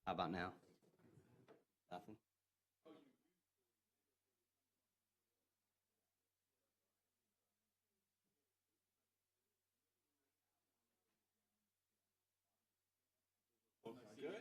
How about now? Nothing? Good.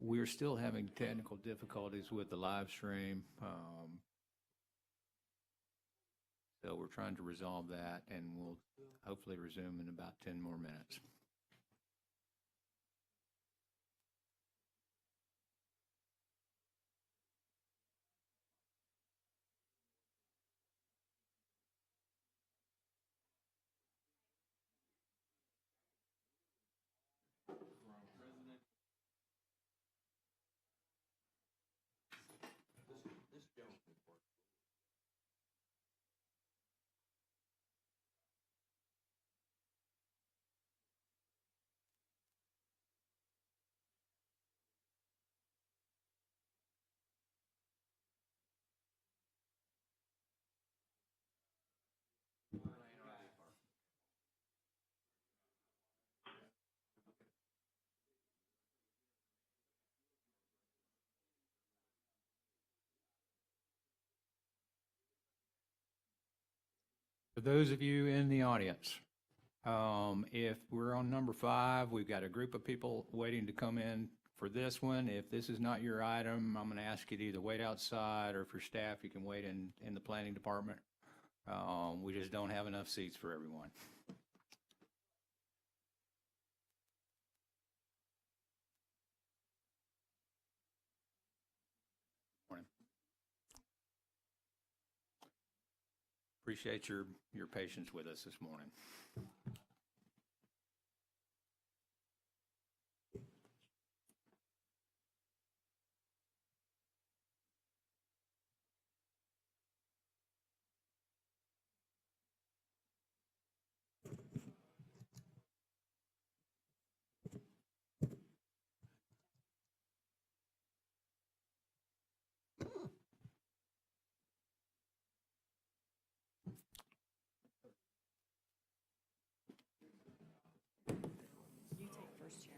We're still having technical difficulties with the live stream. So we're trying to resolve that, and we'll hopefully resume in about 10 more minutes. For those of you in the audience, if we're on number 5, we've got a group of people waiting to come in for this one. If this is not your item, I'm going to ask you to either wait outside, or for staff, you can wait in the planning department. We just don't have enough seats for everyone. Morning. Appreciate your patience with us this morning. You take first chair.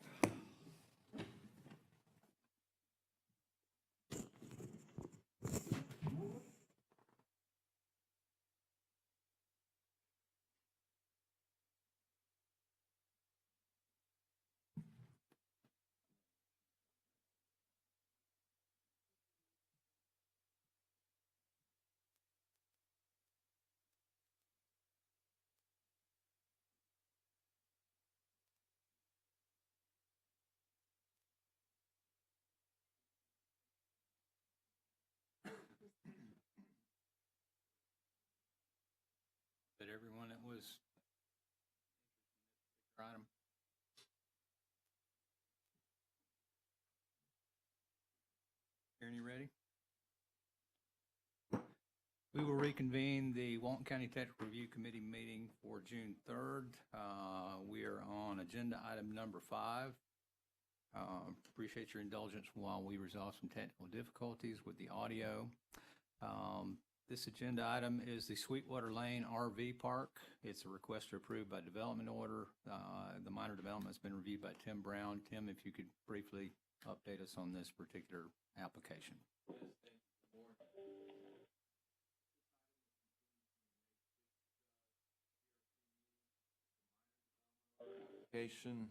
But everyone that was item. Aaron, you ready? We will reconvene the Walton County Technical Review Committee meeting for June 3rd. We are on agenda item number 5. Appreciate your indulgence while we resolve some technical difficulties with the audio. This agenda item is the Sweetwater Lane RV Park. It's a request to approve by development order. The minor development has been reviewed by Tim Brown. Tim, if you could briefly update us on this particular application. Application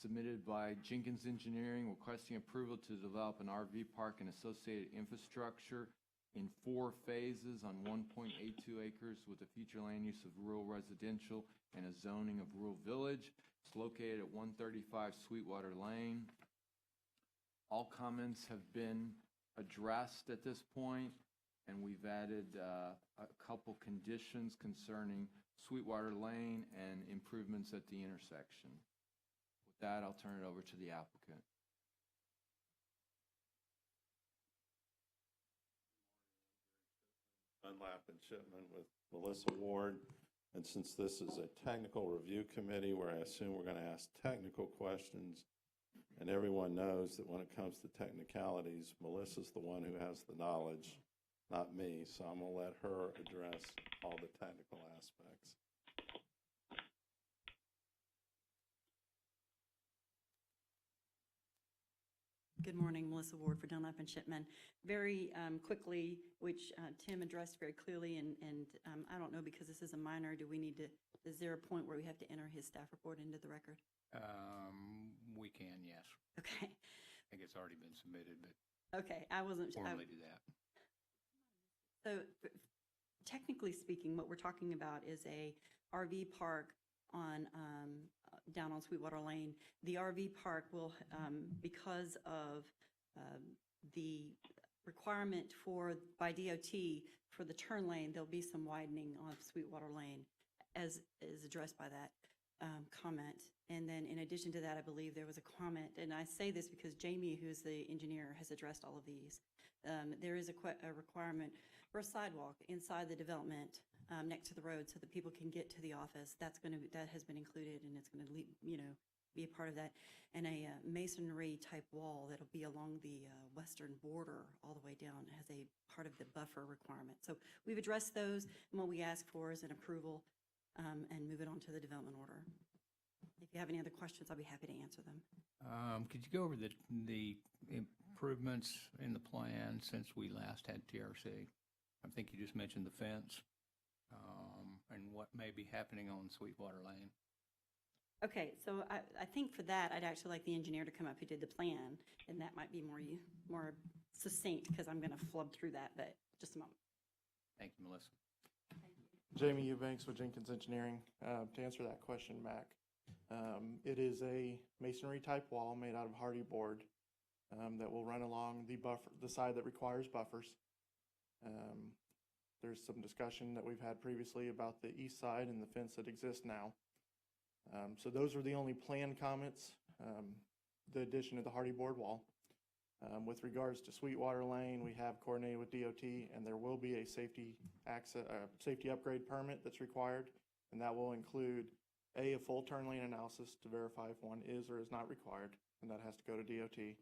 submitted by Jenkins Engineering requesting approval to develop an RV park and associated infrastructure in 4 phases on 1.82 acres with a future land use of rural residential and a zoning of rural village. It's located at 135 Sweetwater Lane. All comments have been addressed at this point, and we've added a couple conditions concerning Sweetwater Lane and improvements at the intersection. With that, I'll turn it over to the applicant. Dunlap and Shipman with Melissa Ward. And since this is a technical review committee where I assume we're going to ask technical questions, and everyone knows that when it comes to technicalities, Melissa's the one who has the knowledge, not me. So I'm going to let her address all the technical aspects. Good morning, Melissa Ward for Dunlap and Shipman. Very quickly, which Tim addressed very clearly, and I don't know, because this is a minor, is there a point where we have to enter his staff report into the record? We can, yes. Okay. I think it's already been submitted, but Okay, I wasn't formally do that. So technically speaking, what we're talking about is a RV park on, down on Sweetwater Lane. The RV park will, because of the requirement by DOT for the turn lane, there'll be some widening on Sweetwater Lane, as is addressed by that comment. And then in addition to that, I believe there was a comment, and I say this because Jamie, who's the engineer, has addressed all of these. There is a requirement for a sidewalk inside the development next to the road so that people can get to the office. That has been included, and it's going to, be a part of that. And a masonry type wall that'll be along the western border all the way down as a part of the buffer requirement. So we've addressed those, and what we ask for is an approval and move it on to the development order. If you have any other questions, I'll be happy to answer them. Could you go over the improvements in the plan since we last had TRC? I think you just mentioned the fence and what may be happening on Sweetwater Lane. Okay, so I think for that, I'd actually like the engineer to come up who did the plan, and that might be more succinct because I'm going to flub through that, but just a moment. Thank you, Melissa. Jamie Eubanks with Jenkins Engineering. To answer that question, Mac, it is a masonry type wall made out of hardy board that will run along the side that requires buffers. There's some discussion that we've had previously about the east side and the fence that exists now. So those are the only plan comments, the addition of the hardy board wall. With regards to Sweetwater Lane, we have coordinated with DOT, and there will be a safety upgrade permit that's required, and that will include a full turn lane analysis to verify if one is or is not required, and that has to go to DOT.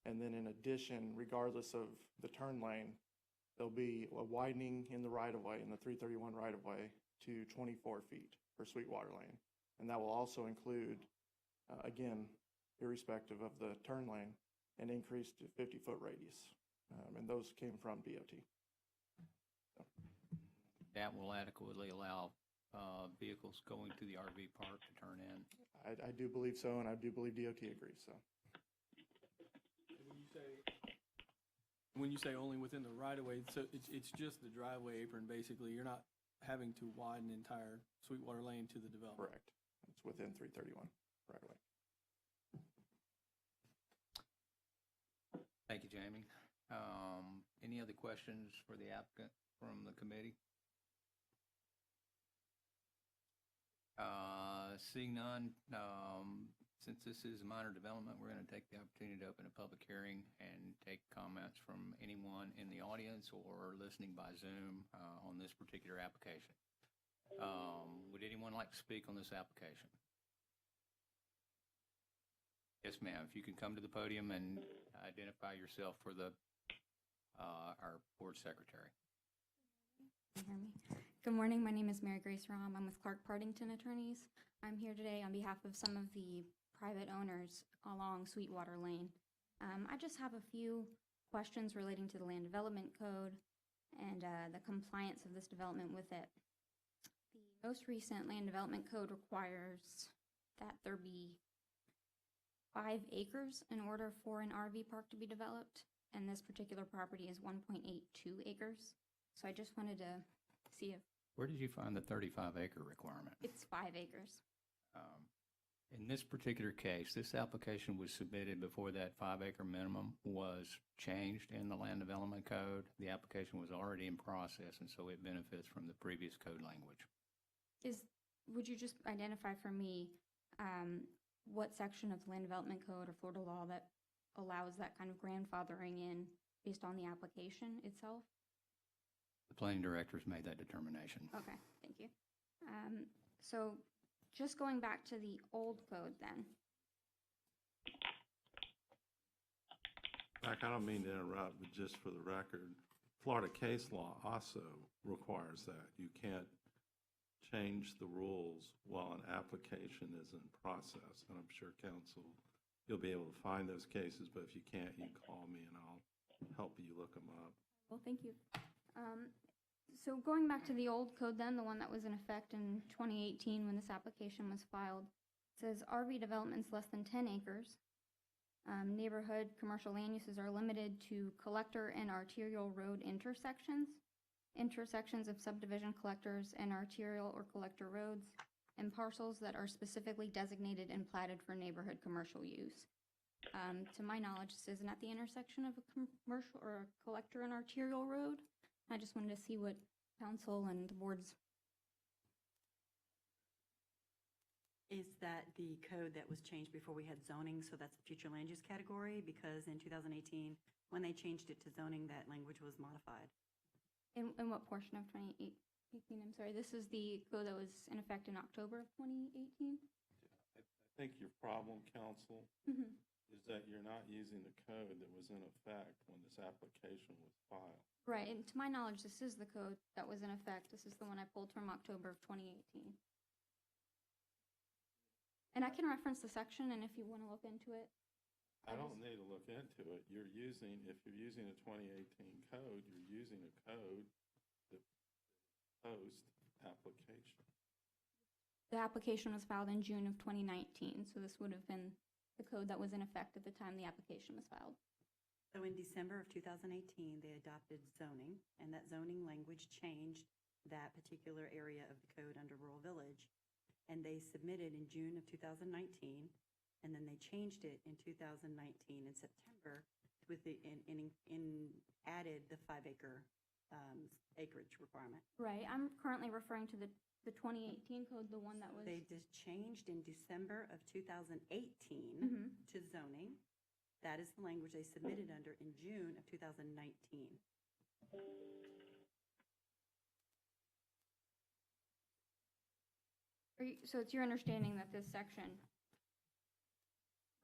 And then in addition, regardless of the turn lane, there'll be a widening in the right-of-way, in the 331 right-of-way, to 24 feet for Sweetwater Lane. And that will also include, again, irrespective of the turn lane, an increase to 50-foot radius. And those came from DOT. So. That will adequately allow vehicles going to the RV park to turn in. I do believe so, and I do believe DOT agrees so. When you say only within the right-of-way, so it's just the driveway apron, basically. You're not having to widen the entire Sweetwater Lane to the development. Correct. It's within 331 right-of-way. Thank you, Jamie. Any other questions for the applicant from the committee? Seeing none, since this is a minor development, we're going to take the opportunity to open a public hearing and take comments from anyone in the audience or listening by Zoom on this particular application. Would anyone like to speak on this application? Yes, ma'am. If you can come to the podium and identify yourself for our board secretary. Can you hear me? Good morning. My name is Mary Grace Rahm. I'm with Clark Partington Attorneys. I'm here today on behalf of some of the private owners along Sweetwater Lane. I just have a few questions relating to the Land Development Code and the compliance of this development with it. The most recent Land Development Code requires that there be 5 acres in order for an RV park to be developed, and this particular property is 1.82 acres. So I just wanted to see if... Where did you find the 35-acre requirement? It's 5 acres. In this particular case, this application was submitted before that 5-acre minimum was changed in the Land Development Code. The application was already in process, and so it benefits from the previous code language. Would you just identify for me what section of the Land Development Code or Florida law that allows that kind of grandfathering in based on the application itself? The planning directors made that determination. Okay, thank you. So just going back to the old code then. Zach, I don't mean to interrupt, but just for the record, Florida case law also requires that. You can't change the rules while an application is in process. And I'm sure council, you'll be able to find those cases, but if you can't, you can call me and I'll help you look them up. Well, thank you. So going back to the old code then, the one that was in effect in 2018 when this application was filed, it says RV developments less than 10 acres. Neighborhood commercial land uses are limited to collector and arterial road intersections. intersections of subdivision collectors and arterial or collector roads, and parcels that are specifically designated and platted for neighborhood commercial use. To my knowledge, this isn't at the intersection of a commercial or a collector and arterial road. I just wanted to see what council and the board's. Is that the code that was changed before we had zoning, so that's a future land use category? Because in 2018, when they changed it to zoning, that language was modified. In what portion of 2018? I'm sorry, this is the code that was in effect in October of 2018? I think your problem, council, Mm-hmm. is that you're not using the code that was in effect when this application was filed. Right, and to my knowledge, this is the code that was in effect. This is the one I pulled from October of 2018. And I can reference the section, and if you want to look into it. I don't need to look into it. If you're using a 2018 code, you're using a code that post-application. The application was filed in June of 2019, so this would have been the code that was in effect at the time the application was filed. So in December of 2018, they adopted zoning, and that zoning language changed that particular area of the code under rural village. And they submitted in June of 2019, and then they changed it in 2019 in September with the, added the 5-acre acreage requirement. Right, I'm currently referring to the 2018 code, the one that was. They just changed in December of 2018 Mhm. to zoning. That is the language they submitted under in June of 2019. So it's your understanding that this section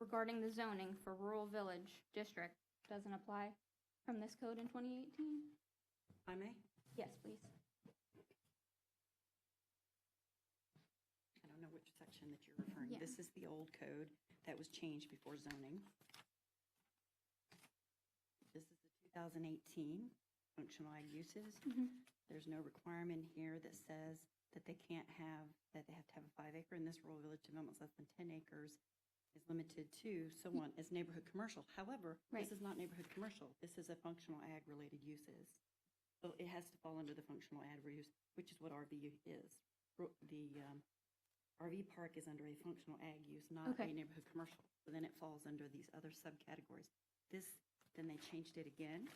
regarding the zoning for rural village district doesn't apply from this code in 2018? If I may? Yes, please. I don't know which section that you're referring. Yeah. This is the old code that was changed before zoning. This is the 2018 functional ag uses. Mhm. There's no requirement here that says that they can't have, that they have to have a 5-acre in this rural village development less than 10 acres is limited to so on as neighborhood commercial. However, Right. this is not neighborhood commercial. This is a functional ag related uses. So it has to fall under the functional ag use, which is what RV is. The RV park is under a functional ag use, not Okay. a neighborhood commercial. So then it falls under these other subcategories. Then they changed it again.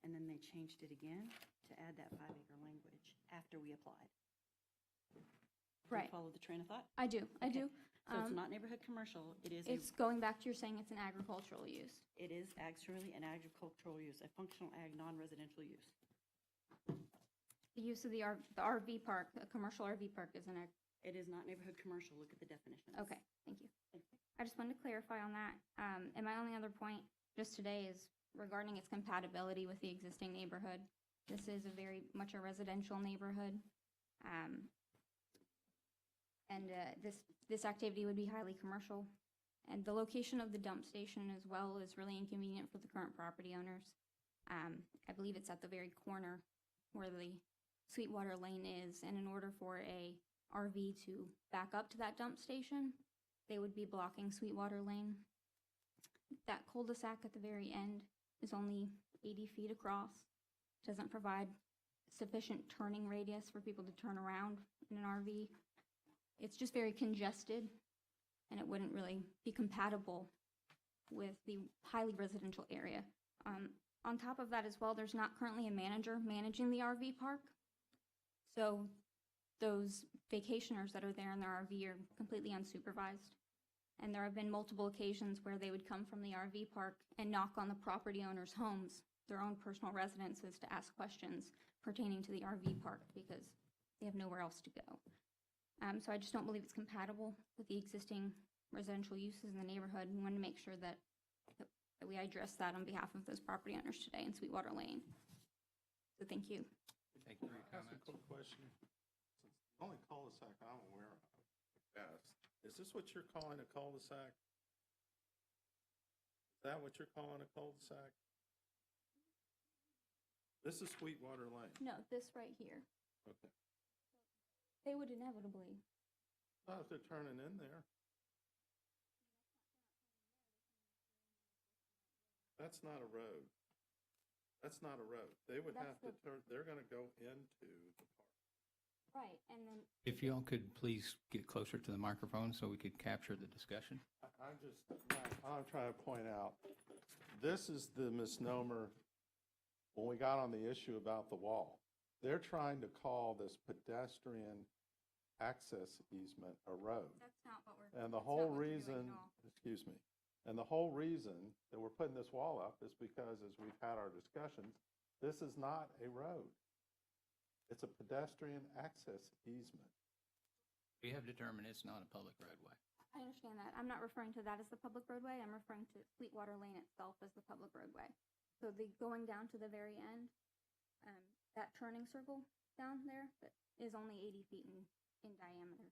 And then they changed it again to add that 5-acre language after we applied. Do you Right. follow the train of thought? I do. So it's not neighborhood commercial. It's going back to you're saying it's an agricultural use. It is actually an agricultural use, a functional ag, non-residential use. The use of the RV park, a commercial RV park is an ag. It is not neighborhood commercial. Look at the definitions. Okay, thank you. Thank you. I just wanted to clarify on that. And my only other point just today is regarding its compatibility with the existing neighborhood. This is a very much a residential neighborhood. This activity would be highly commercial. And the location of the dump station as well is really inconvenient for the current property owners. I believe it's at the very corner where the Sweetwater Lane is, and in order for a RV to back up to that dump station, they would be blocking Sweetwater Lane. That cul-de-sac at the very end is only 80 feet across, doesn't provide sufficient turning radius for people to turn around in an RV. It's just very congested, and it wouldn't really be compatible with the highly residential area. On top of that as well, there's not currently a manager managing the RV park. So those vacationers that are there in their RV are completely unsupervised. And there have been multiple occasions where they would come from the RV park and knock on the property owners' homes, their own personal residences, to ask questions pertaining to the RV park because they have nowhere else to go. So I just don't believe it's compatible with the existing residential uses in the neighborhood, and want to make sure that we address that on behalf of those property owners today in Sweetwater Lane. So thank you. Thank you for your Can I ask a comments. quick question? Since the only cul-de-sac I'm aware of, best, is this what you're calling a cul-de-sac? Is that what you're calling a cul-de-sac? This is Sweetwater Lane. No, this right here. Okay. They would inevitably. Not if they're turning in there. That's not a road. That's not a road. They would have to turn, they're going to go into the park. Right, and then If y'all could please get closer to the microphone so we could capture the discussion. I'm trying to point out, this is the misnomer when we got on the issue about the wall. They're trying to call this pedestrian access easement a road. that's not what we're. And the that's whole not what we're doing reason, at all. excuse me, and the whole reason that we're putting this wall up is because, as we've had our discussions, this is not a road. It's a pedestrian access easement. We have determined it's not a public roadway. I understand that. I'm not referring to that as the public roadway. I'm referring to Sweetwater Lane itself as the public roadway. So the going down to the very end, that turning circle down there that is only 80 feet in diameter.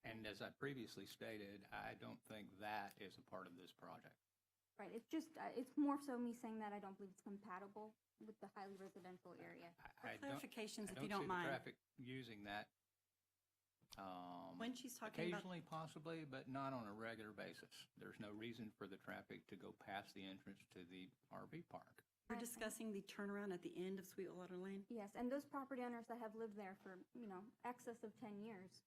And as I previously stated, I don't think that is a part of this project. Right, it's just, it's more so me saying that I don't believe it's compatible with the highly residential area. I don't- Clarifications, I if you don't see the mind. traffic using that. When she's talking about, Occasionally, possibly, but not on a regular basis. There's no reason for the traffic to go past the entrance to the RV park. we're discussing the turnaround at the end of Sweetwater Lane. Yes, and those property owners that have lived there for, excess of 10 years,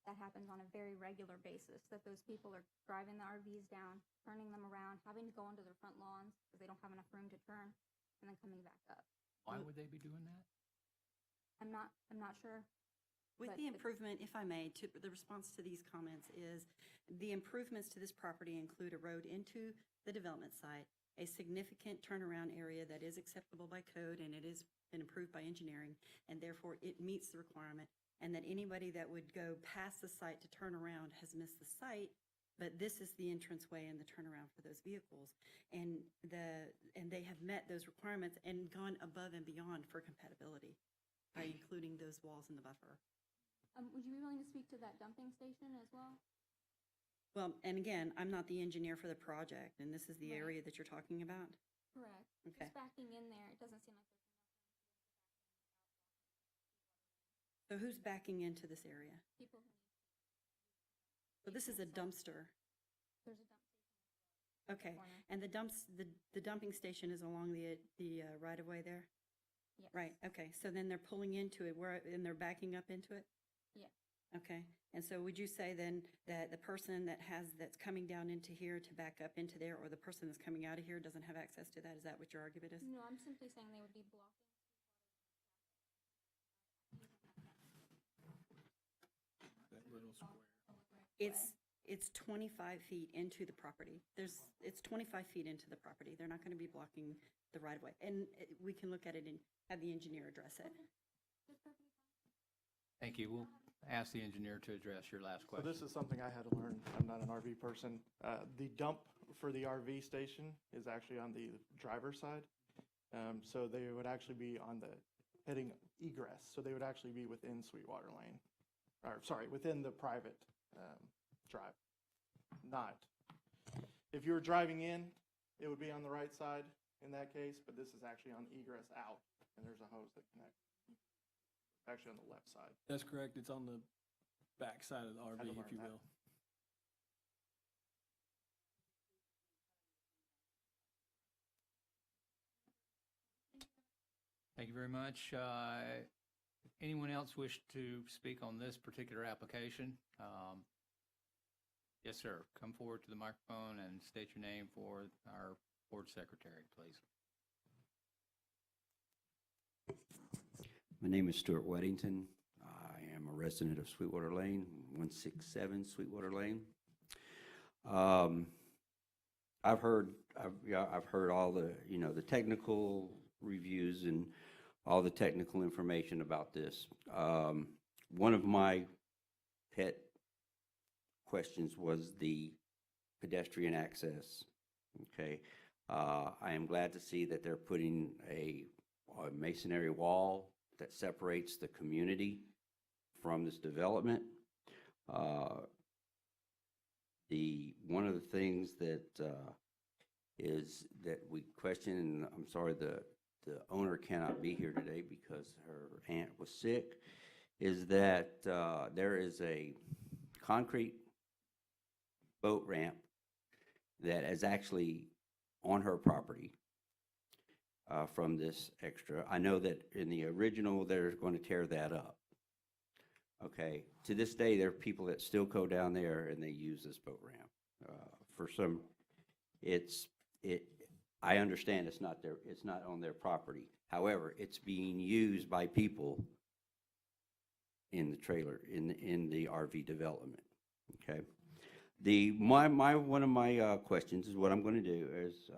that happens on a very regular basis, that those people are driving the RVs down, turning them around, having to go onto their front lawns because they don't have enough room to turn, and then coming back up. Why would they be doing that? I'm not sure. With But the the- improvement, if I may, to, the response to these comments is, the improvements to this property include a road into the development site, a significant turnaround area that is acceptable by code, and it is been approved by engineering, and therefore it meets the requirement, and that anybody that would go past the site to turn around has missed the site, but this is the entranceway and the turnaround for those vehicles. And they have met those requirements and gone above and beyond for compatibility by including those walls in the buffer. Would you be willing to speak to that dumping station as well? Well, and again, I'm not the engineer for the project, and this is the Right. area that you're talking about? Correct. Okay. Just backing in there, it doesn't seem like there's So who's backing into this area? enough people who need. So this is a dumpster. There's a dump station. Okay, Corner. and the dumping station is along the right-of-way there? Yes. Right, okay, so then they're pulling into it, and they're backing up into it? Yes. Okay, and so would you say then that the person that's coming down into here to back up into there, or the person that's coming out of here doesn't have access to that? Is that what your argument is? No, I'm simply saying they would be blocking. That little square. It's 25 feet into the property. It's 25 feet into the property. They're not going to be blocking the right-of-way. And we can look at it and have the engineer address it. Thank you. We'll ask the engineer to address your last So question. this is something I had to learn. I'm not an RV person. The dump for the RV station is actually on the driver's side. So they would actually be on the heading egress. So they would actually be within Sweetwater Lane, or sorry, within the private drive. Not. If you were driving in, it would be on the right side in that case, but this is actually on egress out, and there's a hose that connects. Actually on the left side. That's correct. It's on the back side of the Had to RV, if learn you that. will. Thank you very much. Anyone else wish to speak on this particular application? Yes, sir. Come forward to the microphone and state your name for our board secretary, please. My name is Stuart Weddington. I am a resident of Sweetwater Lane, 167 Sweetwater Lane. I've heard all the, the technical reviews and all the technical information about this. One of my pet questions was the pedestrian access. Okay. I am glad to see that they're putting a masonry wall that separates the community from this development. One of the things that is that we question, and I'm sorry the owner cannot be here today because her aunt was sick, is that there is a concrete boat ramp that is actually on her property from this extra. I know that in the original, they're going to tear that up. Okay, to this day, there are people that still go down there and they use this boat ramp. For some, I understand it's not on their property. However, it's being used by people in the trailer, in the RV development, okay? One of my questions is what I'm going to do is,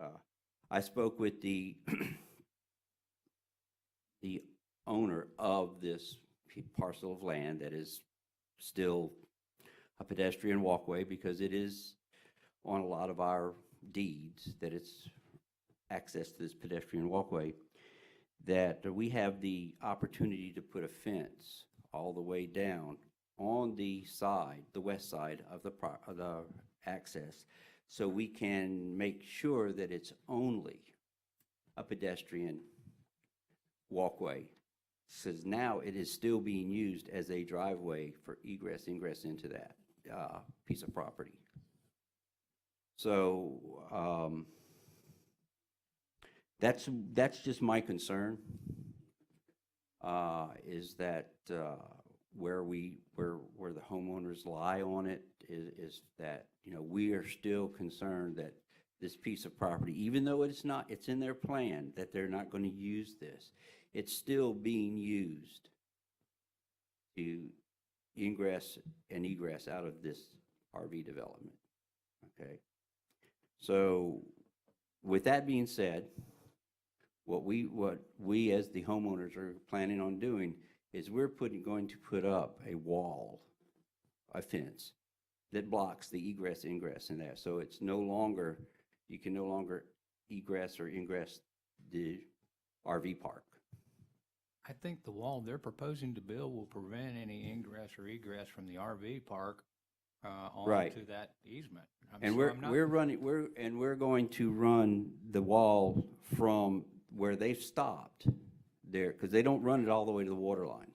I spoke with the owner of this parcel of land that is still a pedestrian walkway, because it is on a lot of our deeds that it's access to this pedestrian walkway, that we have the opportunity to put a fence all the way down on the side, the west side of the access, so we can make sure that it's only a pedestrian walkway, because now it is still being used as a driveway for egress, ingress into that piece of property. So that's just my concern, is that where the homeowners lie on it is that, you know, we are still concerned that this piece of property, even though it's in their plan that they're not going to use this, it's still being used to ingress and egress out of this RV development, okay? So with that being said, what we as the homeowners are planning on doing is we're going to put up a wall, a fence, that blocks the egress, ingress in there. So it's no longer, you can no longer egress or ingress the RV park. I think the wall they're proposing to build will prevent any ingress or egress from the RV park Right. onto that easement. And So I'm not- we're going to run the wall from where they've stopped there, because they don't run it all the way to the water line.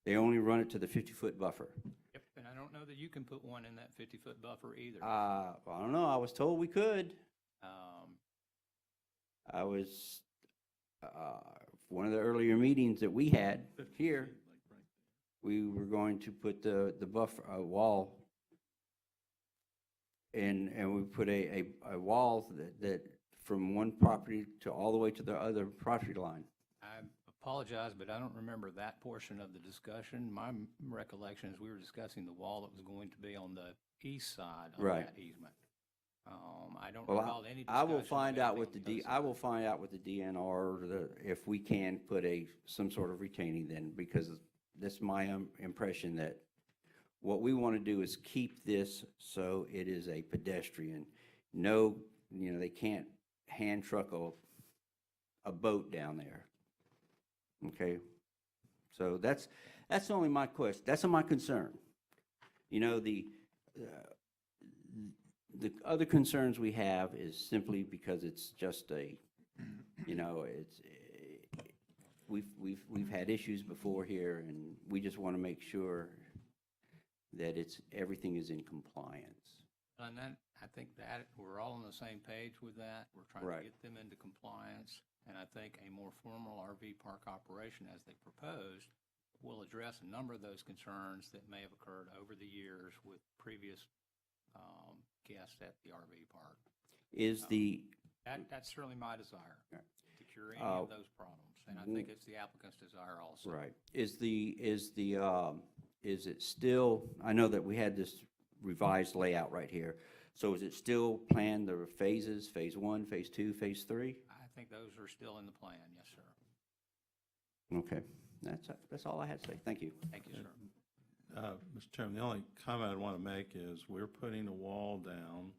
They only run it to the 50-foot buffer. Yep, and I don't know that you can put one in that 50-foot buffer either. I don't know, I was told we could. I was, one of the earlier meetings that we had here, we were going to put the buffer, wall, and we put a wall that from one property to all the way to the other property line. I apologize, but I don't remember that portion of the discussion. My recollection is we were discussing the wall that was going to be on the east side of Right. that easement. I don't Well, recall any discussion. I will find out with anything on I will find out with the DNR if we can put some sort of retaining then, because that's my impression that what we want to do is keep this so it is a pedestrian. No, you know, they can't hand truck a boat down there. Okay? So that's only my question. That's my concern. You know, the other concerns we have is simply because it's just you know, we've had issues before here, and we just want to make sure that everything is in compliance. And then I think that we're all on the same page with that. We're trying Right. to get them into compliance. And I think a more formal RV park operation, as they proposed, will address a number of those concerns that may have occurred over the years with previous guests at the RV park. That's certainly my desire, to cure any of those problems. And I think it's the applicant's desire also. Right. Is it still, I know that we had this revised layout right here. So is it still planned, the phases, phase 1, phase 2, phase 3? I think those are still in the plan, yes, sir. Okay. That's all I had to say. Thank you. Thank you, sir. Mr. Chairman, the only comment I want to make is we're putting a wall down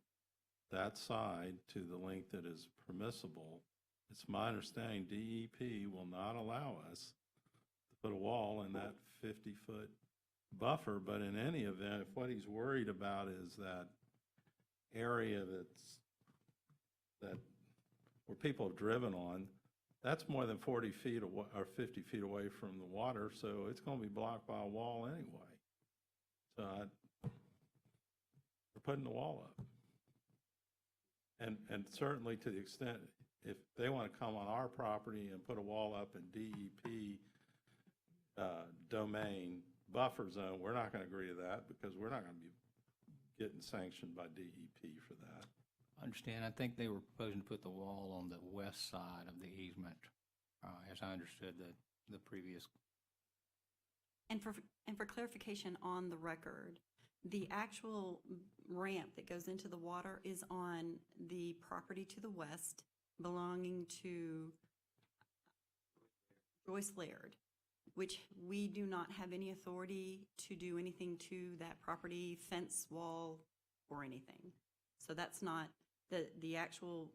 that side to the length that is permissible. It's my understanding DEP will not allow us to put a wall in that 50-foot buffer, but in any event, if what he's worried about is that area where people have driven on, that's more than 40 feet away, or 50 feet away from the water, so it's going to be blocked by a wall anyway. So we're putting the wall up. And certainly to the extent, if they want to come on our property and put a wall up in DEP domain buffer zone, we're not going to agree to that because we're not going to be getting sanctioned by DEP for that. I understand. I think they were proposing to put the wall on the west side of the easement, as I understood the previous. And for clarification on the record, the actual ramp that goes into the water is on the property to the west belonging to Joyce Laird, which we do not have any authority to do anything to that property, fence, wall, or anything. So that's not, the actual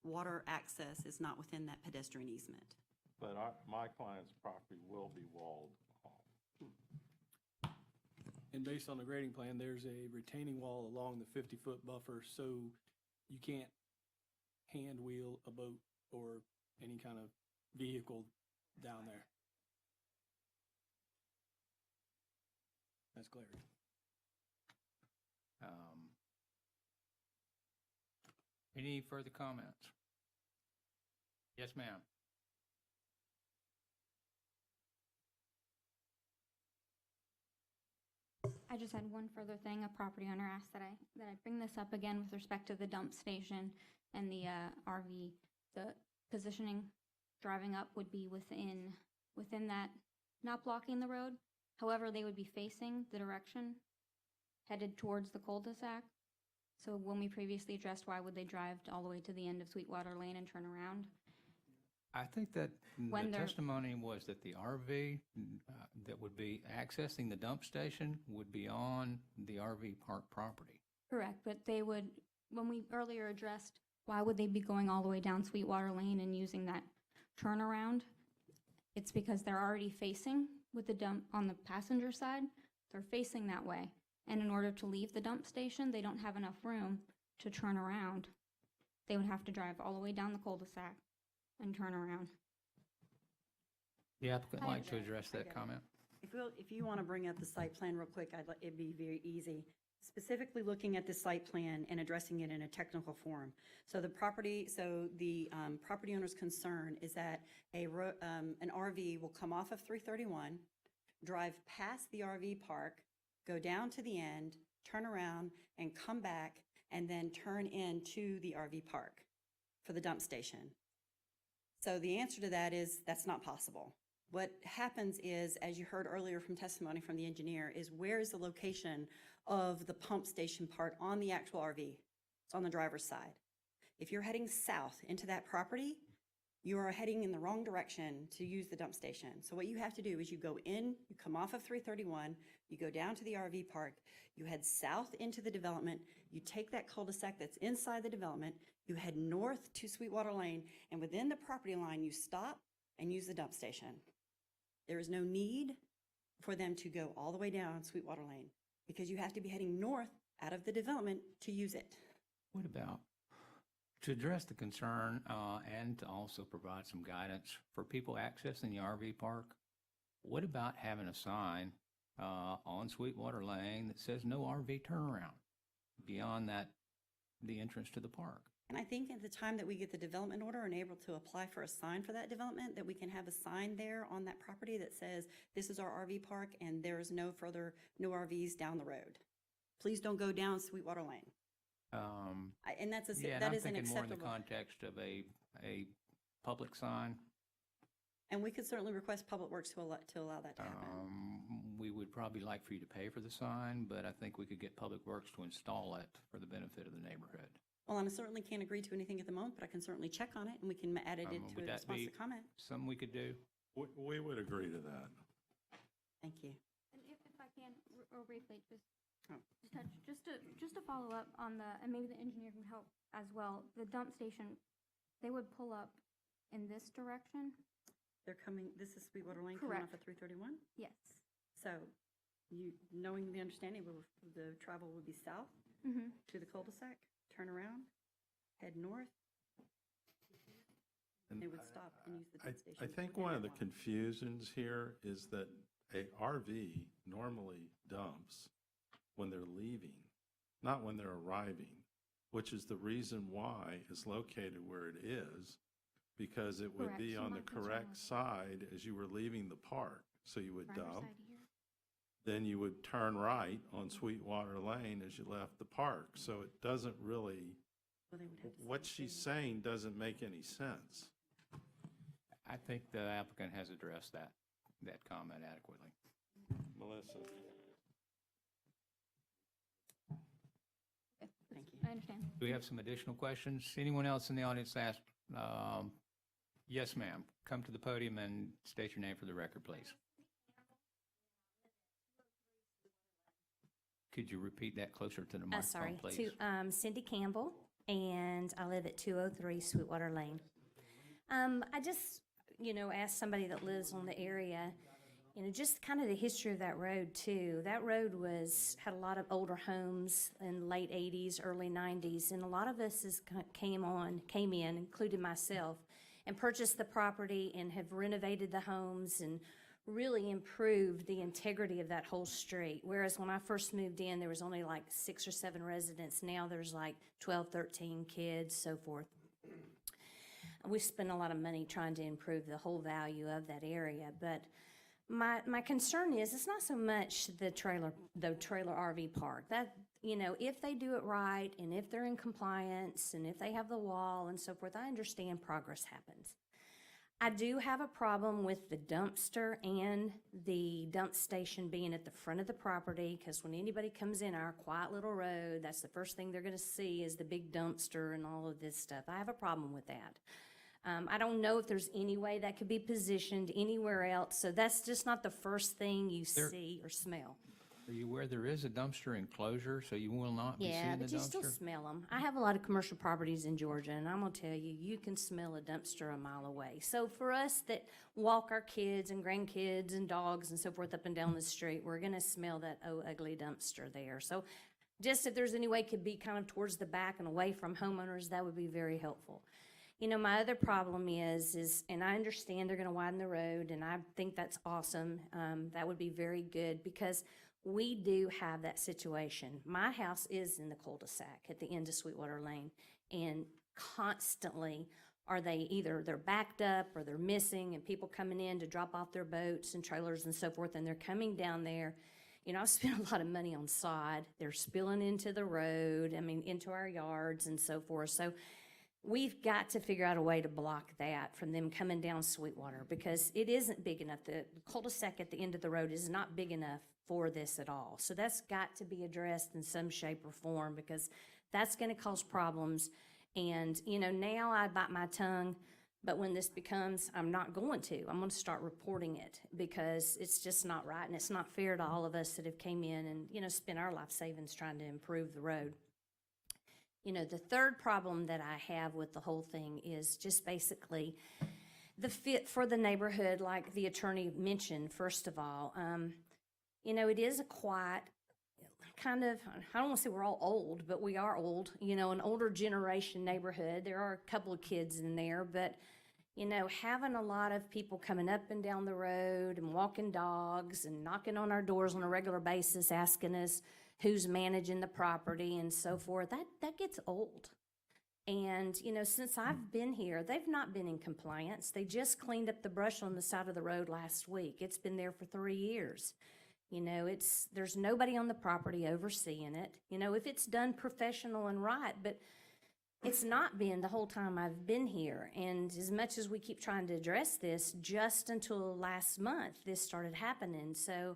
water access is not within that pedestrian easement. But my client's property will be walled off. And based on the grading plan, there's a retaining wall along the 50-foot buffer, so you can't hand wheel a boat or any kind of vehicle down there. That's clarity. Any further comments? Yes, ma'am. I just had one further thing. A property owner asked that I bring this up again with respect to the dump station and the RV. The positioning driving up would be within that, not blocking the road. However, they would be facing the direction headed towards the cul-de-sac. So when we previously addressed why would they drive all the way to the end of Sweetwater Lane and turn around? I think that When the they're- testimony was that the RV that would be accessing the dump station would be on the RV park property. Correct, but they would, when we earlier addressed why would they be going all the way down Sweetwater Lane and using that turnaround, it's because they're already facing with the dump on the passenger side, they're facing that way. And in order to leave the dump station, they don't have enough room to turn around. They would have to drive all the way down the cul-de-sac and turn around. The applicant I like to get it. address I that get it. comment? If you want to bring up the site plan real quick, it'd be very easy. Specifically looking at the site plan and addressing it in a technical form. So the property owner's concern is that an RV will come off of 331, drive past the RV park, go down to the end, turn around, and come back, and then turn into the RV park for the dump station. So the answer to that is that's not possible. What happens is, as you heard earlier from testimony from the engineer, is where is the location of the pump station part on the actual RV? It's on the driver's side. If you're heading south into that property, you are heading in the wrong direction to use the dump station. So what you have to do is you go in, you come off of 331, you go down to the RV park, you head south into the development, you take that cul-de-sac that's inside the development, you head north to Sweetwater Lane, and within the property line, you stop and use the dump station. There is no need for them to go all the way down Sweetwater Lane because you have to be heading north out of the development to use it. What about, to address the concern and to also provide some guidance for people accessing the RV park, what about having a sign on Sweetwater Lane that says no RV turnaround beyond that, the entrance to the park? And I think at the time that we get the development order and able to apply for a sign for that development, that we can have a sign there on that property that says, this is our RV park and there is no RVs down the road. Please don't go down Sweetwater Lane. And that is an I'm thinking acceptable. more in the context of a public sign. And we could certainly request Public Works to allow that to happen. We would probably like for you to pay for the sign, but I think we could get Public Works to install it for the benefit of the neighborhood. Well, I certainly can't agree to anything at the moment, but I can certainly check on it and we can add it into Would a that response be to comment. something we could do? We would agree to that. Thank you. And if I can, real briefly, Oh. just to follow up on and maybe the engineer can help as well, the dump station, they would pull up in this direction? They're coming, this is Sweetwater Lane coming off Correct. of 331? Yes. So you, knowing the understanding, the travel would be south Mm-hmm. to the cul-de-sac, turn around, head north, And they would stop and use the dump station. I think within one that of the block. confusions here is that a RV normally dumps when they're leaving, not when they're arriving. which is the reason why it's located where it is, because it would Correct. be You on the might concern correct with- side as you were leaving the park. So you would Right dump, side here. then you would turn right on Sweetwater Lane as you left the park. So it doesn't really, Well, they would have to say what the she's city. saying doesn't make any sense. I think the applicant has addressed that comment adequately. Melissa? Thank you. I understand. Do we have some additional questions? Anyone else in the audience ask? Yes, ma'am. Come to the podium and state your name for the record, please. Could you repeat that closer to the microphone, Sorry, please? Cindy Campbell, and I live at 203 Sweetwater Lane. I just, asked somebody that lives on the area, just kind of the history of that road too. That road had a lot of older homes in the late 80s, early 90s, and a lot of us came in, including myself, and purchased the property and have renovated the homes and really improved the integrity of that whole street. Whereas when I first moved in, there was only like 6 or 7 residents. Now there's like 12, 13 kids, so forth. We spent a lot of money trying to improve the whole value of that area. But my concern is it's not so much the trailer RV park. That, if they do it right and if they're in compliance and if they have the wall and so forth, I understand progress happens. I do have a problem with the dumpster and the dump station being at the front of the property, because when anybody comes in our quiet little road, that's the first thing they're going to see is the big dumpster and all of this stuff. I have a problem with that. I don't know if there's any way that could be positioned anywhere else, so that's just not the first thing you see or smell. Are you aware there is a dumpster enclosure, so you will not be Yeah, seeing the but you still dumpster? smell them. I have a lot of commercial properties in Georgia, and I'm gonna tell you, you can smell a dumpster a mile away. So for us that walk our kids and grandkids and dogs and so forth up and down the street, we're gonna smell that ugly dumpster there. So just if there's any way it could be kind of towards the back and away from homeowners, that would be very helpful. My other problem is, and I understand they're gonna widen the road, and I think that's awesome. That would be very good, because we do have that situation. My house is in the cul-de-sac at the end of Sweetwater Lane, and constantly they're backed up or they're missing, and people coming in to drop off their boats and trailers and so forth, and they're coming down there. I've spent a lot of money on sod. They're spilling into the road, into our yards and so forth. So we've got to figure out a way to block that from them coming down Sweetwater, because it isn't big enough. The cul-de-sac at the end of the road is not big enough for this at all. So that's got to be addressed in some shape or form, because that's going to cause problems. And, now I bite my tongue, but when this becomes, I'm not going to. I'm going to start reporting it, because it's just not right, and it's not fair to all of us that have came in and, spent our life savings trying to improve the road. The third problem that I have with the whole thing is just basically the fit for the neighborhood, like the attorney mentioned, first of all. It is a quiet, kind of, I don't want to say we're all old, but we are old, an older generation neighborhood. There are a couple of kids in there, but, having a lot of people coming up and down the road and walking dogs and knocking on our doors on a regular basis, asking us who's managing the property and so forth, that gets old. And, since I've been here, they've not been in compliance. They just cleaned up the brush on the side of the road last week. It's been there for 3 years. There's nobody on the property overseeing it. If it's done professional and right, but it's not been the whole time I've been here. And as much as we keep trying to address this, just until last month, this started happening. So,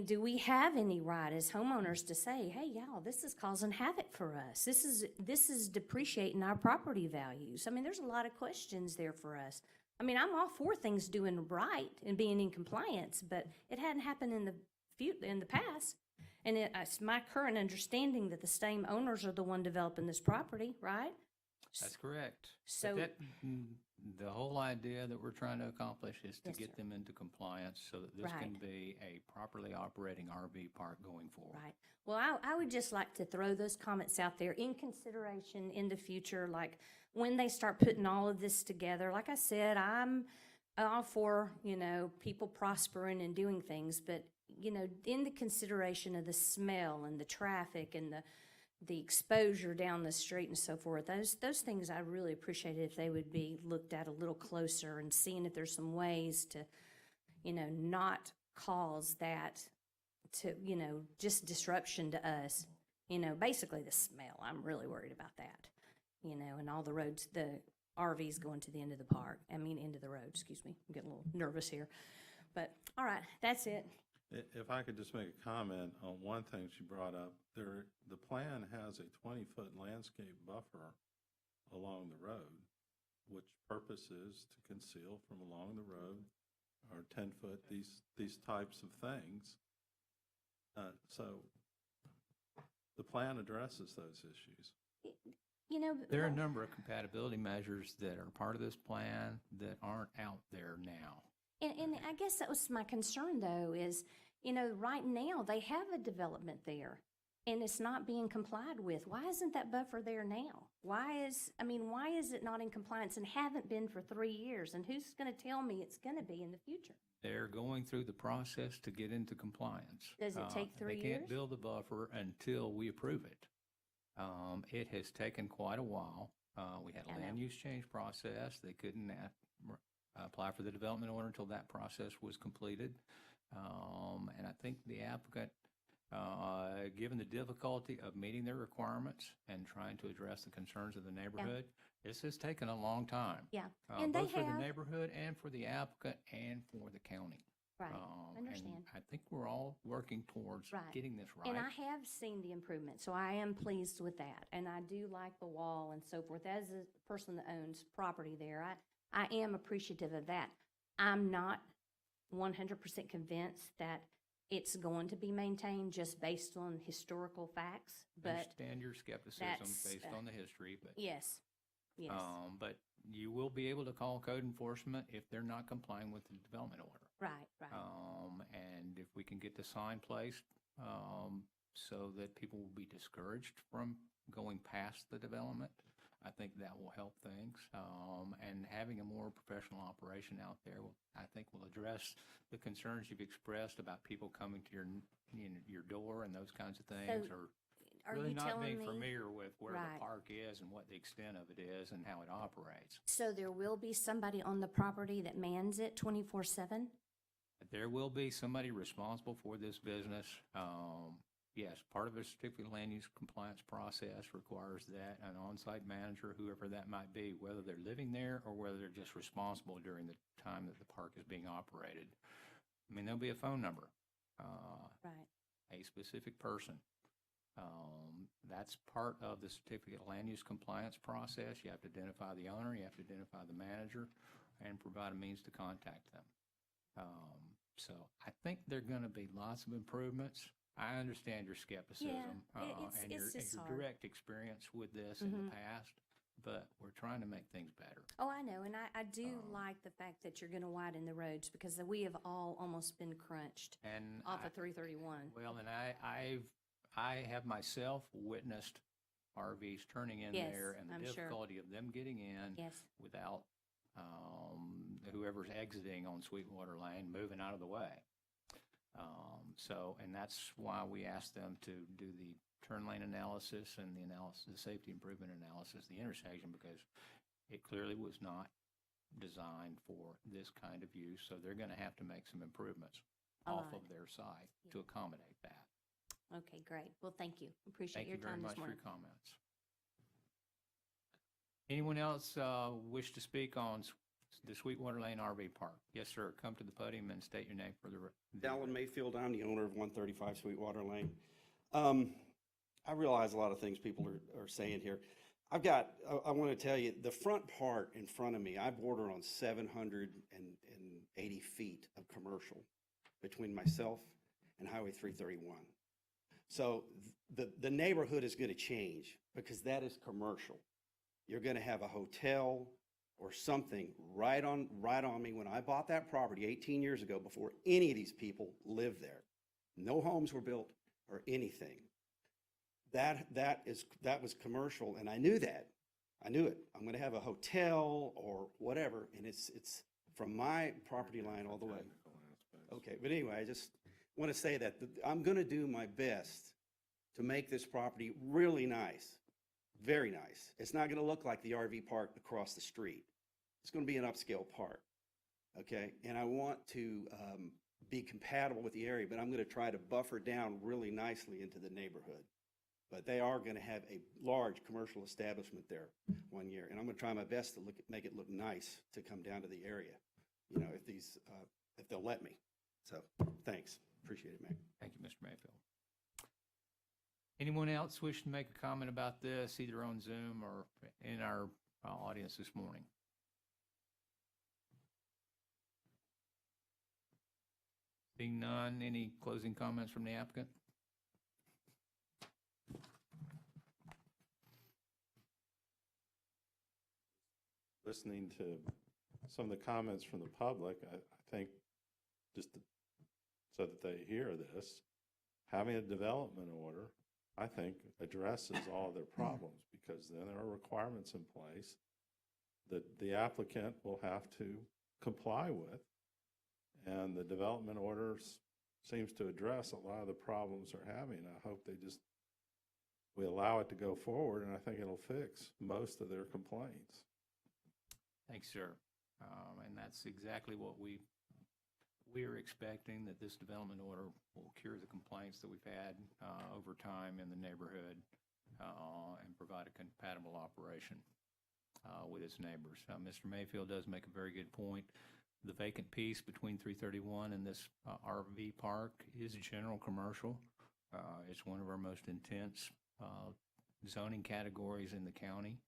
do we have any right as homeowners to say, hey, y'all, this is causing havoc for us. This is depreciating our property values. There's a lot of questions there for us. I'm all for things doing right and being in compliance, but it hadn't happened in the past. And it's my current understanding that the same owners are the one developing this property, right? That's correct. So- But the whole idea that we're trying to accomplish is to Yes, get sir. them into compliance so that this can Right. be a properly operating RV park going forward. Right. Well, I would just like to throw those comments out there in consideration in the future, like when they start putting all of this together. Like I said, I'm all for, people prospering and doing things, but, in the consideration of the smell and the traffic and the exposure down the street and so forth, those things I really appreciate if they would be looked at a little closer and seeing if there's some ways to, not cause that to, just disruption to us. Basically the smell, I'm really worried about that, and all the roads, the RVs going to the end of the park, into the road, excuse me. I'm getting a little nervous here. But, all right, that's it. If I could just make a comment on one thing she brought up, the plan has a 20-foot landscape buffer along the road, which purpose is to conceal from along the road, or 10-foot, these types of things. So the plan addresses those issues. There are a number of compatibility measures that are part of this plan that aren't out there now. And I guess that was my concern, though, is, right now, they have a development there, and it's not being complied with. Why isn't that buffer there now? Why is it not in compliance and haven't been for 3 years? And who's going to tell me it's going to be in the future? They're going through the process to get into compliance. Does it take 3 They years? can't build the buffer until we approve it. It has taken quite a while. We had I a know. land use change process. They couldn't apply for the development order until that process was completed. And I think the applicant, given the difficulty of meeting their requirements and trying to address the concerns of the neighborhood, this has taken a long time. Yeah, and they both for the have. neighborhood and for the applicant and for the county. Right, And understand. I think we're all working towards Right. getting this right. And I have seen the improvement, so I am pleased with that. And I do like the wall and so forth. As a person that owns property there, I am appreciative of that. I'm not 100% convinced that it's going to be maintained just based on historical facts, I but understand your skepticism that's, based on the history, but yes, yes. but you will be able to call code enforcement if they're not complying with the development order. Right, right. And if we can get the sign placed, so that people will be discouraged from going past the development, I think that will help things. And having a more professional operation out there, I think will address the concerns you've expressed about people coming to your door and those kinds of things, or Are really you not telling being me? familiar with where Right. the park is and what the extent of it is and how it operates. So there will be somebody on the property that mans it 24/7? There will be somebody responsible for this business. Yes, part of a certificate of land use compliance process requires that an on-site manager, whoever that might be, whether they're living there or whether they're just responsible during the time that the park is being operated. There'll be a phone number, Right. a specific person. That's part of the certificate of land use compliance process. You have to identify the owner, you have to identify the manager, and provide a means to contact them. So I think there are going to be lots of improvements. I understand your skepticism and your just hard. direct experience with this in the past, but we're trying to make things better. Oh, I know, and I do like the fact that you're going to widen the roads because we have all almost been crunched And off of 331. Well, and I have myself witnessed RVs turning in Yes, there and the I'm sure. difficulty of them getting in Yes. without whoever's exiting on Sweetwater Lane moving out of the way. And that's why we asked them to do the turn lane analysis and the safety improvement analysis, the intersection, because it clearly was not designed for this kind of use. So they're going to have to make some improvements All off right. of their site to accommodate that. Okay, great. Well, thank you. Appreciate Thank your you very time much this for morning. your comments. Anyone else wish to speak on the Sweetwater Lane RV Park? Yes, sir. Come to the podium and state your name for the Alan Mayfield, I'm the owner of 135 Sweetwater Lane. I realize a lot of things people are saying here. I want to tell you, the front part in front of me, I border on 780 feet of commercial between myself and Highway 331. So the neighborhood is going to change because that is commercial. You're going to have a hotel or something right on me. When I bought that property 18 years ago, before any of these people lived there, no homes were built or anything. That was commercial, and I knew that. I knew it. I'm going to have a hotel or whatever, and it's from my property line all the way. Okay, but anyway, I just want to say that I'm going to do my best to make this property really nice, very nice. It's not going to look like the RV park across the street. It's going to be an upscale park, okay? And I want to be compatible with the area, but I'm going to try to buffer down really nicely into the neighborhood. But they are going to have a large commercial establishment there one year, and I'm going to try my best to make it look nice to come down to the area, you know, if they'll let me. So, thanks. Appreciate it, Mac. Thank you, Mr. Mayfield. Anyone else wish to make a comment about this, either on Zoom or in our audience this morning? Seeing none, any closing comments from the applicant? Listening to some of the comments from the public, I think so that they hear this, having a development order, I think, addresses all of their problems, because then there are requirements in place that the applicant will have to comply with. And the development order seems to address a lot of the problems they're having. I hope we allow it to go forward, and I think it'll fix most of their complaints. Thanks, sir. And that's exactly what we're expecting, that this development order will cure the complaints that we've had over time in the neighborhood and provide a compatible operation with its neighbors. Mr. Mayfield does make a very good point. The vacant piece between 331 and this RV park is general commercial. It's one of our most intense zoning categories in the county.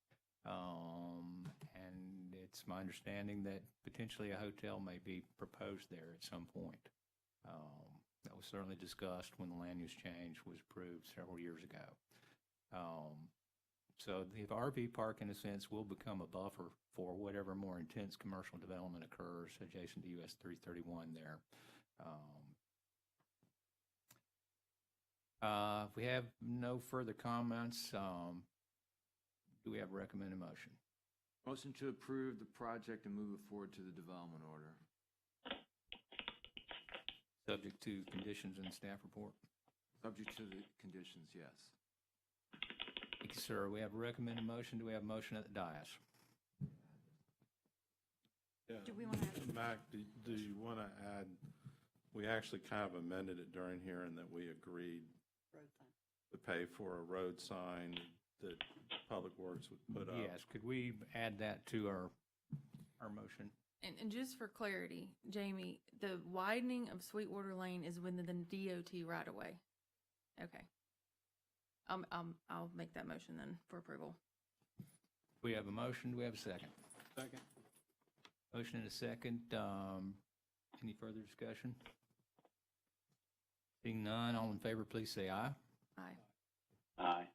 And it's my understanding that potentially a hotel may be proposed there at some point. That was certainly discussed when the land use change was approved several years ago. So the RV park, in a sense, will become a buffer for whatever more intense commercial development occurs adjacent to US 331 there. If we have no further comments, do we have a recommended motion? Motion to approve the project and move it forward to the development order. Subject to conditions in the staff report? Subject to the conditions, yes. Thank you, sir. We have a recommended motion. Do we have a motion at the dais? Yeah. Do we want to add? Mac, do you want to add, we actually kind of amended it during here, and that we agreed Road sign. to pay for a road sign that Public Works would put up. Yes. Could we add that to our motion? And just for clarity, Jamie, the widening of Sweetwater Lane is within the DOT right away. Okay. I'll make that motion then for approval. We have a motion. Do we have a second? Second. Motion and a second. Any further discussion? Seeing none, all in favor, please say aye. Aye. Aye.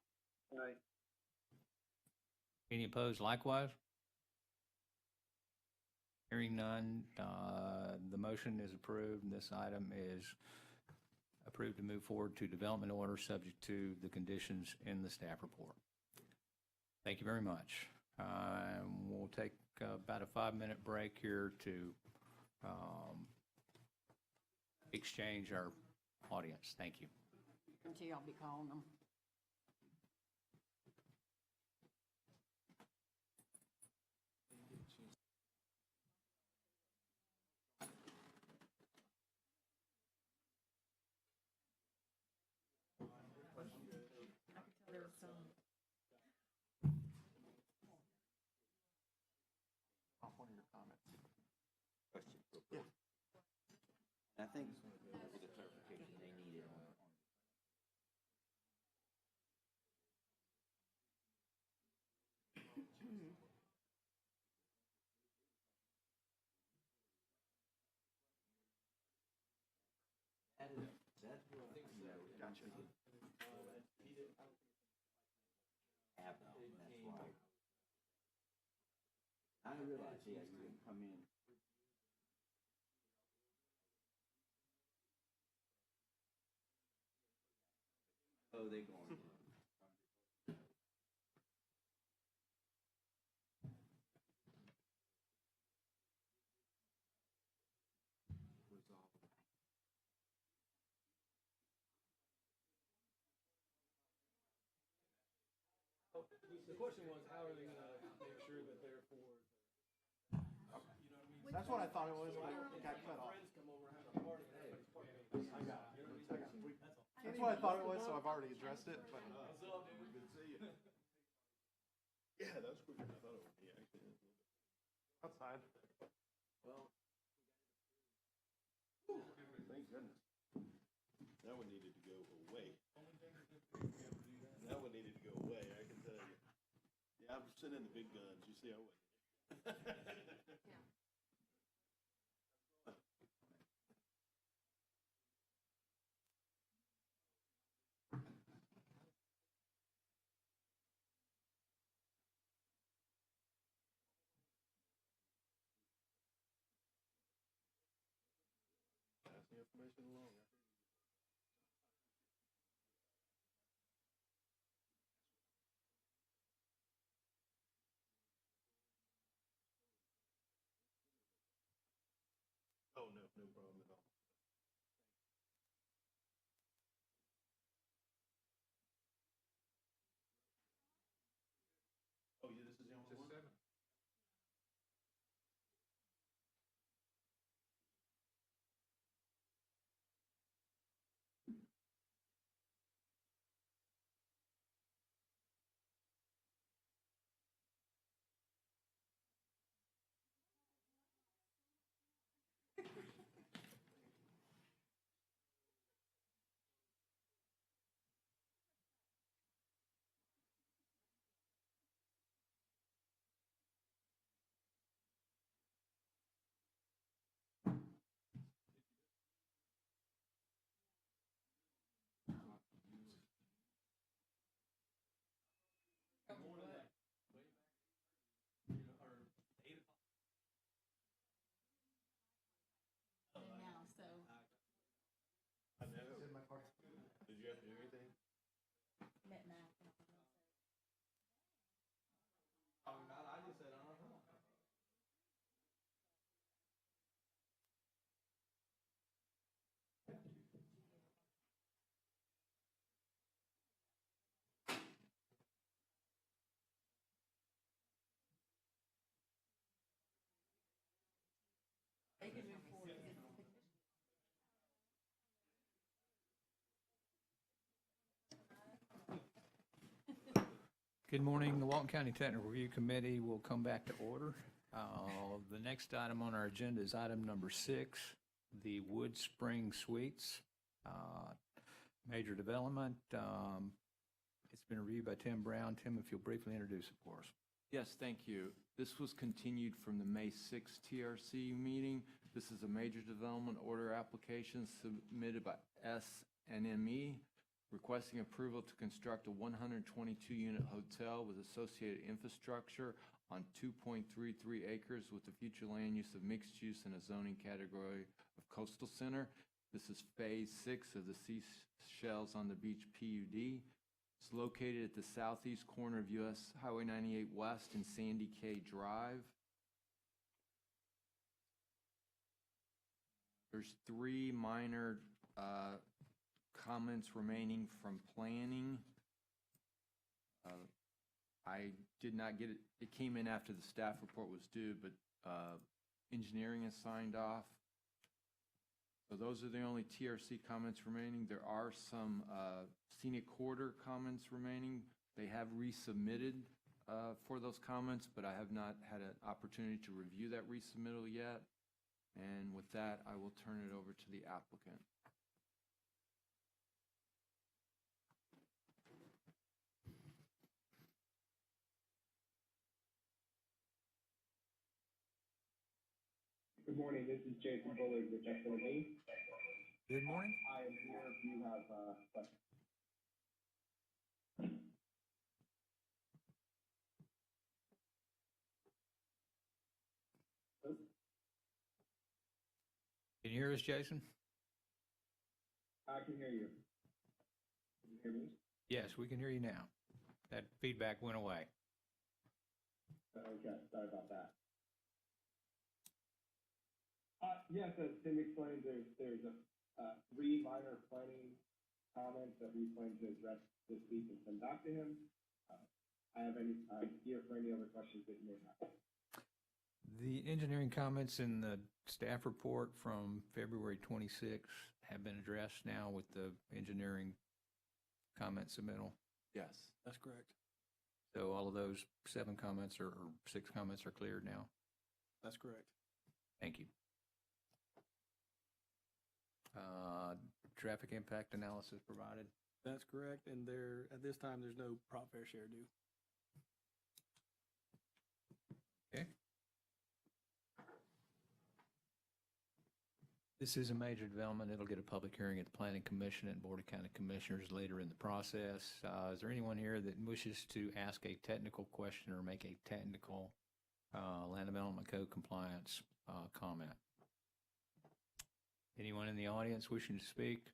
Any opposed likewise? Hearing none, the motion is approved, and this item is approved to move forward to development order subject to the conditions in the staff report. Thank you very much. We'll take about a 5-minute break here to exchange our audience. Thank you. Until I'll be calling them. Off one of your comments. Yeah. I think with the clarification they needed on. Gotcha. I realize, yeah, you can come in. Oh, they going. The question was, how are they gonna make sure that they're for, That's what I thought it was, but it got cut off. friends come over and have a party and everybody's partying? I got it. That's what I thought it was, so I've already addressed it, but. What's up, dude? Good to see you. Yeah, that was quicker than I thought it would be, actually. Outside. Well. Thank goodness. That one needed to go away. That one needed to go away, I can tell you. Yeah, I'm sending the big guns, you see, I wouldn't. Pass the information along. Oh, no, no problem at all. Oh, yeah, this is the only one? Now, so. I know. Did you have to do anything? I just said, I don't know. They can move forward. Good morning. The Walton County Technical Review Committee will come back to order. The next item on our agenda is item number 6, the Wood Spring Suites. Major development. It's been reviewed by Tim Brown. Tim, if you'll briefly introduce it for us. Yes, thank you. This was continued from the May 6th TRC meeting. This is a major development order application submitted by SNME requesting approval to construct a 122-unit hotel with associated infrastructure on 2.33 acres with the future land use of mixed use in a zoning category of coastal center. This is phase 6 of the Seashells on the Beach PUD. It's located at the southeast corner of US Highway 98 West and Sandy K Drive. There's 3 minor comments remaining from planning. I did not get it. It came in after the staff report was due, but engineering has signed off. So those are the only TRC comments remaining. There are some scenic corridor comments remaining. They have resubmitted for those comments, but I have not had an opportunity to review that resubmittal yet. And with that, I will turn it over to the applicant. Good morning, this is Jason Bullard with SNME. Good morning. I am here if you have questions. Can you hear us, Jason? I can hear you. Can you hear me? Yes, we can hear you now. That feedback went away. Okay, sorry about that. Yes, as Tim explained, there's 3 minor planning comments that we plan to address this week and send back to him. I'm here for any other questions that you may have. The engineering comments in the staff report from February 26th have been addressed now with the engineering comment submittal. Yes. That's correct. So all of those 7 comments or 6 comments are cleared now. That's correct. Thank you. Traffic impact analysis provided. That's correct. And there, at this time, there's no prop fair share due. Okay. This is a major development. It'll get a public hearing at the Planning Commission and Board of County Commissioners later in the process. Is there anyone here that wishes to ask a technical question or make a technical Land Development Code compliance comment? Anyone in the audience wishing to speak?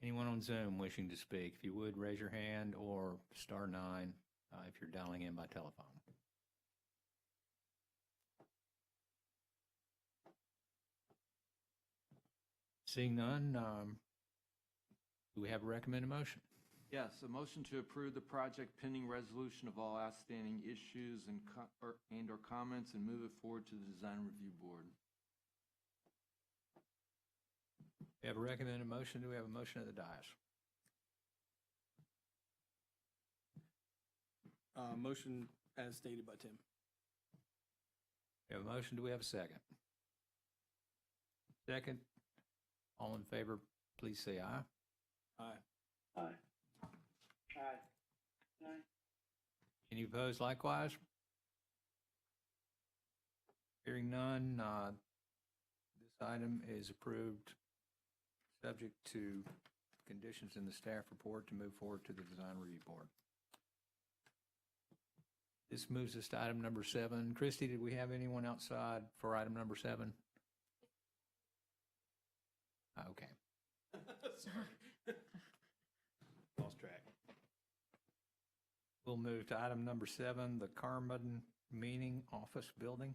Anyone on Zoom wishing to speak? If you would, raise your hand or *9 if you're dialing in by telephone. Seeing none, do we have a recommended motion? Yes, a motion to approve the project pending resolution of all outstanding issues and or comments and move it forward to the Design Review Board. We have a recommended motion. Do we have a motion at the dais? Motion as stated by Tim. We have a motion. Do we have a second? Second. All in favor, please say aye. Aye. Aye. Aye. Aye. Any opposed likewise? Hearing none, this item is approved, subject to conditions in the staff report to move forward to the Design Review Board. This moves us to item number 7. Christy, did we have anyone outside for item number 7? Okay. Sorry. Lost track. We'll move to item number 7, the Carmen Meeting Office Building.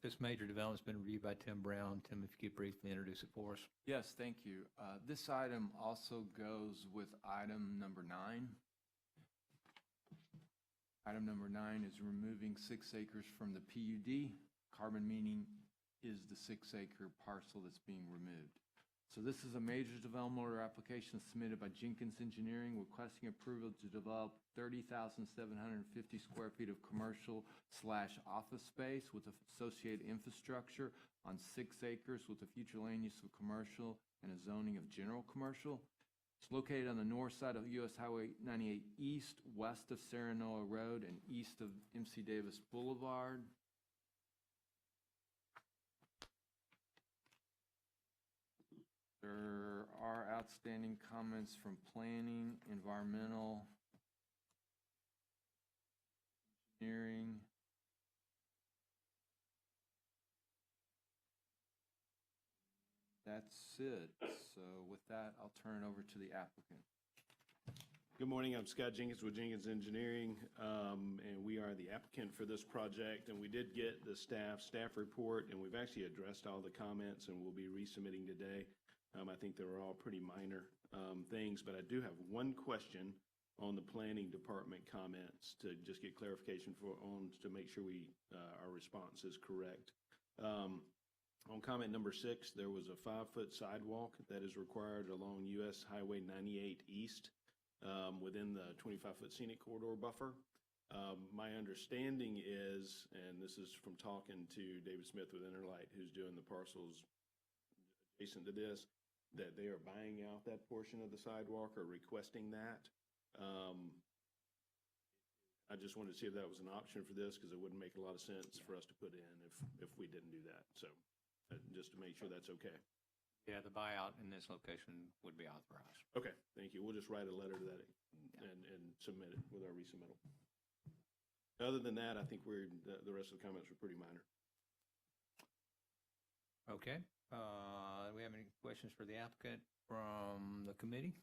This major development's been reviewed by Tim Brown. Tim, if you could briefly introduce it for us. Yes, thank you. This item also goes with item number 9. Item number 9 is removing 6 acres from the PUD. Carbon Meeting is the 6-acre parcel that's being removed. So this is a major development order application submitted by Jenkins Engineering requesting approval to develop 30,750 square feet of commercial/office space with associated infrastructure on 6 acres with a future land use of commercial and a zoning of general commercial. It's located on the north side of US Highway 98 east, west of Serenoa Road, and east of MC Davis Boulevard. There are outstanding comments from planning, environmental, engineering. That's it. So with that, I'll turn it over to the applicant. Good morning, I'm Scott Jenkins with Jenkins Engineering, and we are the applicant for this project, and we did get the staff report, and we've actually addressed all the comments, and we'll be resubmitting today. I think they were all pretty minor things, but I do have one question on the planning department comments to just get clarification to make sure our response is correct. On comment number 6, there was a 5-foot sidewalk that is required along US Highway 98 East within the 25-foot scenic corridor buffer. My understanding is, and this is from talking to David Smith with Interlight, who's doing the parcels adjacent to this, that they are buying out that portion of the sidewalk or requesting that. I just wanted to see if that was an option for this, because it wouldn't make a lot of sense for us to put in if we didn't do that. So just to make sure that's okay. Yeah, the buyout in this location would be authorized. Okay, thank you. We'll just write a letter to that and submit it with our resubmittal. Other than that, I think the rest of the comments were pretty minor. Okay. Do we have any questions for the applicant from the committee?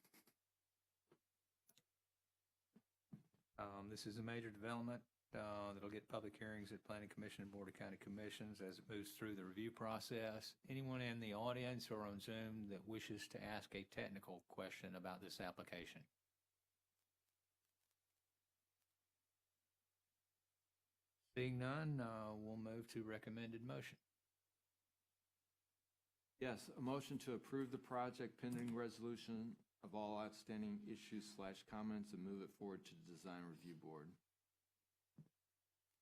This is a major development that'll get public hearings at Planning Commission and Board of County Commissions as it moves through the review process. Anyone in the audience or on Zoom that wishes to ask a technical question about this application? Seeing none, we'll move to recommended motion. Yes, a motion to approve the project pending resolution of all outstanding issues/comments and move it forward to the design review board.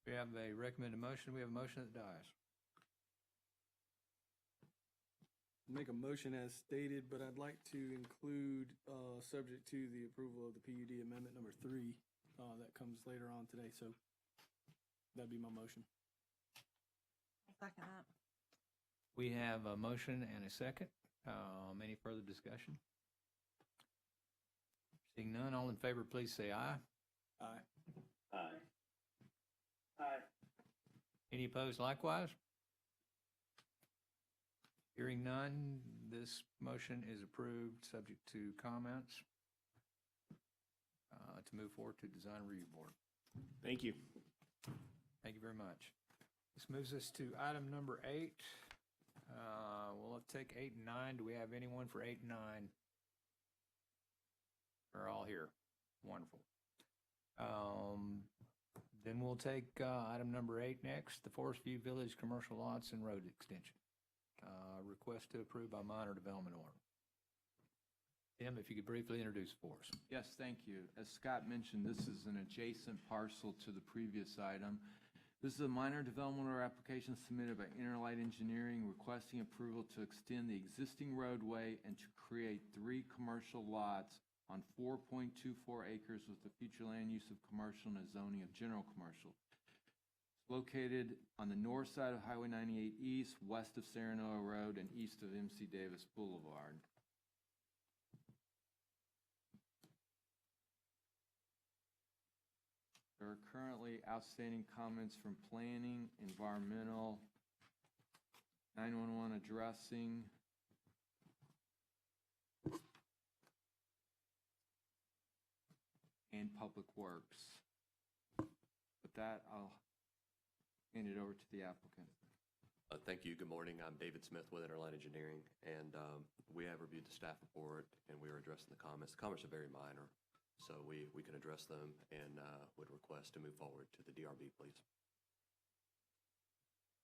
We have a recommended motion. We have a motion that dies. Make a motion as stated, but I'd like to include, subject to the approval of the PUD amendment number 3, that comes later on today, so that'd be my motion. Second that. We have a motion and a second. Any further discussion? Seeing none, all in favor, please say aye. Aye. Aye. Aye. Any opposed likewise? Hearing none, this motion is approved, subject to comments, to move forward to design review board. Thank you. Thank you very much. This moves us to item number 8. We'll take 8 and 9. Do we have anyone for 8 and 9? We're all here. Wonderful. Then we'll take item number 8 next, the Forest View Village Commercial Lots and Road Extension. Request to approve by minor development order. Tim, if you could briefly introduce for us. Yes, thank you. As Scott mentioned, this is an adjacent parcel to the previous item. This is a minor development order application submitted by Interlight Engineering requesting approval to extend the existing roadway and to create 3 commercial lots on 4.24 acres with the future land use of commercial and a zoning of general commercial. It's located on the north side of Highway 98 East, west of Serenoa Road, and east of MC Davis Boulevard. There are currently outstanding comments from planning, environmental, 911 addressing, and public works. With that, I'll hand it over to the applicant. Thank you. Good morning. I'm David Smith with Interline Engineering, and we have reviewed the staff report, and we are addressing the comments. The comments are very minor, so we can address them and would request to move forward to the DRB, please.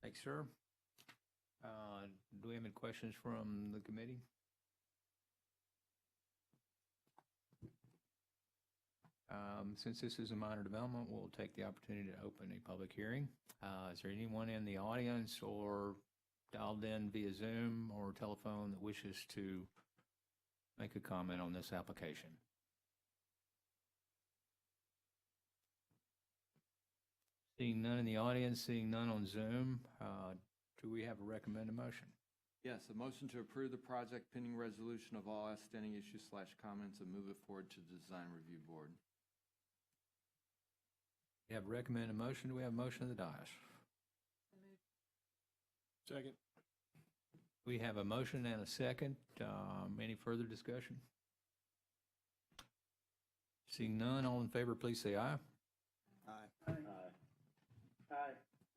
Thanks, sir. Do we have any questions from the committee? Since this is a minor development, we'll take the opportunity to open a public hearing. Is there anyone in the audience or dialed in via Zoom or telephone that wishes to make a comment on this application? Seeing none in the audience, seeing none on Zoom, do we have a recommended motion? Yes, a motion to approve the project pending resolution of all outstanding issues/comments and move it forward to the design review board. We have a recommended motion. Do we have a motion of the dais? Second. We have a motion and a second. Any further discussion? Seeing none, all in favor, please say aye. Aye. Aye. Aye.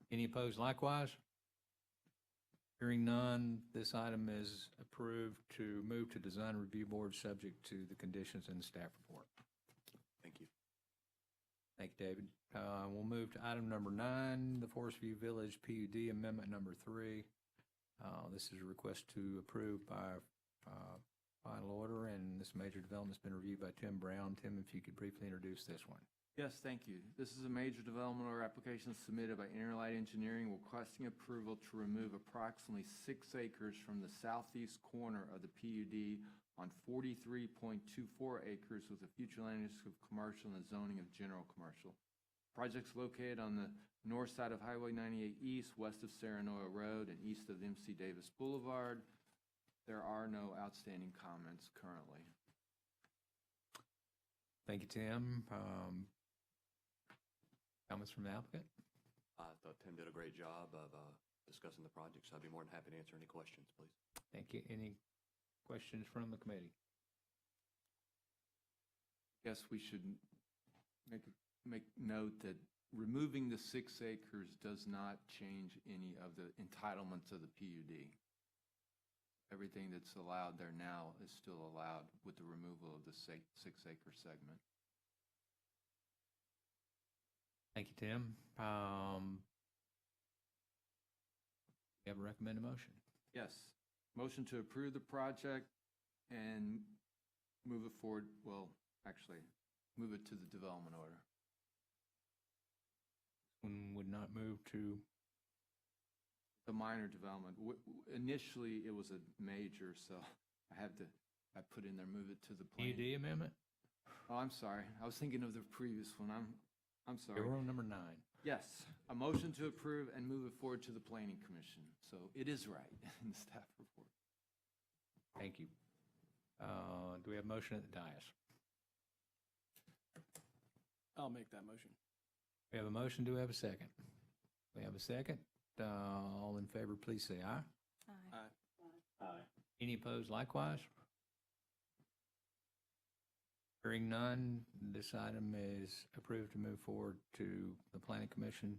Any opposed likewise? Hearing none, this item is approved to move to design review board subject to the conditions in the staff report. Thank you. Thank you, David. We'll move to item number 9, the Forest View Village PUD Amendment number 3. This is a request to approve by final order, and this major development's been reviewed by Tim Brown. Tim, if you could briefly introduce this one. Yes, thank you. This is a major development order application submitted by Interlight Engineering requesting approval to remove approximately 6 acres from the southeast corner of the PUD on 43.24 acres with a future land use of commercial and a zoning of general commercial. Project's located on the north side of Highway 98 East, west of Serenoa Road, and east of MC Davis Boulevard. There are no outstanding comments currently. Thank you, Tim. Comments from the applicant? I thought Tim did a great job of discussing the project, so I'd be more than happy to answer any questions, please. Thank you. Any questions from the committee? Guess we should make note that removing the 6 acres does not change any of the entitlements of the PUD. Everything that's allowed there now is still allowed with the removal of the 6 acre segment. Thank you, Tim. You have a recommended motion? Yes. Motion to approve the project and move it forward, well, actually, move it to the development order. One would not move to, The minor development. Initially, it was a major, so I put in there, move it to the plan. PUD amendment? Oh, I'm sorry. I was thinking of the previous one. I'm sorry. We're on number 9. Yes, a motion to approve and move it forward to the planning commission. So it is right in the staff report. Thank you. Do we have a motion at the dais? I'll make that motion. We have a motion. Do we have a second? We have a second. All in favor, please say aye. Aye. Aye. Any opposed likewise? Hearing none, this item is approved to move forward to the planning commission,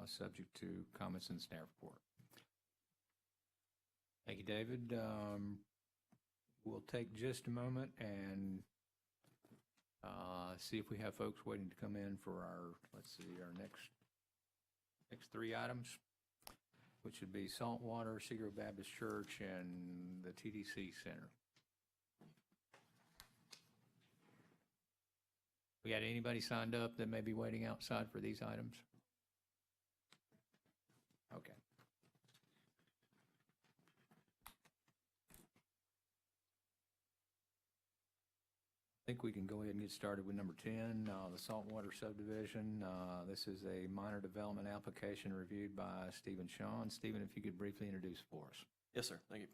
subject to comments in the staff report. Thank you, David. We'll take just a moment and see if we have folks waiting to come in for our, let's see, our next 3 items, which would be Saltwater, Seagrove Baptist Church, and the TDC Center. We got anybody signed up that may be waiting outside for these items? Okay. I think we can go ahead and get started with number 10, the Saltwater subdivision. This is a minor development application reviewed by Stephen Shawn. Stephen, if you could briefly introduce for us. Yes, sir. Thank you.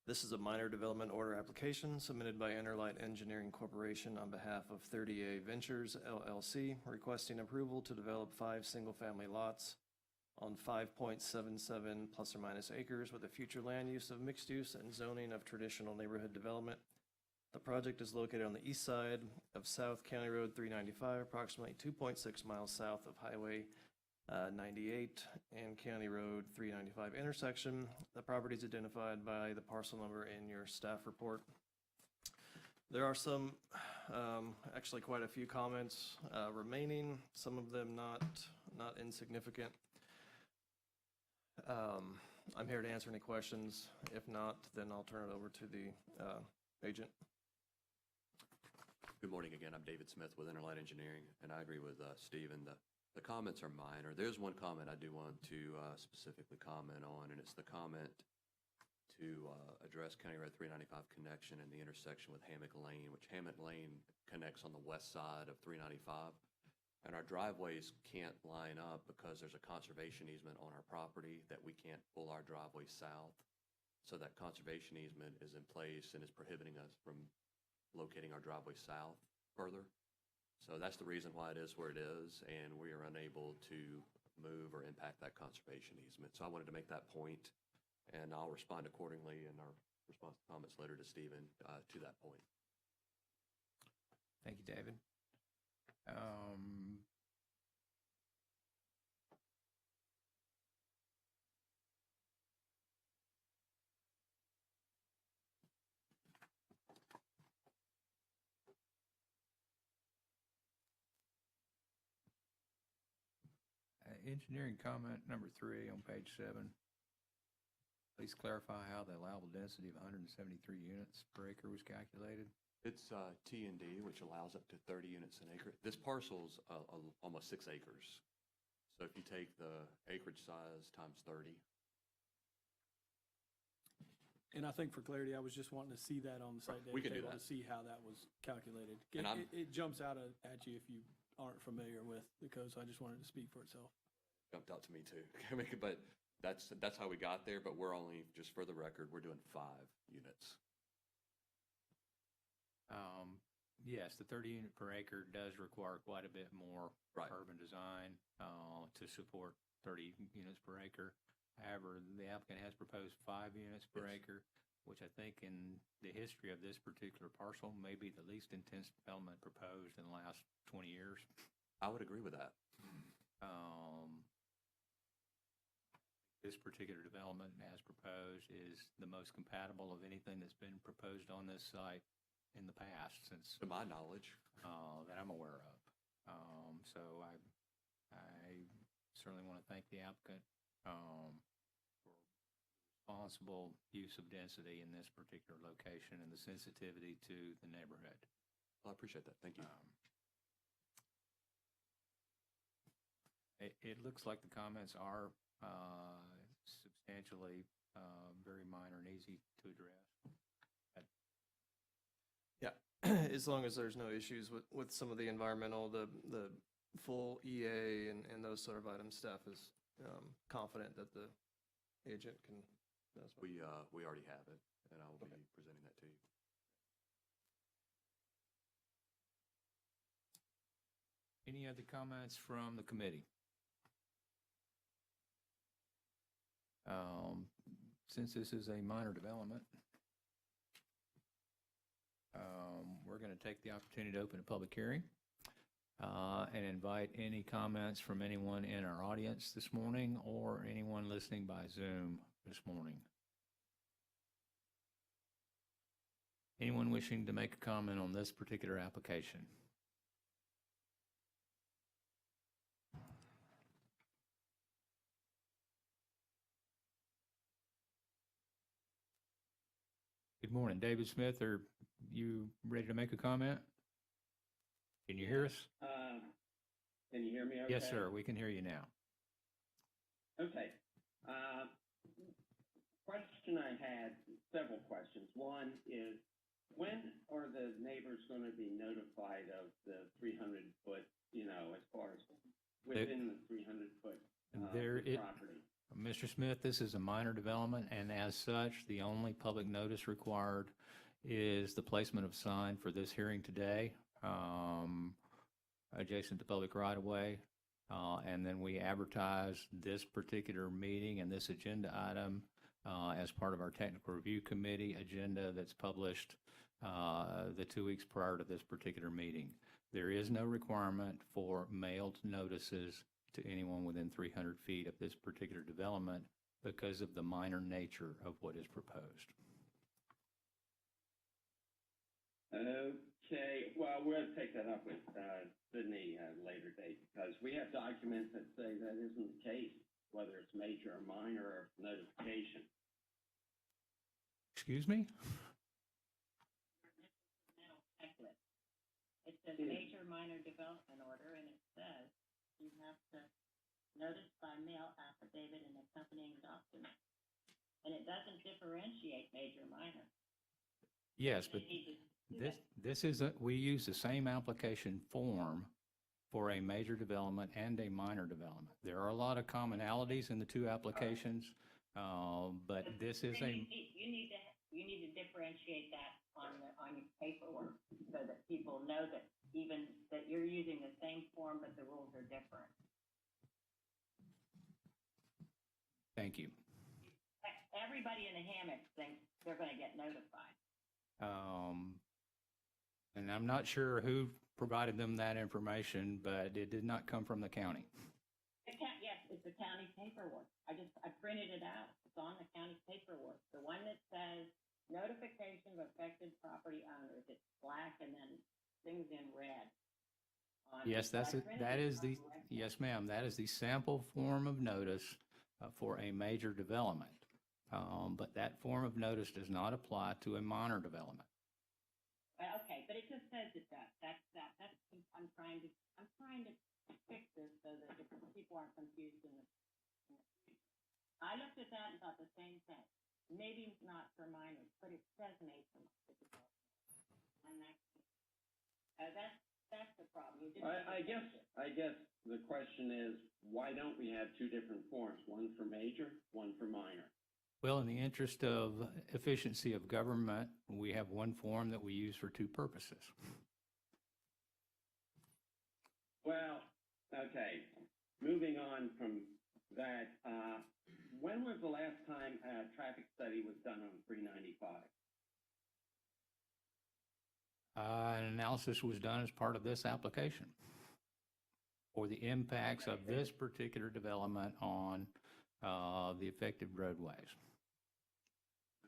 This is a minor development order application submitted by Interlight Engineering Corporation on behalf of 30A Ventures LLC, requesting approval to develop 5 single-family lots on 5.77 plus or minus acres with a future land use of mixed use and zoning of traditional neighborhood development. The project is located on the east side of South County Road 395, approximately 2.6 miles south of Highway 98 and County Road 395 intersection. The property is identified by the parcel number in your staff report. There are some, actually quite a few comments remaining, some of them not insignificant. I'm here to answer any questions. If not, then I'll turn it over to the agent. Good morning again. I'm David Smith with Interlight Engineering, and I agree with Stephen. The comments are minor. There's one comment I do want to specifically comment on, and it's the comment to address County Road 395 connection and the intersection with Hammock Lane, which Hammock Lane connects on the west side of 395. And our driveways can't line up because there's a conservation easement on our property that we can't pull our driveway south. So that conservation easement is in place and is prohibiting us from locating our driveway south further. So that's the reason why it is where it is, and we are unable to move or impact that conservation easement. So I wanted to make that point, and I'll respond accordingly in our response to comments later to Stephen to that point. Thank you, David. Engineering comment number 3 on page 7. Please clarify how the allowable density of 173 units per acre was calculated. It's T&D, which allows up to 30 units an acre. This parcel's almost 6 acres. So if you take the acreage size times 30. And I think for clarity, I was just wanting to see that on the site We can data do table that. to see how that was calculated. And It jumps out at you if you aren't familiar with the code, so I just wanted to speak for itself. Jumped out to me too. But that's how we got there, but we're only, just for the record, we're doing 5 units. Yes, the 30 unit per acre does require quite a bit more urban design to support 30 units per acre. However, the applicant has proposed 5 units per acre, which I think in the history of this particular parcel may be the least intense development proposed in the last 20 years. I would agree with that. This particular development as proposed is the most compatible of anything that's been proposed on this site in the past since, to my knowledge, that I'm aware of. So I certainly want to thank the applicant for responsible use of density in this particular location and the sensitivity to the neighborhood. I appreciate that. Thank you. It looks like the comments are substantially very minor and easy to address. Yeah, as long as there's no issues with some of the environmental, the full EA and those sort of items, staff is confident that the agent can. We already have it, and I will be presenting that to you. Any other comments from the committee? Since this is a minor development, we're going to take the opportunity to open a public hearing and invite any comments from anyone in our audience this morning or anyone listening by Zoom this morning. Anyone wishing to make a comment on this particular application? Good morning, David Smith. Are you ready to make a comment? Can you hear us? Can you hear me okay? Yes, sir. We can hear you now. Okay. Question I had, several questions. One is, when are the neighbors going to be notified of the 300-foot, as far as within the 300-foot property? Mr. Smith, this is a minor development, and as such, the only public notice required is the placement of sign for this hearing today, adjacent to public right-of-way, and then we advertise this particular meeting and this agenda item as part of our technical review committee agenda that's published the 2 weeks prior to this particular meeting. There is no requirement for mailed notices to anyone within 300 feet of this particular development because of the minor nature of what is proposed. Okay, well, we'll take that up with Sydney at a later date because we have documents that say that isn't the case, whether it's major or minor or notification. Excuse me? It says major minor development order, and it says you have to notice by mail affidavit and accompanying document. And it doesn't differentiate major minor. Yes, but this is we use the same application form for a major development and a minor development. There are a lot of commonalities in the 2 applications, but this is a. You need to differentiate that on your paperwork so that people know that even that you're using the same form, but the rules are different. Thank you. Everybody in the hammock thinks they're going to get notified. And I'm not sure who provided them that information, but it did not come from the county. Yes, it's the county paperwork. I printed it out. It's on the county paperwork. The one that says notification of affected property owners. It's black and then things in red. Yes, yes, ma'am. That is the sample form of notice for a major development. But that form of notice does not apply to a minor development. Okay, but it just says it does. I'm trying to fix this so that people aren't confused in the future. I looked at that and thought the same thing. Maybe not for minors, but it says major development. And that's the problem. I guess the question is, why don't we have 2 different forms, one for major, one for minor? Well, in the interest of efficiency of government, we have one form that we use for 2 purposes. Well, okay. Moving on from that, when was the last time a traffic study was done on 395? An analysis was done as part of this application for the impacts of this particular development on the affected roadways.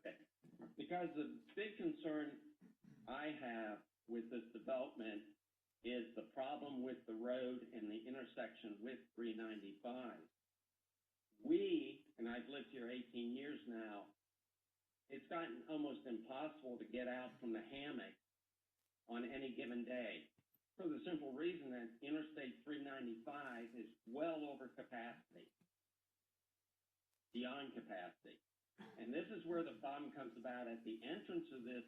Okay. Because the big concern I have with this development is the problem with the road and the intersection with 395. And I've lived here 18 years now, it's gotten almost impossible to get out from the hammock on any given day for the simple reason that Interstate 395 is well over capacity, beyond capacity. And this is where the problem comes about. At the entrance of this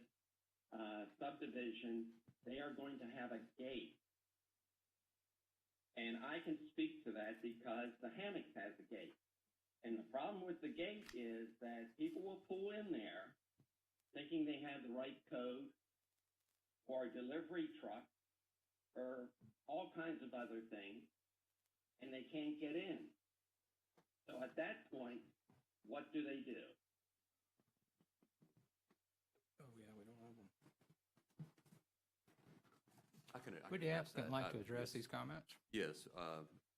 subdivision, they are going to have a gate. And I can speak to that because the hammock has a gate. And the problem with the gate is that people will pull in there thinking they have the right code for a delivery truck or all kinds of other things, and they can't get in. So at that point, what do they do? Oh, yeah, we don't have one. Would the applicant like to address these comments? Yes,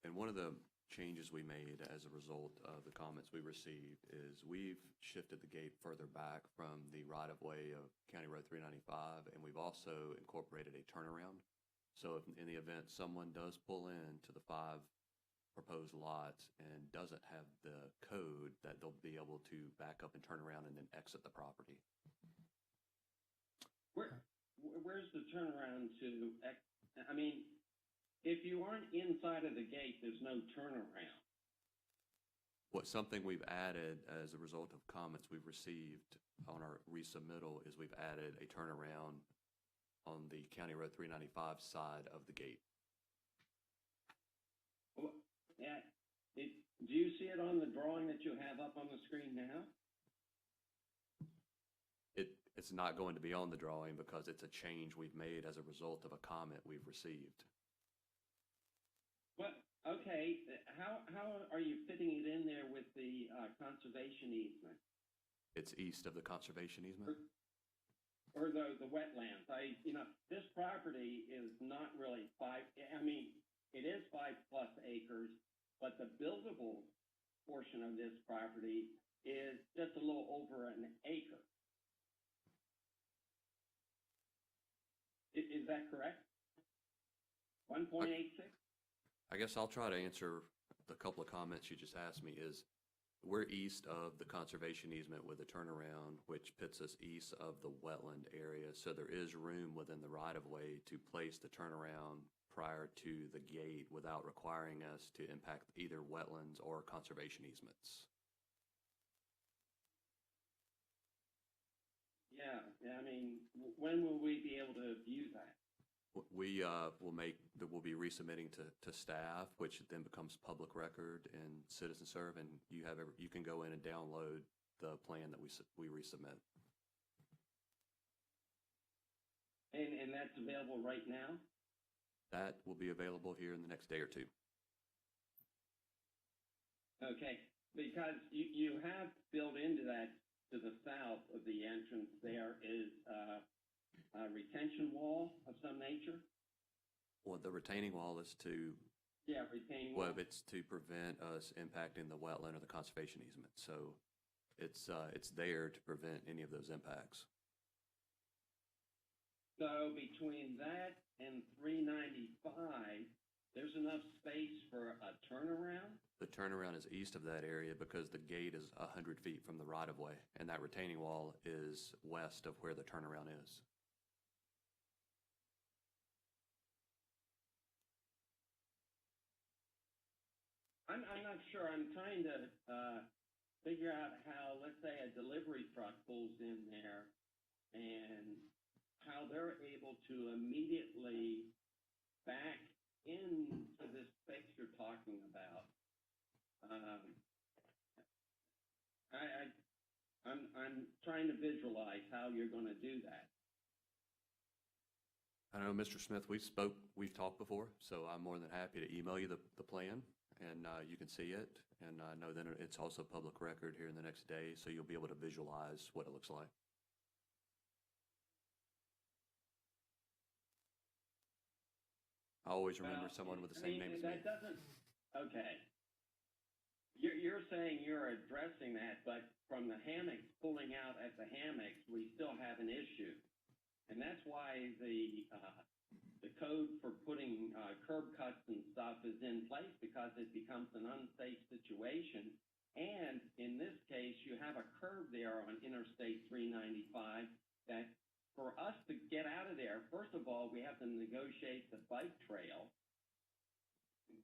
and one of the changes we made as a result of the comments we received is we've shifted the gate further back from the right-of-way of County Road 395, and we've also incorporated a turnaround. So if in the event someone does pull in to the 5 proposed lots and doesn't have the code, that they'll be able to back up and turn around and then exit the property. Where's the turnaround to, I mean, if you aren't inside of the gate, there's no turnaround. Something we've added as a result of comments we've received on our resubmittal is we've added a turnaround on the County Road 395 side of the gate. Well, yeah, do you see it on the drawing that you have up on the screen now? It's not going to be on the drawing because it's a change we've made as a result of a comment we've received. Well, okay, how are you fitting it in there with the conservation easement? It's east of the conservation easement? Or the wetlands. This property is not really it is 5+ acres, but the buildable portion of this property is just a little over an acre. Is that correct? 1.86? I guess I'll try to answer the couple of comments you just asked me. Is we're east of the conservation easement with a turnaround, which puts us east of the wetland area. So there is room within the right-of-way to place the turnaround prior to the gate without requiring us to impact either wetlands or conservation easements. Yeah, when will we be able to view that? We we'll be resubmitting to staff, which then becomes public record and citizen serve, and you can go in and download the plan that we resubmit. And that's available right now? That will be available here in the next day or two. Okay, because you have built into that, to the south of the entrance, there is a retention wall of some nature? Well, the retaining wall is to... Yeah, retaining wall. Well, it's to prevent us impacting the wetland or the conservation easement. So it's there to prevent any of those impacts. So between that and 395, there's enough space for a turnaround? The turnaround is east of that area because the gate is 100 feet from the right-of-way, and that retaining wall is west of where the turnaround is. I'm not sure. I'm trying to figure out how, let's say, a delivery truck pulls in there and how they're able to immediately back into this space you're talking about. I'm trying to visualize how you're going to do that. I know, Mr. Smith, we've talked before, so I'm more than happy to email you the plan, and you can see it. And I know that it's also public record here in the next day, so you'll be able to visualize what it looks like. I always remember someone with the same name as me. That doesn't, okay. You're saying you're addressing that, but from the hammocks, pulling out at the hammocks, we still have an issue. And that's why the the code for putting curb cuts and stuff is in place because it becomes an unsafe situation. And in this case, you have a curve there on Interstate 395 that for us to get out of there, first of all, we have to negotiate the bike trail.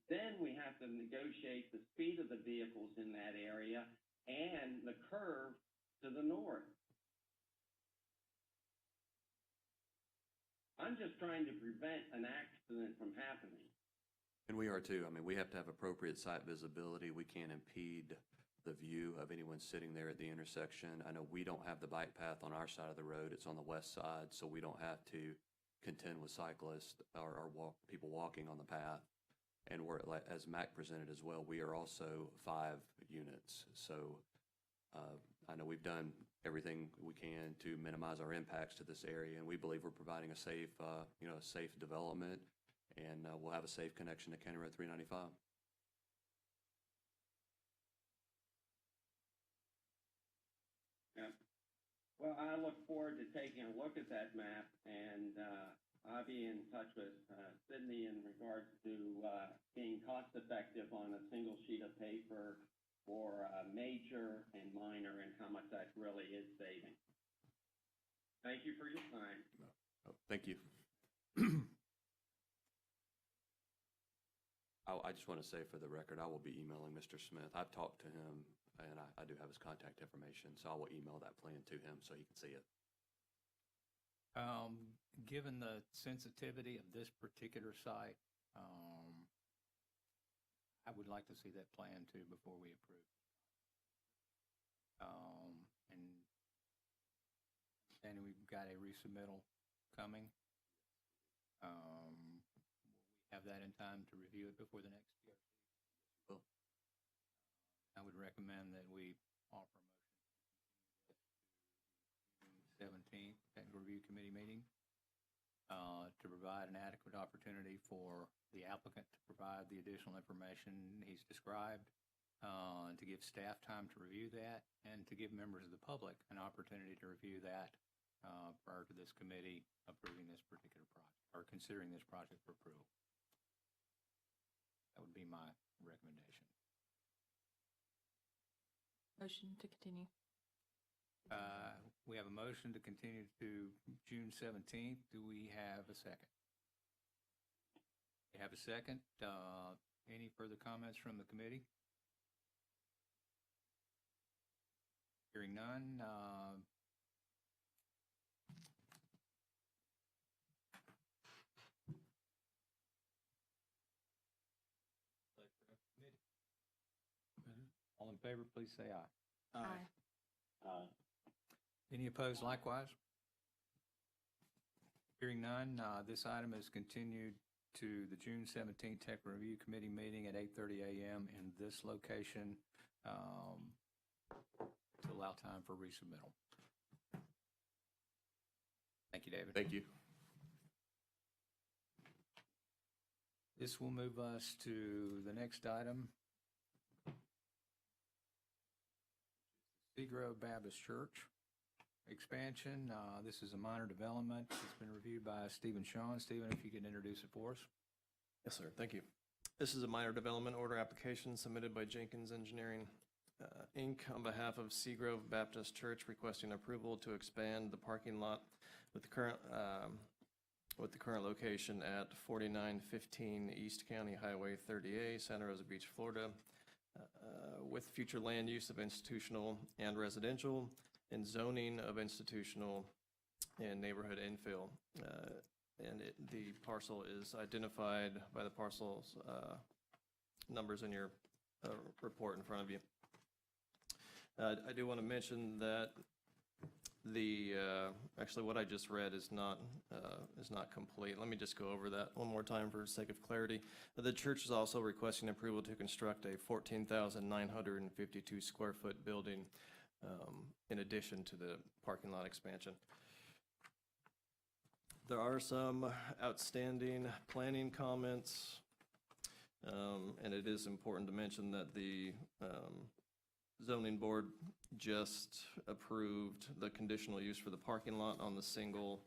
Then we have to negotiate the speed of the vehicles in that area and the curve to the north. I'm just trying to prevent an accident from happening. And we are too. I mean, we have to have appropriate site visibility. We can't impede the view of anyone sitting there at the intersection. I know we don't have the bike path on our side of the road. It's on the west side, so we don't have to contend with cyclists or people walking on the path. And we're, like, as Mac presented as well, we are also 5 units. So I know we've done everything we can to minimize our impacts to this area, and we believe we're providing a safe, a safe development, and we'll have a safe connection to County Road 395. Yeah. Well, I look forward to taking a look at that map, and I'll be in touch with Sydney in regards to being cost effective on a single sheet of paper for major and minor and how much that really is saving. Thank you for your time. Oh, thank you. I just want to say for the record, I will be emailing Mr. Smith. I've talked to him, and I do have his contact information, so I will email that plan to him so he can see it. Given the sensitivity of this particular site, I would like to see that plan too before we approve. And we've got a resubmittal coming. Will we have that in time to review it before the next PRC? Well, I would recommend that we offer a motion to June 17th Technical Review Committee meeting to provide an adequate opportunity for the applicant to provide the additional information he's described, to give staff time to review that, and to give members of the public an opportunity to review that prior to this committee approving this particular project or considering this project for approval. That would be my recommendation. Motion to continue. We have a motion to continue to June 17th. Do we have a second? We have a second. Any further comments from the committee? Hearing none. All in favor, please say aye. Aye. Any opposed likewise? Hearing none, this item is continued to the June 17th Tech Review Committee meeting at 8:30 a.m. in this location to allow time for resubmittal. Thank you, David. thank you. This will move us to the next item. Seagrove Baptist Church expansion. This is a minor development. It's been reviewed by Stephen Shawn. Stephen, if you could introduce it for us. Yes, sir. Thank you. This is a minor development order application submitted by Jenkins Engineering, Inc. on behalf of Seagrove Baptist Church requesting approval to expand the parking lot with the current location at 4915 East County Highway 30A, Santa Rosa Beach, Florida, with future land use of institutional and residential and zoning of institutional and neighborhood infill. The parcel is identified by the parcel's numbers in your report in front of you. I do want to mention that actually what I just read is not complete. Let me just go over that one more time for the sake of clarity. The church is also requesting approval to construct a 14,952 square foot building in addition to the parking lot expansion. There are some outstanding planning comments, and it is important to mention that the zoning board just approved the conditional use for the parking lot on the single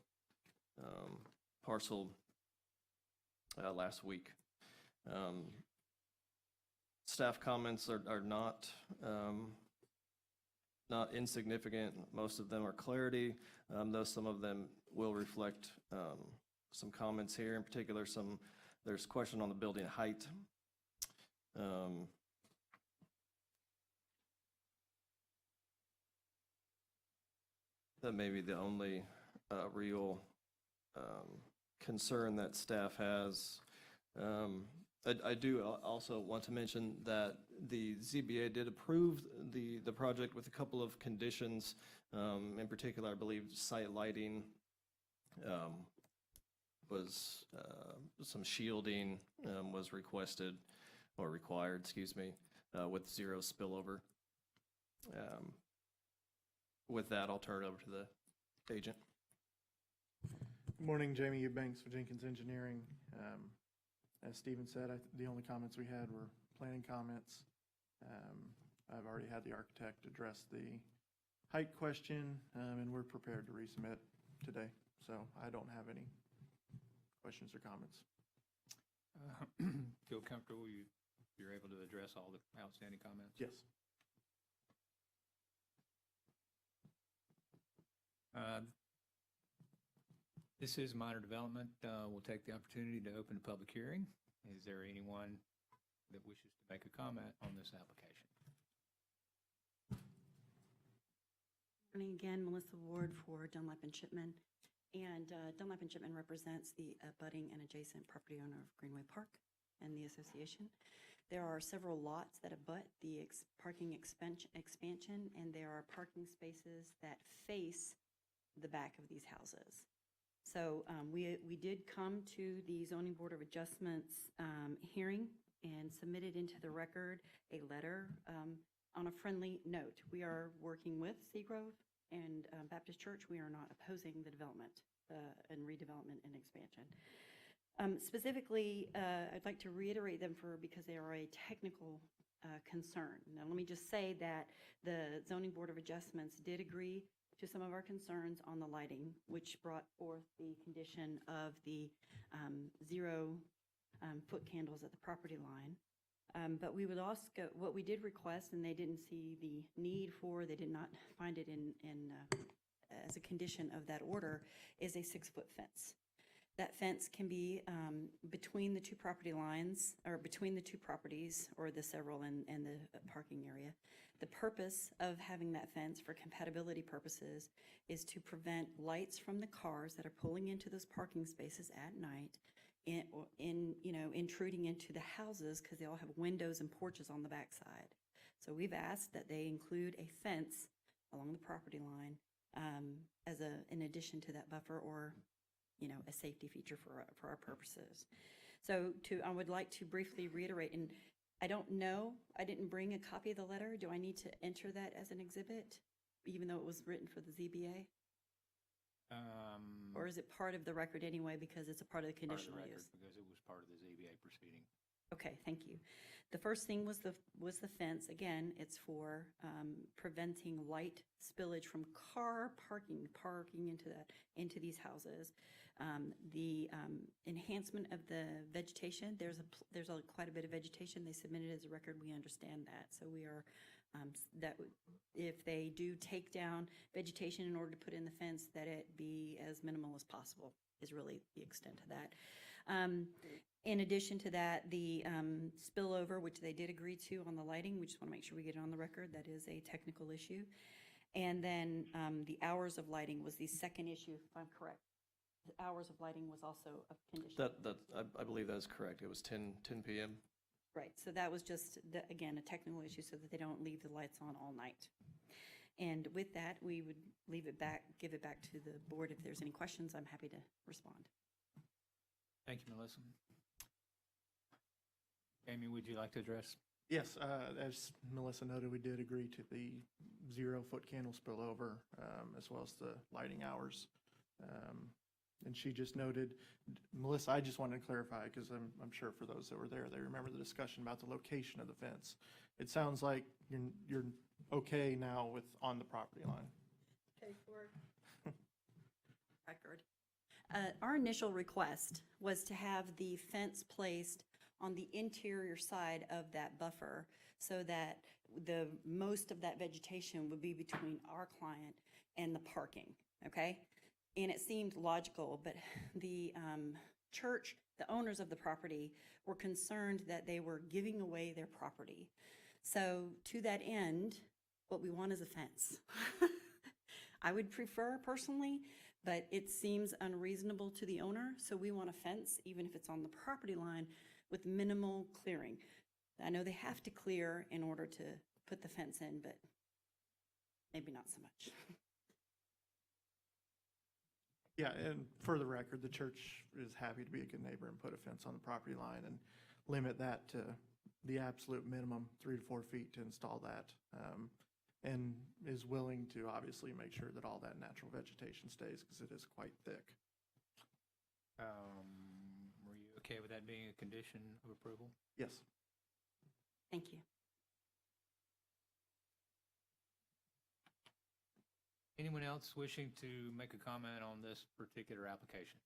parcel last week. Staff comments are not not insignificant. Most of them are clarity, though some of them will reflect some comments here. In particular, there's question on the building height. That may be the only real concern that staff has. I do also want to mention that the ZBA did approve the project with a couple of conditions. In particular, I believe site lighting was, some shielding was requested, or required, excuse me, with zero spillover. With that, I'll turn it over to the agent. Good morning, Jamie Eubanks with Jenkins Engineering. As Stephen said, the only comments we had were planning comments. I've already had the architect address the height question, and we're prepared to resubmit today. So I don't have any questions or comments. Feel comfortable you're able to address all the outstanding comments? Yes. This is minor development. We'll take the opportunity to open a public hearing. Is there anyone that wishes to make a comment on this application? Morning again, Melissa Ward for Dunlap and Shipman. And Dunlap and Shipman represents the abutting and adjacent property owner of Greenway Park and the association. There are several lots that abut the parking expansion, and there are parking spaces that face the back of these houses. So we did come to the Zoning Board of Adjustments hearing and submitted into the record a letter on a friendly note. We are working with Seagrove and Baptist Church. We are not opposing the development and redevelopment and expansion. Specifically, I'd like to reiterate them because they are a technical concern. Now, let me just say that the Zoning Board of Adjustments did agree to some of our concerns on the lighting, which brought forth the condition of the 0 foot candles at the property line. But we would also, what we did request, and they didn't see the need for, they did not find it as a condition of that order, is a 6-foot fence. That fence can be between the two property lines, or between the two properties, or the several and the parking area. The purpose of having that fence for compatibility purposes is to prevent lights from the cars that are pulling into those parking spaces at night intruding into the houses, because they all have windows and porches on the backside. So we've asked that they include a fence along the property line in addition to that buffer, or a safety feature for our purposes. So I would like to briefly reiterate, and I don't know, I didn't bring a copy of the letter. Do I need to enter that as an exhibit, even though it was written for the ZBA? Or is it part of the record anyway, because it's a part of the conditional use? Because it was part of the ZBA proceeding. Okay, thank you. The first thing was the fence. Again, it's for preventing light spillage from car parking into these houses. The enhancement of the vegetation, there's quite a bit of vegetation. They submitted as a record. We understand that. So we are if they do take down vegetation in order to put in the fence, that it be as minimal as possible is really the extent of that. In addition to that, the spillover, which they did agree to on the lighting, we just want to make sure we get it on the record. That is a technical issue. And then the hours of lighting was the second issue, if I'm correct. The hours of lighting was also a condition. I believe that is correct. It was 10 p.m. Right. So that was just, again, a technical issue so that they don't leave the lights on all night. And with that, we would give it back to the board. If there's any questions, I'm happy to respond. Thank you, Melissa. Amy, would you like to address? Yes, as Melissa noted, we did agree to the 0 foot candle spillover, as well as the lighting hours. And she just noted, Melissa, I just wanted to clarify, because I'm sure for those that were there, they remember the discussion about the location of the fence. It sounds like you're okay now with on the property line. Okay, for record. Our initial request was to have the fence placed on the interior side of that buffer so that the most of that vegetation would be between our client and the parking, okay? And it seemed logical, but the church, the owners of the property, were concerned that they were giving away their property. So to that end, what we want is a fence. I would prefer personally, but it seems unreasonable to the owner, so we want a fence, even if it's on the property line, with minimal clearing. I know they have to clear in order to put the fence in, but maybe not so much. Yeah, and for the record, the church is happy to be a good neighbor and put a fence on the property line and limit that to the absolute minimum, 3 to 4 feet to install that. And is willing to obviously make sure that all that natural vegetation stays because it is quite thick. Were you okay with that being a condition of approval? Yes. Thank you. Anyone else wishing to make a comment on this particular application,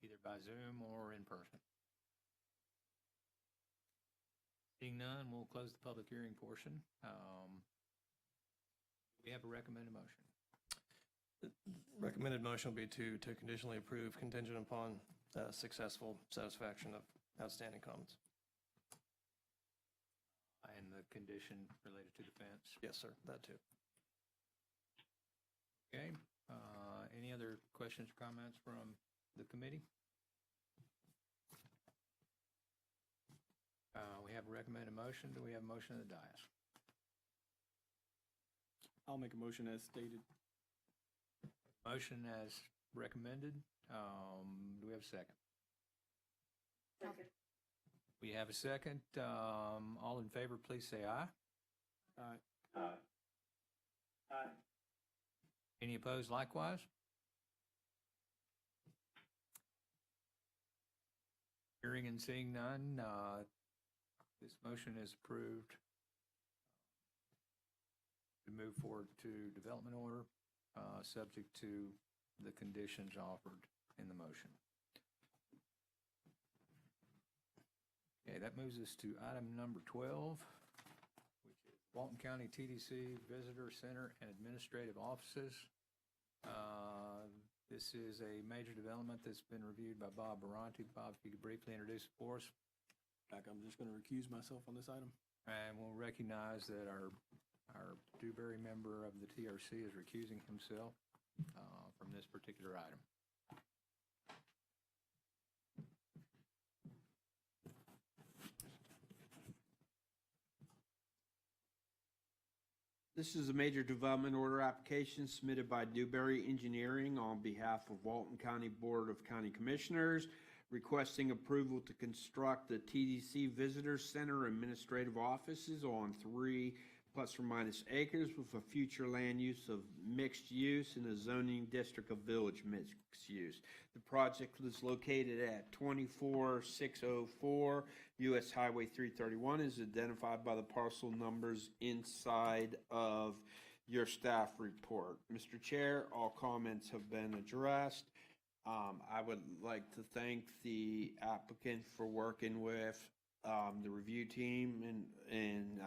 either by Zoom or in person? Seeing none, we'll close the public hearing portion. We have a recommended motion. Recommended motion will be to conditionally approve contingent upon successful satisfaction of outstanding comments. And the condition related to the fence? Yes, sir, that too. Okay, any other questions or comments from the committee? We have a recommended motion. Do we have a motion of the dais? I'll make a motion as stated. Motion as recommended. Do we have a second? Second. We have a second. All in favor, please say aye. Aye. Aye. Aye. Any opposed likewise? Hearing and seeing none, this motion is approved to move forward to development order, subject to the conditions offered in the motion. Okay, that moves us to item number 12, which is Walton County TDC Visitor Center and Administrative Offices. This is a major development that's been reviewed by Bob Baronti. Bob, if you could briefly introduce it for us. I'm just going to recuse myself on this item. And we'll recognize that our Dewberry member of the TRC is recusing himself from this particular item. This is a major development order application submitted by Dewberry Engineering on behalf of Walton County Board of County Commissioners, requesting approval to construct the TDC Visitor Center administrative offices on 3 ± acres with a future land use of mixed use in a zoning district of village mixed use. The project is located at 24604 US Highway 331, is identified by the parcel numbers inside of your staff report. Mr. Chair, all comments have been addressed. I would like to thank the applicant for working with the review team and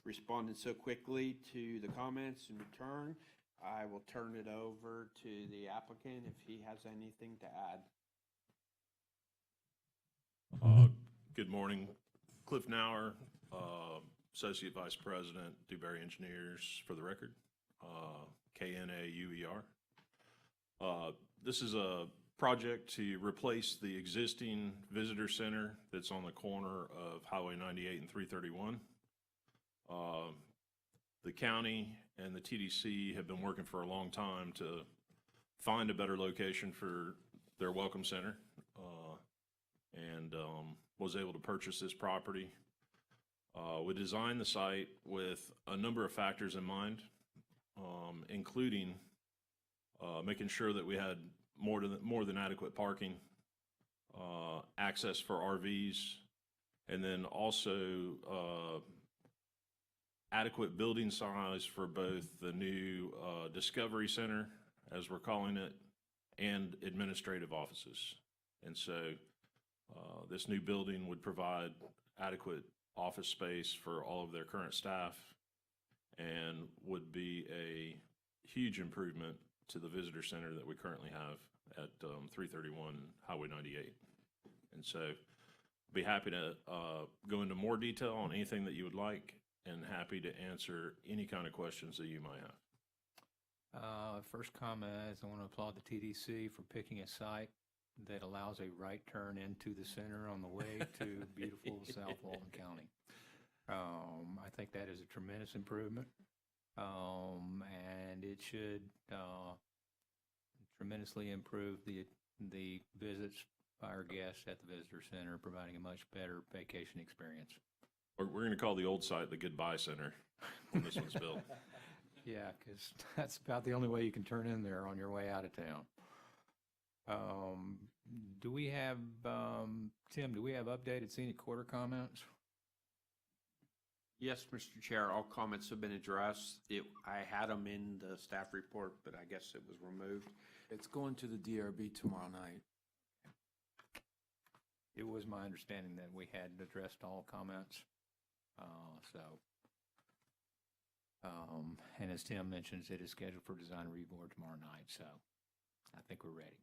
responded so quickly to the comments in return. I will turn it over to the applicant if he has anything to add. Good morning. Cliff Nauer, Associate Vice President, Dewberry Engineers, for the record, KNAUER. This is a project to replace the existing visitor center that's on the corner of Highway 98 and 331. The county and the TDC have been working for a long time to find a better location for their welcome center, and was able to purchase this property. We designed the site with a number of factors in mind, including making sure that we had more than adequate parking, access for RVs, and then also adequate building size for both the new Discovery Center, as we're calling it, and administrative offices. And so this new building would provide adequate office space for all of their current staff and would be a huge improvement to the visitor center that we currently have at 331 Highway 98. And so be happy to go into more detail on anything that you would like, and happy to answer any kind of questions that you might have. First comment is I want to applaud the TDC for picking a site that allows a right turn into the center on the way to beautiful South Walton County. I think that is a tremendous improvement, and it should tremendously improve the visits by our guests at the visitor center, providing a much better vacation experience. We're going to call the old site the Goodbye Center when this one's built. Yeah, because that's about the only way you can turn in there on your way out of town. Do we have, Tim, do we have updated scenic quarter comments? Yes, Mr. Chair, all comments have been addressed. I had them in the staff report, but I guess it was removed. It's going to the DRB tomorrow night. It was my understanding that we had addressed all comments. And as Tim mentions, it is scheduled for design review board tomorrow night, so I think we're ready.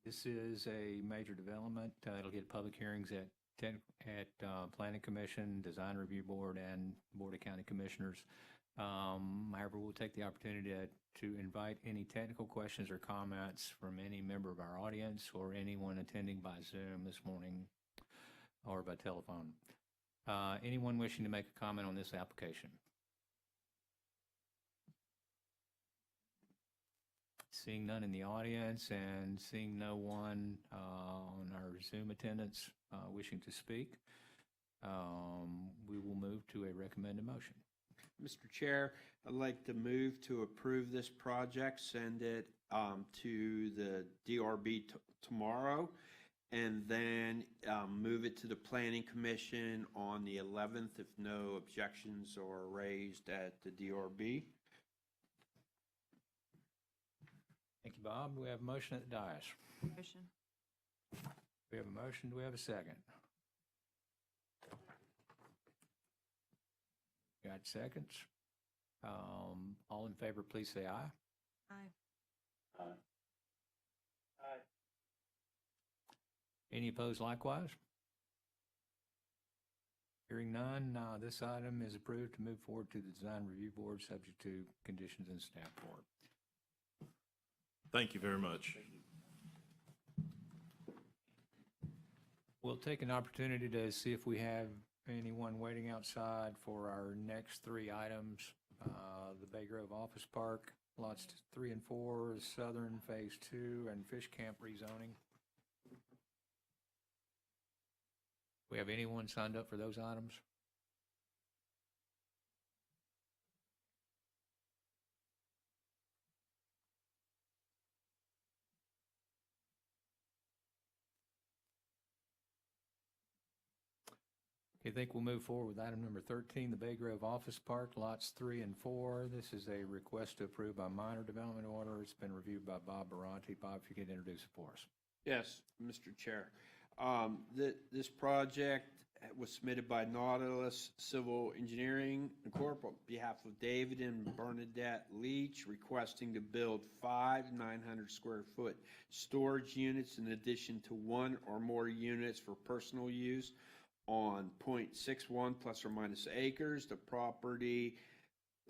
This is a major development. It'll get public hearings at Planning Commission, Design Review Board, and Board of County Commissioners. However, we'll take the opportunity to invite any technical questions or comments from any member of our audience or anyone attending by Zoom this morning or by telephone. Anyone wishing to make a comment on this application? Seeing none in the audience and seeing no one on our Zoom attendance wishing to speak, we will move to a recommended motion. Mr. Chair, I'd like to move to approve this project, send it to the DRB tomorrow, and then move it to the Planning Commission on the 11th if no objections are raised at the DRB. Thank you, Bob. Do we have a motion at the dais? Motion. We have a motion. Do we have a second? Got seconds? All in favor, please say aye. Aye. Aye. Aye. Any opposed likewise? Hearing none, this item is approved to move forward to the Design Review Board, subject to conditions in staff report. Thank you very much. We'll take an opportunity to see if we have anyone waiting outside for our next three items. The Bay Grove Office Park, lots 3 and 4, Southern Phase 2, and Fish Camp rezoning. We have anyone signed up for those items? I think we'll move forward with item number 13, the Bay Grove Office Park, lots 3 and 4. This is a request to approve by minor development order. It's been reviewed by Bob Baronti. Bob, if you could introduce it for us. Yes, Mr. Chair. This project was submitted by Nautilus Civil Engineering Incorporated on behalf of David and Bernadette Leach, requesting to build 5 900 square foot storage units in addition to 1 or more units for personal use on 0.61 plus or minus acres. The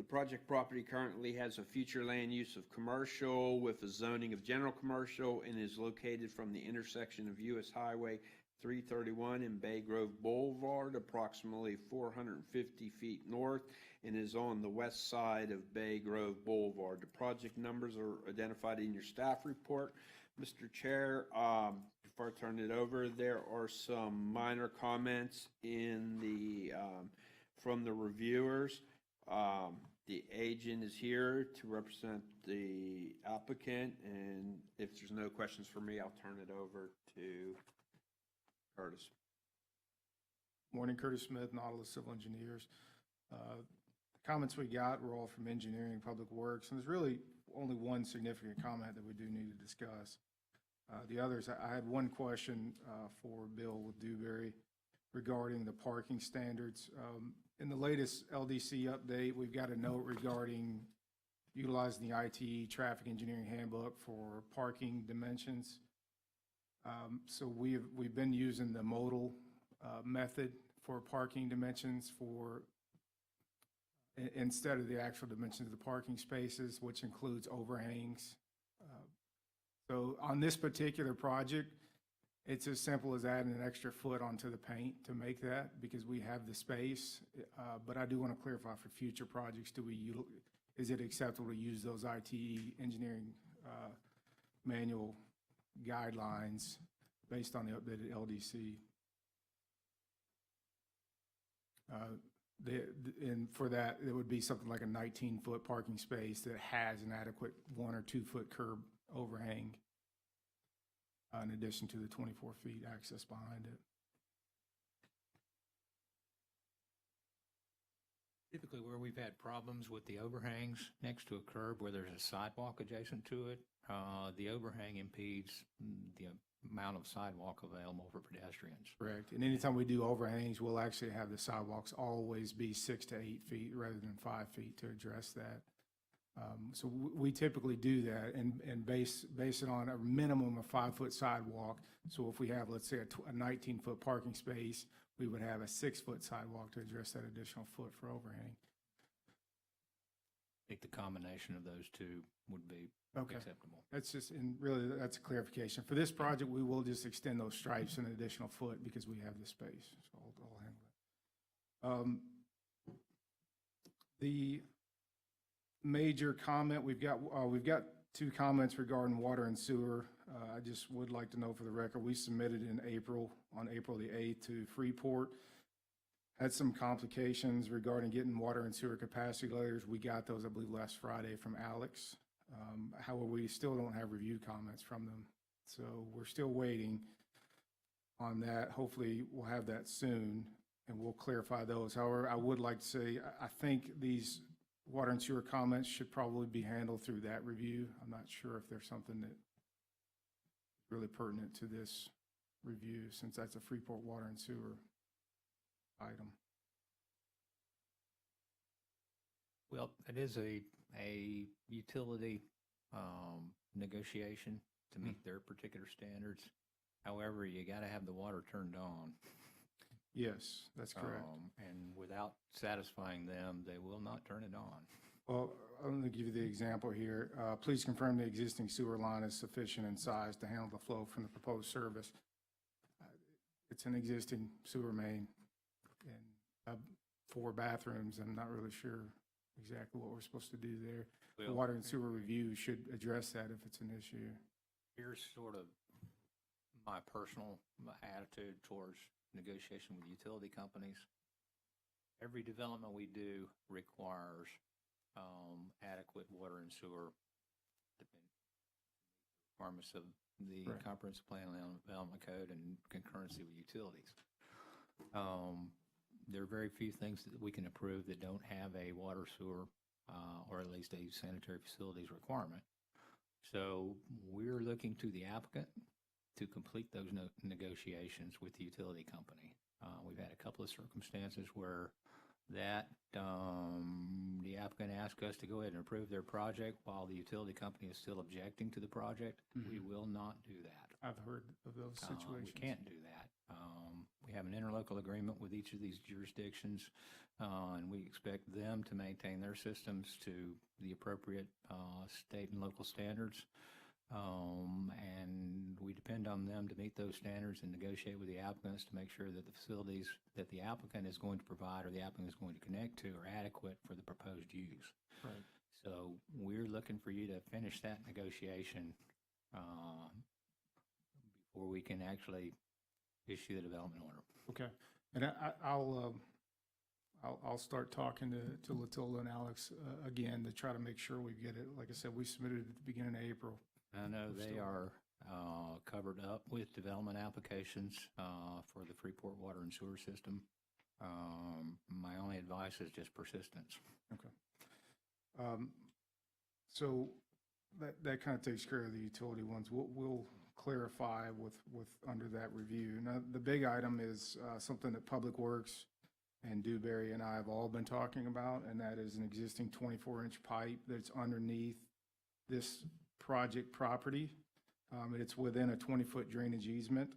project property currently has a future land use of commercial with a zoning of general commercial and is located from the intersection of U.S. Highway 331 and Bay Grove Boulevard, approximately 450 feet north, and is on the west side of Bay Grove Boulevard. The project numbers are identified in your staff report. Mr. Chair, before I turn it over, there are some minor comments in the from the reviewers. The agent is here to represent the applicant, and if there's no questions for me, I'll turn it over to Curtis. Morning, Curtis Smith, Nautilus Civil Engineers. comments we got were all from engineering, public works, and there's really only one significant comment that we do need to discuss. The others, I had one question for Bill with Dewberry regarding the parking standards. In the latest LDC update, we've got a note regarding utilizing the ITE Traffic Engineering Handbook for parking dimensions. So we've been using the modal method for parking dimensions instead of the actual dimensions of the parking spaces, which includes overhangs. So on this particular project, it's as simple as adding an extra foot onto the paint to make that, because we have the space. But I do want to clarify for future projects, is it acceptable to use those ITE engineering manual guidelines based on the updated LDC? And for that, it would be something like a 19-foot parking space that has an adequate 1 or 2 foot curb overhang, in addition to the 24 feet access behind it. Typically where we've had problems with the overhangs next to a curb where there's a sidewalk adjacent to it, the overhang impedes the amount of sidewalk available for pedestrians. Correct. And anytime we do overhangs, we'll actually have the sidewalks always be 6 to 8 feet rather than 5 feet to address that. So we typically do that and base it on a minimum of 5-foot sidewalk. So if we have, let's say, a 19-foot parking space, we would have a 6-foot sidewalk to address that additional foot for overhang. I think the combination of those two would be acceptable. That's just, and really, that's a clarification. For this project, we will just extend those stripes an additional foot because we have the space. So I'll handle that. The major comment, we've got 2 comments regarding water and sewer. I just would like to know for the record, we submitted on April the 8th to Freeport. Had some complications regarding getting water and sewer capacity letters. We got those, I believe, last Friday from Alex. However, we still don't have review comments from them. So we're still waiting on that. Hopefully we'll have that soon and we'll clarify those. However, I would like to say, I think these water and sewer comments should probably be handled through that review. I'm not sure if there's something that really pertinent to this review, since that's a Freeport water and sewer item. Well, it is a utility negotiation to meet their particular standards. However, you got to have the water turned on. Yes, that's correct. And without satisfying them, they will not turn it on. Well, I'm going to give you the example here. Please confirm the existing sewer line is sufficient in size to handle the flow from the proposed service. It's an existing sewer main and 4 bathrooms. I'm not really sure exactly what we're supposed to do there. The Well, water and sewer review should address that if it's an issue. Here's sort of my personal attitude towards negotiation with utility companies. Every development we do requires adequate water and sewer requirements of the Right. Comprehensive Plan and Development Code and concurrency with utilities. There are very few things that we can approve that don't have a water, sewer, or at least a sanitary facilities requirement. So we're looking to the applicant to complete those negotiations with the utility company. We've had a couple of circumstances where that the applicant asked us to go ahead and approve their project while the utility company is still objecting to the project. We will not do that. I've heard of those situations. We can't do that. We have an interlocal agreement with each of these jurisdictions, and we expect them to maintain their systems to the appropriate state and local standards. And we depend on them to meet those standards and negotiate with the applicants to make sure that the facilities that the applicant is going to provide or the applicant is going to connect to are adequate for the proposed use. Right. So we're looking for you to finish that negotiation before we can actually issue the development order. Okay. And I'll start talking to Latilda and Alex again to try to make sure we get it. Like I said, we submitted it at the beginning of April. I know they are covered up with development applications for the Freeport water and sewer system. My only advice is just persistence. Okay. So that kind of takes care of the utility ones. We'll clarify with under that review. Now, the big item is something that Public Works and Dewberry and I have all been talking about, and that is an existing 24-inch pipe that's underneath this project property. It's within a 20-foot drainage easement.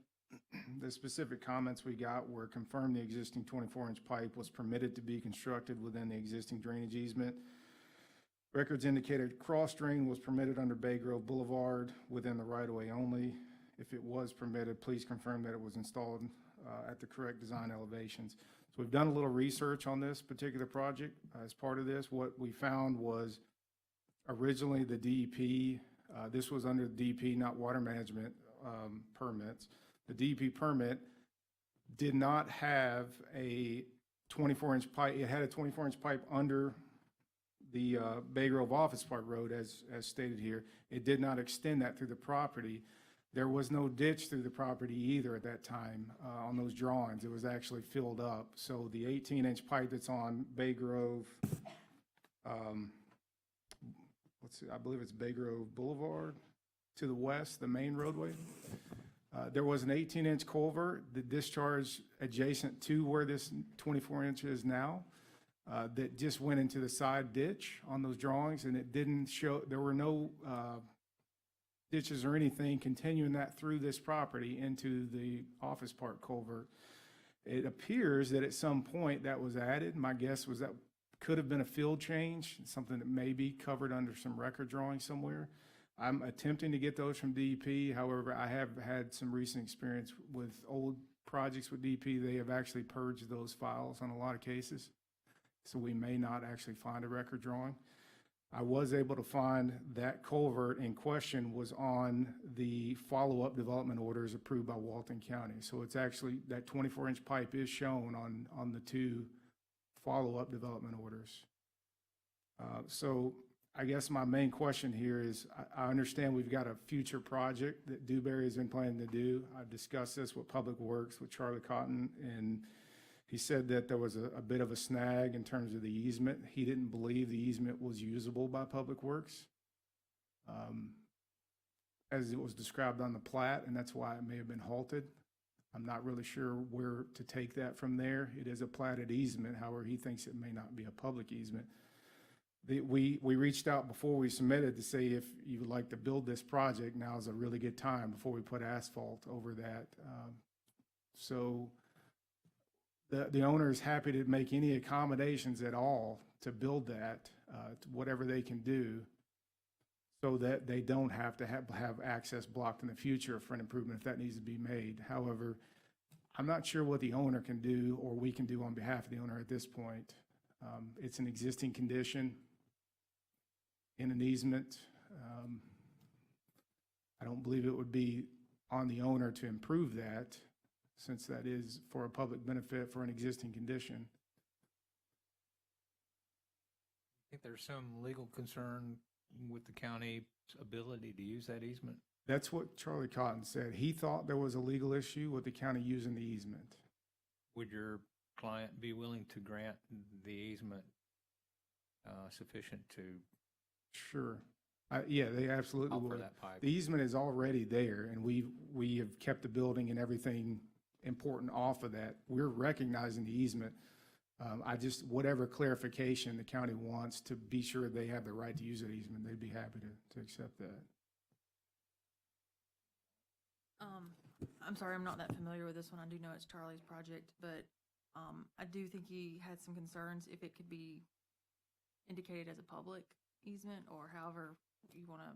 The specific comments we got were confirm the existing 24-inch pipe was permitted to be constructed within the existing drainage easement. Records indicated cross drain was permitted under Bay Grove Boulevard within the right-of-way only. If it was permitted, please confirm that it was installed at the correct design elevations. So we've done a little research on this particular project as part of this. What we found was originally the DEP, this was under the DEP, not water management permits. The DEP permit did not have a 24-inch pipe. It had a 24-inch pipe under the Bay Grove Office Park Road, as stated here. It did not extend that through the property. There was no ditch through the property either at that time on those drawings. It was actually filled up. So the 18-inch pipe that's on Bay Grove, let's see, I believe it's Bay Grove Boulevard to the west, the main roadway. There was an 18-inch culvert that discharged adjacent to where this 24-inch is now. That just went into the side ditch on those drawings, and it didn't show, there were no ditches or anything continuing that through this property into the office park culvert. It appears that at some point that was added. My guess was that could have been a field change, something that may be covered under some record drawing somewhere. I'm attempting to get those from DEP. However, I have had some recent experience with old projects with DEP. They have actually purged those files on a lot of cases. So we may not actually find a record drawing. I was able to find that culvert in question was on the follow-up development orders approved by Walton County. So it's actually, that 24-inch pipe is shown on the two follow-up development orders. So I guess my main question here is, I understand we've got a future project that Dewberry has been planning to do. I've discussed this with Public Works, with Charlie Cotton, and he said that there was a bit of a snag in terms of the easement. He didn't believe the easement was usable by Public Works, as it was described on the plat, and that's why it may have been halted. I'm not really sure where to take that from there. It is a platted easement, however, he thinks it may not be a public easement. We reached out before we submitted to say if you would like to build this project, now is a really good time before we put asphalt over that. So the owner is happy to make any accommodations at all to build that, whatever they can do, so that they don't have to have access blocked in the future for an improvement if that needs to be made. However, I'm not sure what the owner can do or we can do on behalf of the owner at this point. It's an existing condition in an easement. I don't believe it would be on the owner to improve that, since that is for a public benefit for an existing condition. I think there's some legal concern with the county's ability to use that easement. That's what Charlie Cotton said. He thought there was a legal issue with the county using the easement. Would your client be willing to grant the easement sufficient to? Sure. Yeah, they absolutely offer would. that pipe? The easement is already there, and we have kept the building and everything important off of that. We're recognizing the easement. Whatever clarification the county wants to be sure they have the right to use that easement, they'd be happy to accept that. I'm sorry, I'm not that familiar with this one. I do know it's Charlie's project, but I do think he had some concerns if it could be indicated as a public easement or however you want to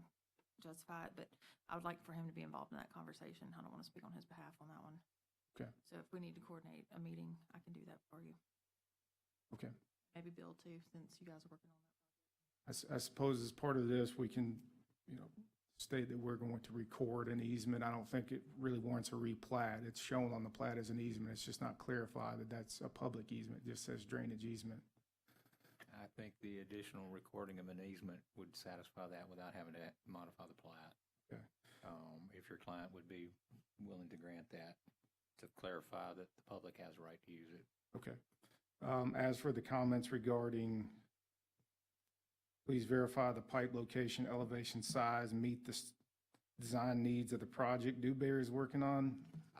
justify it, but I would like for him to be involved in that conversation. I don't want to speak on his behalf on that one. Okay. So if we need to coordinate a meeting, I can do that for you. Okay. Maybe Bill too, since you guys are working on that. I suppose as part of this, we can, state that we're going to record an easement. I don't think it really warrants a replat. It's shown on the plat as an easement. It's just not clarified that that's a public easement. It just says drainage easement. I think the additional recording of an easement would satisfy that without having to modify the plat. Okay. If your client would be willing to grant that. to clarify that the public has a right to use it. Okay. As for the comments regarding, please verify the pipe location, elevation, size, meet the design needs of the project Dewberry is working on.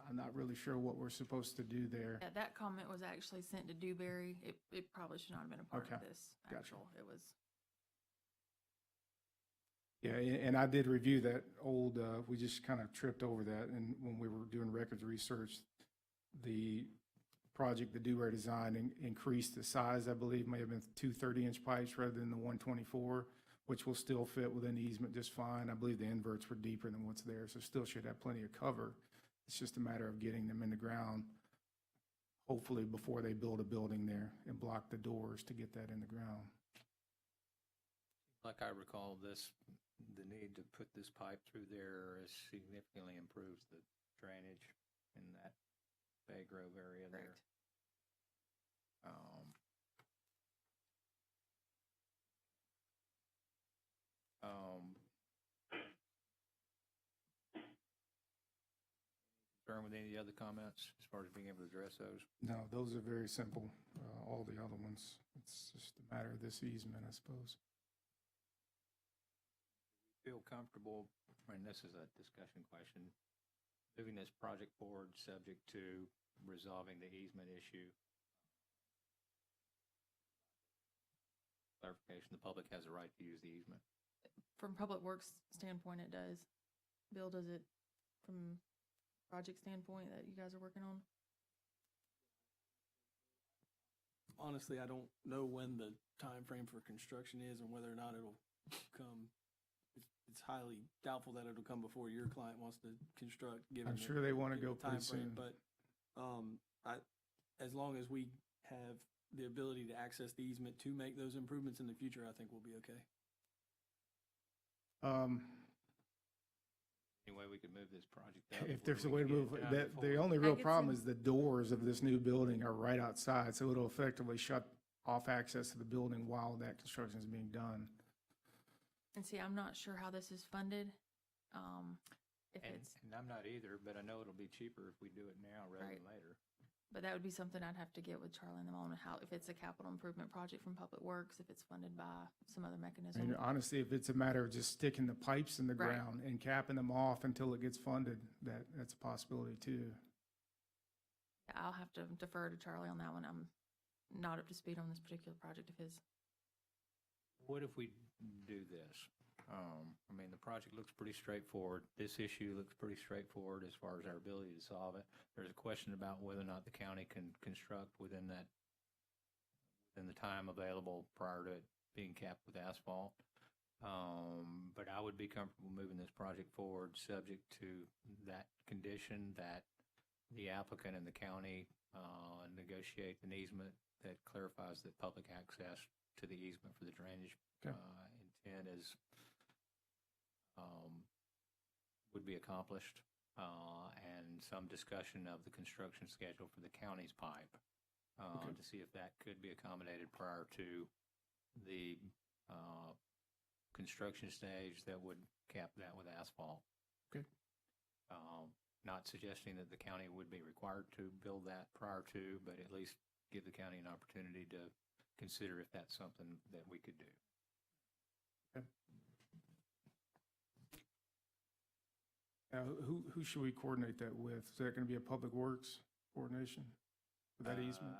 I'm not really sure what we're supposed to do there. Yeah, that comment was actually sent to Dewberry. It probably should not have been a part of Okay, this gotcha. actual. It was, Yeah, and I did review that old, we just kind of tripped over that, and when we were doing records research, the project, the Dewberry design increased the size, I believe, may have been 2 30-inch pipes rather than the 124, which will still fit within the easement just fine. I believe the inverts were deeper than what's there, so still should have plenty of cover. It's just a matter of getting them in the ground, hopefully before they build a building there and block the doors to get that in the ground. Like I recall, the need to put this pipe through there significantly improves the drainage in that Bay Grove area there. Concern with any of the other comments as far as being able to address those? No, those are very simple, all the other ones. It's just a matter of this easement, I suppose. Feel comfortable, and this is a discussion question, moving this project forward subject to resolving the easement issue? Clarification, the public has a right to use the easement. from Public Works standpoint, it does. Bill, does it from project standpoint that you guys are working on? Honestly, I don't know when the time frame for construction is and whether or not it'll come. It's highly doubtful that it'll come before your client wants to construct, given I'm the- sure they want to given go the time pretty frame. soon. But as long as we have the ability to access the easement to make those improvements in the future, I think we'll be okay. Any way we could move this project out? If before there's a we way to can get move, it done that, before the we- only I real get problem some- is the doors of this new building are right outside, so it'll effectively shut off access to the building while that construction is being done. And see, I'm not sure how this is funded. If And, it's, and I'm not either, but I know it'll be cheaper if we do it now rather Right. than later. but that would be something I'd have to get with Charlie and them on how, if it's a capital improvement project from Public Works, if it's funded by some other mechanism. And honestly, if it's a matter of just sticking the pipes in the Right. ground and capping them off until it gets funded, that's a possibility too. I'll have to defer to Charlie on that one. I'm not up to speed on this particular project of his. What if we do this? I mean, the project looks pretty straightforward. This issue looks pretty straightforward as far as our ability to solve it. There's a question about whether or not the county can construct within the time available prior to it being capped with asphalt. But I would be comfortable moving this project forward, subject to that condition that the applicant and the county negotiate an easement that clarifies that public access to the easement for the drainage Okay. intent is would be accomplished, and some discussion of the construction schedule for the county's pipe to see if that could be accommodated prior to the construction stage that would cap that with asphalt. Okay. Not suggesting that the county would be required to build that prior to, but at least give the county an opportunity to consider if that's something that we could do. Who should we coordinate that with? Is that going to be a Public Works coordination for that easement?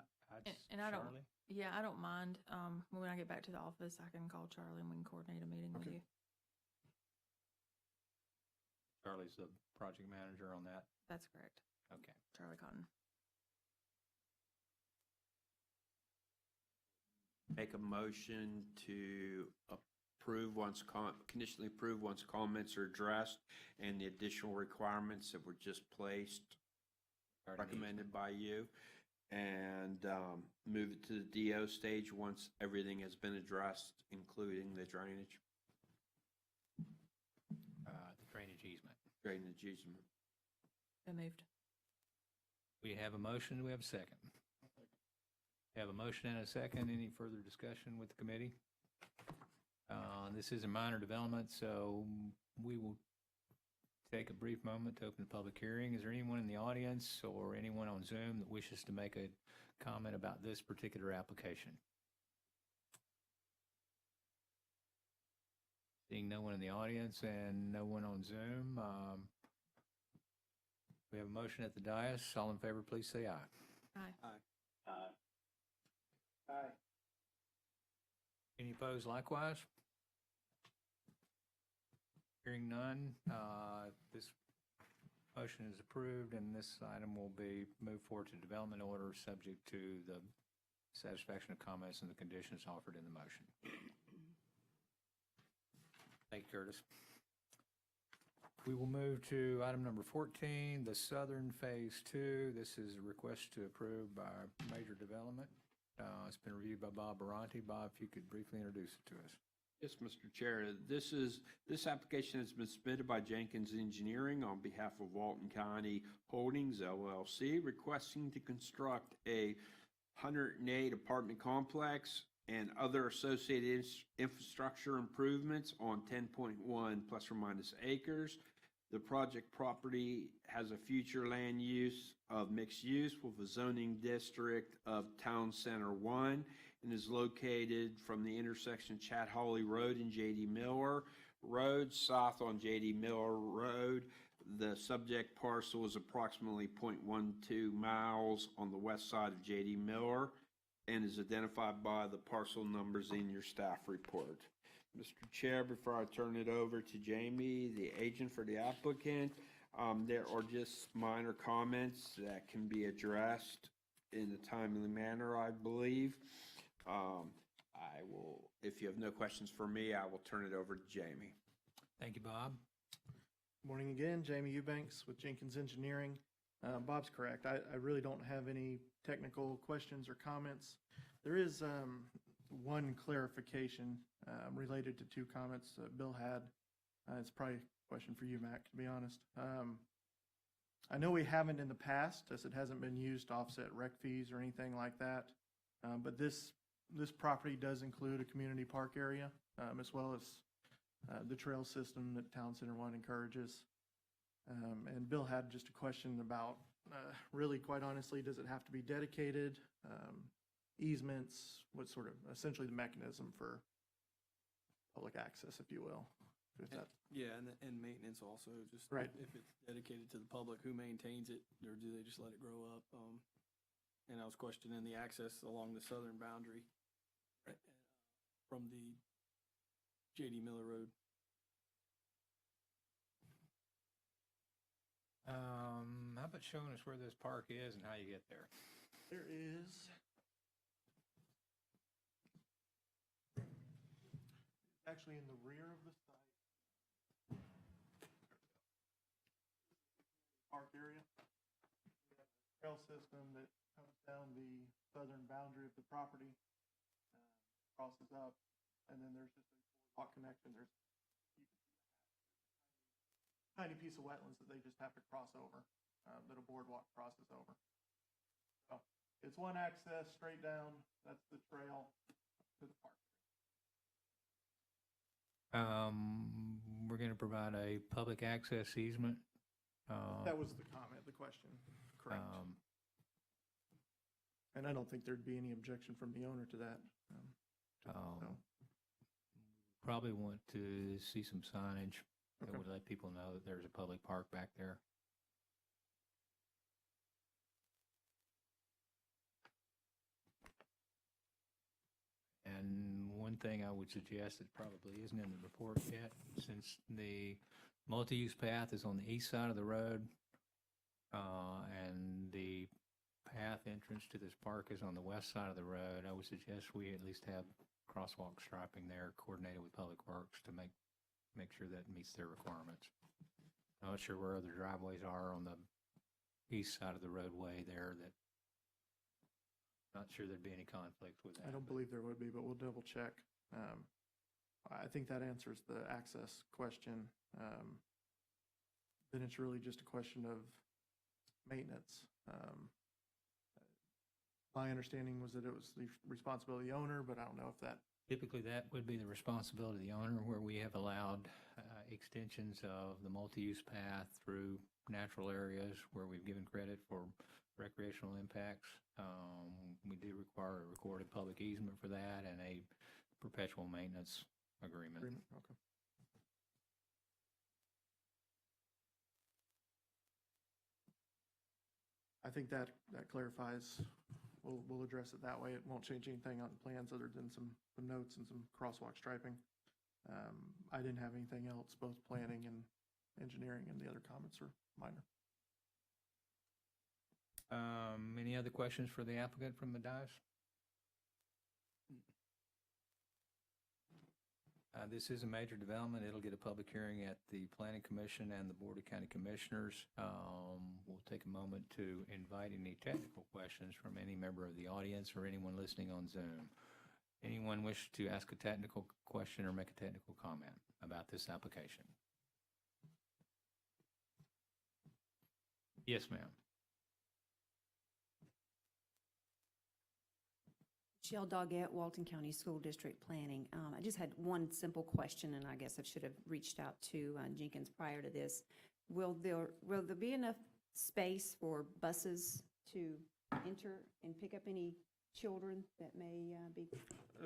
And I don't, yeah, I don't mind. When I get back to the office, I can call Charlie and we can coordinate a meeting with Okay. you. Charlie's the project manager on that. That's correct. Okay. Charlie Cotton. Make a motion to approve conditionally approve once comments are addressed and the additional requirements that were just placed, recommended by you, and move it to the DO stage once everything has been addressed, including the drainage. The drainage easement. Drainage easement. So moved. We have a motion. Do we have a second? We have a motion and a second. Any further discussion with the committee? This is a minor development, so we will take a brief moment to open the public hearing. Is there anyone in the audience or anyone on Zoom that wishes to make a comment about this particular application? Seeing no one in the audience and no one on Zoom, we have a motion at the dais. All in favor, please say aye. Aye. Aye. Any opposed likewise? Hearing none, this motion is approved, and this item will be moved forward to development order, subject to the satisfaction of comments and the conditions offered in the motion. Thank you, Curtis. We will move to item number 14, the Southern Phase 2. This is a request to approve by Major Development. It's been reviewed by Bob Baronti. Bob, if you could briefly introduce it to us. Yes, Mr. Chair. This application has been submitted by Jenkins Engineering on behalf of Walton County Holdings LLC, requesting to construct a 108 apartment complex and other associated infrastructure improvements on 10.1 plus or minus acres. The project property has a future land use of mixed use with a zoning district of Town Center 1 and is located from the intersection of Chat Hawley Road and J.D. Miller Road, south on J.D. Miller Road. The subject parcel is approximately 0.12 miles on the west side of J.D. Miller and is identified by the parcel numbers in your staff report. Mr. Chair, before I turn it over to Jamie, the agent for the applicant, there are just minor comments that can be addressed in a timely manner, I believe. I will, if you have no questions for me, I will turn it over to Jamie. Thank you, Bob. Morning again, Jamie Eubanks with Jenkins Engineering. Bob's correct. I really don't have any technical questions or comments. There is one clarification related to two comments Bill had. It's probably a question for you, Mac, to be honest. I know we haven't in the past, as it hasn't been used to offset rec fees or anything like that. But this property does include a community park area, as well as the trail system that Town Center 1 encourages. And Bill had just a question about, really, quite honestly, does it have to be dedicated? Easements, what sort of, essentially the mechanism for public access, if you will. If that, Yeah, and maintenance also, just Right. if it's dedicated to the public, who maintains it, or do they just let it grow up? And I was questioning the access along the southern boundary from the J.D. Miller Road. How about showing us where this park is and how you get there? there is. Actually in the rear of the site. Park area. We have a trail system that comes down the southern boundary of the property, crosses up, and then there's just a boardwalk connection. There's, you can see a tiny piece of wetlands that they just have to cross over, that a boardwalk crosses over. So it's one access straight down. That's the trail to the park. We're going to provide a public access easement. That was the comment, the question. Correct. And I don't think there'd be any objection from the owner to that. No. Probably want to see some signage that would let people know that there's a public park back there. And one thing I would suggest that probably isn't in the report yet, since the multi-use path is on the east side of the road, and the path entrance to this park is on the west side of the road, I would suggest we at least have crosswalk striping there coordinated with Public Works to make sure that meets their requirements. I'm not sure where other driveways are on the east side of the roadway there that, not sure there'd be any conflict with that. I don't believe there would be, but we'll double check. I think that answers the access question. Then it's really just a question of maintenance. My understanding was that it was the responsibility of the owner, but I don't know if that. Typically, that would be the responsibility of the owner, where we have allowed extensions of the multi-use path through natural areas where we've given credit for recreational impacts. We do require a recorded public easement for that and a perpetual maintenance agreement. Okay. I think that clarifies. We'll address it that way. It won't change anything on the plans other than some notes and some crosswalk striping. I didn't have anything else. Both planning and engineering and the other comments are minor. Any other questions for the applicant from the dais? This is a major development. It'll get a public hearing at the Planning Commission and the Board of County Commissioners. We'll take a moment to invite any technical questions from any member of the audience or anyone listening on Zoom. Anyone wish to ask a technical question or make a technical comment about this application? Yes, ma'am. Michelle Doggett, Walton County School District Planning. I just had one simple question, and I guess I should have reached out to Jenkins prior to this. Will there be enough space for buses to enter and pick up any children that may be?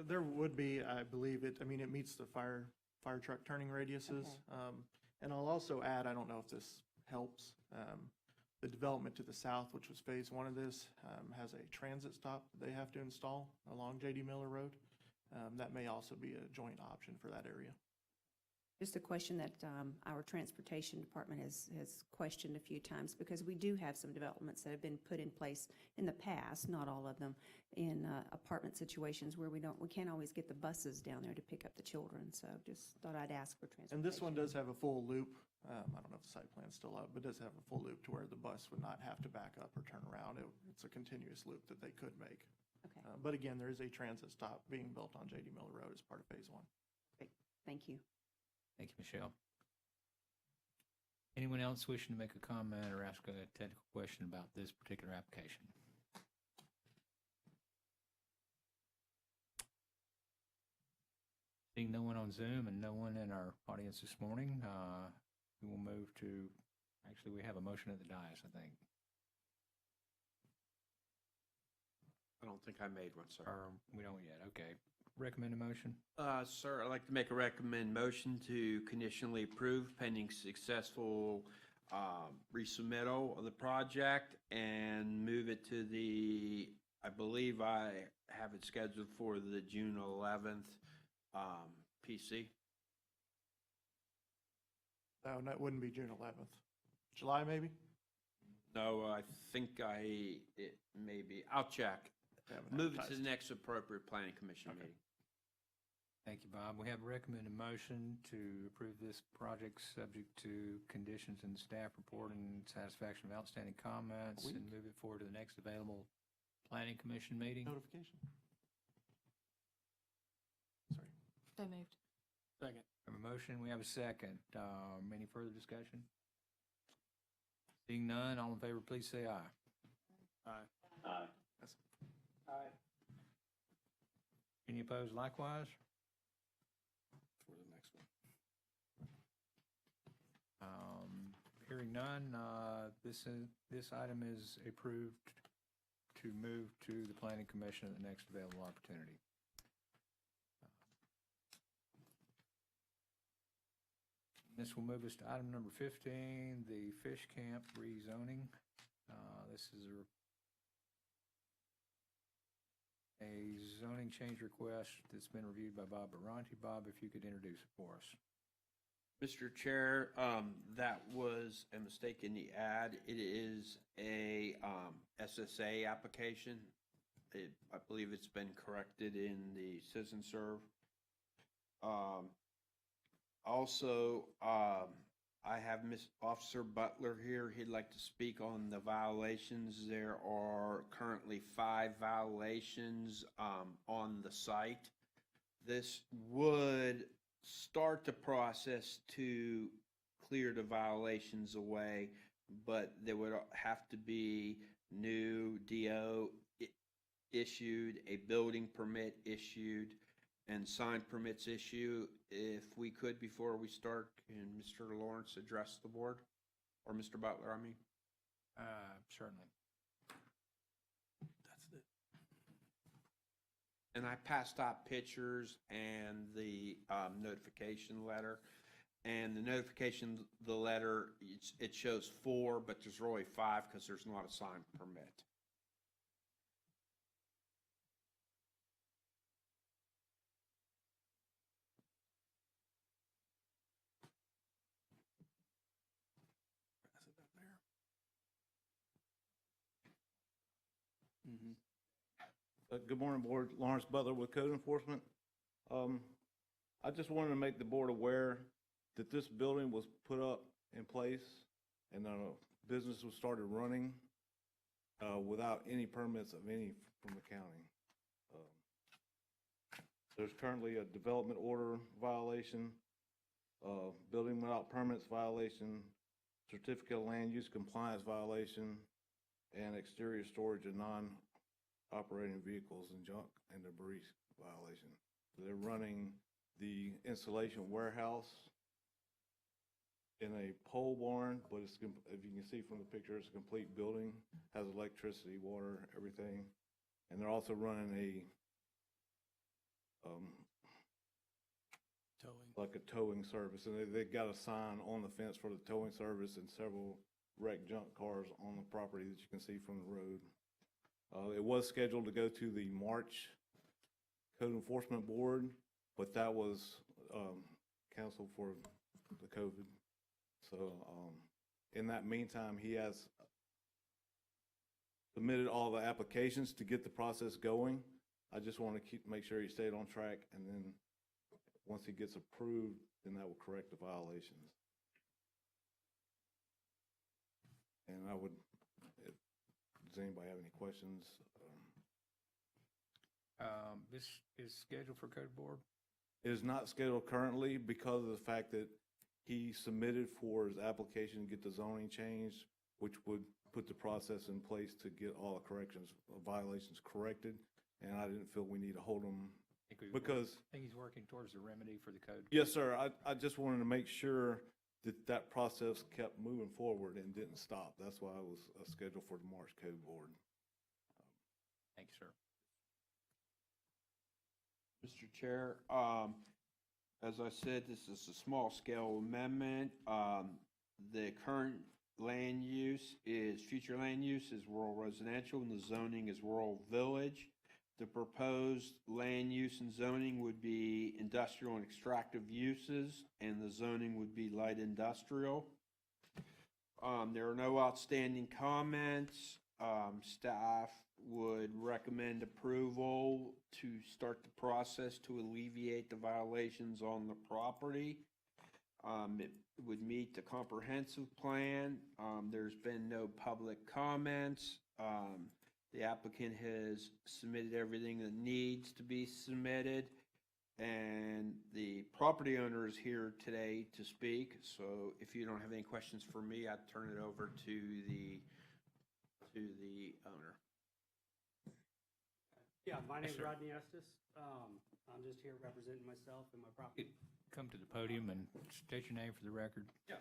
There would be, I believe it. I mean, it meets the fire truck turning radiuses. Okay. And I'll also add, I don't know if this helps. The development to the south, which was phase one of this, has a transit stop that they have to install along J.D. Miller Road. That may also be a joint option for that area. Just a question that our transportation department has questioned a few times, because we do have some developments that have been put in place in the past, not all of them, in apartment situations where we can't always get the buses down there to pick up the children. So just thought I'd ask for transportation. And this one does have a full loop. I don't know if the site plan's still up, but it does have a full loop to where the bus would not have to back up or turn around. It's a continuous loop that they could make. Okay. But again, there is a transit stop being built on J.D. Miller Road as part of phase one. Great. Thank you. Thank you, Michelle. Anyone else wishing to make a comment or ask a technical question about this particular application? Seeing no one on Zoom and no one in our audience this morning, we will move to, actually, we have a motion at the dais, I think. I don't think I made one, sir. Or we don't yet, okay. Recommend a motion? Sir, I'd like to make a recommend motion to conditionally approve pending successful resubmittal of the project and move it to the, I believe I have it scheduled for the June 11th PC. No, that wouldn't be June 11th. July, maybe? No, I think it may be. I'll check. Move it to the next appropriate planning commission meeting. Thank you, Bob. We have a recommended motion to approve this project subject to conditions in the staff report and satisfaction of outstanding comments and move it forward to the next available planning commission meeting. Notification. Sorry. So moved. Second. We have a motion, we have a second. Any further discussion? Seeing none, all in favor, please say aye. Aye. Aye. Aye. Any opposed likewise? For the next one. Hearing none, this item is approved to move to the planning commission at the next available opportunity. This will move us to item number 15, the fish camp rezoning. This is a zoning change request that's been reviewed by Bob Baronti. Bob, if you could introduce it for us. Mr. Chair, that was a mistake in the ad. It is a SSA application. I believe it's been corrected in the Citizen Serve. Also, I have Officer Butler here. He'd like to speak on the violations. There are currently 5 violations on the site. This would start the process to clear the violations away, but there would have to be new DO issued, a building permit issued, and sign permits issue. If we could, before we start, can Mr. Lawrence address the board? Or Mr. Butler, I mean? Certainly. That's it. And I passed out pictures and the notification letter. And the notification, the letter, it shows 4, but there's really 5 because there's not a sign permit. Good morning, Board. Lawrence Butler with Code Enforcement. I just wanted to make the board aware that this building was put up in place and business was started running without any permits of any from the county. There's currently a development order violation, building without permits violation, certificate of land use compliance violation, and exterior storage of non-operating vehicles and junk and debris violation. They're running the installation warehouse in a pole barn, but it's, if you can see from the picture, it's a complete building, has electricity, water, everything. And they're also running a like a towing service, and they've got a sign on the fence for the towing service and several wrecked junk cars on the property that you can see from the road. It was scheduled to go to the March Code Enforcement Board, but that was canceled for the COVID. So in that meantime, he has submitted all the applications to get the process going. I just want to make sure he stayed on track, and then once he gets approved, then that will correct the violations. And I would, does anybody have any questions? This is scheduled for Code Board? It is not scheduled currently because of the fact that he submitted for his application to get the zoning changed, which would put the process in place to get all the corrections, violations corrected. And I didn't feel we need to hold him because I think he's working towards the remedy for the code. Yes, sir. I just wanted to make sure that that process kept moving forward and didn't stop. That's why I was scheduled for the March Code Board. Thank you, sir. Mr. Chair, as I said, this is a small scale amendment. The current land use is, future land use is rural residential and the zoning is rural village. The proposed land use and zoning would be industrial and extractive uses, and the zoning would be light industrial. There are no outstanding comments. Staff would recommend approval to start the process to alleviate the violations on the property. It would meet the comprehensive plan. There's been no public comments. The applicant has submitted everything that needs to be submitted, and the property owner is here today to speak. So if you don't have any questions for me, I'd turn it over to the owner. Yeah, my name is Rodney Estes. I'm just here representing myself and my property. Come to the podium and state your name for the record. Yeah.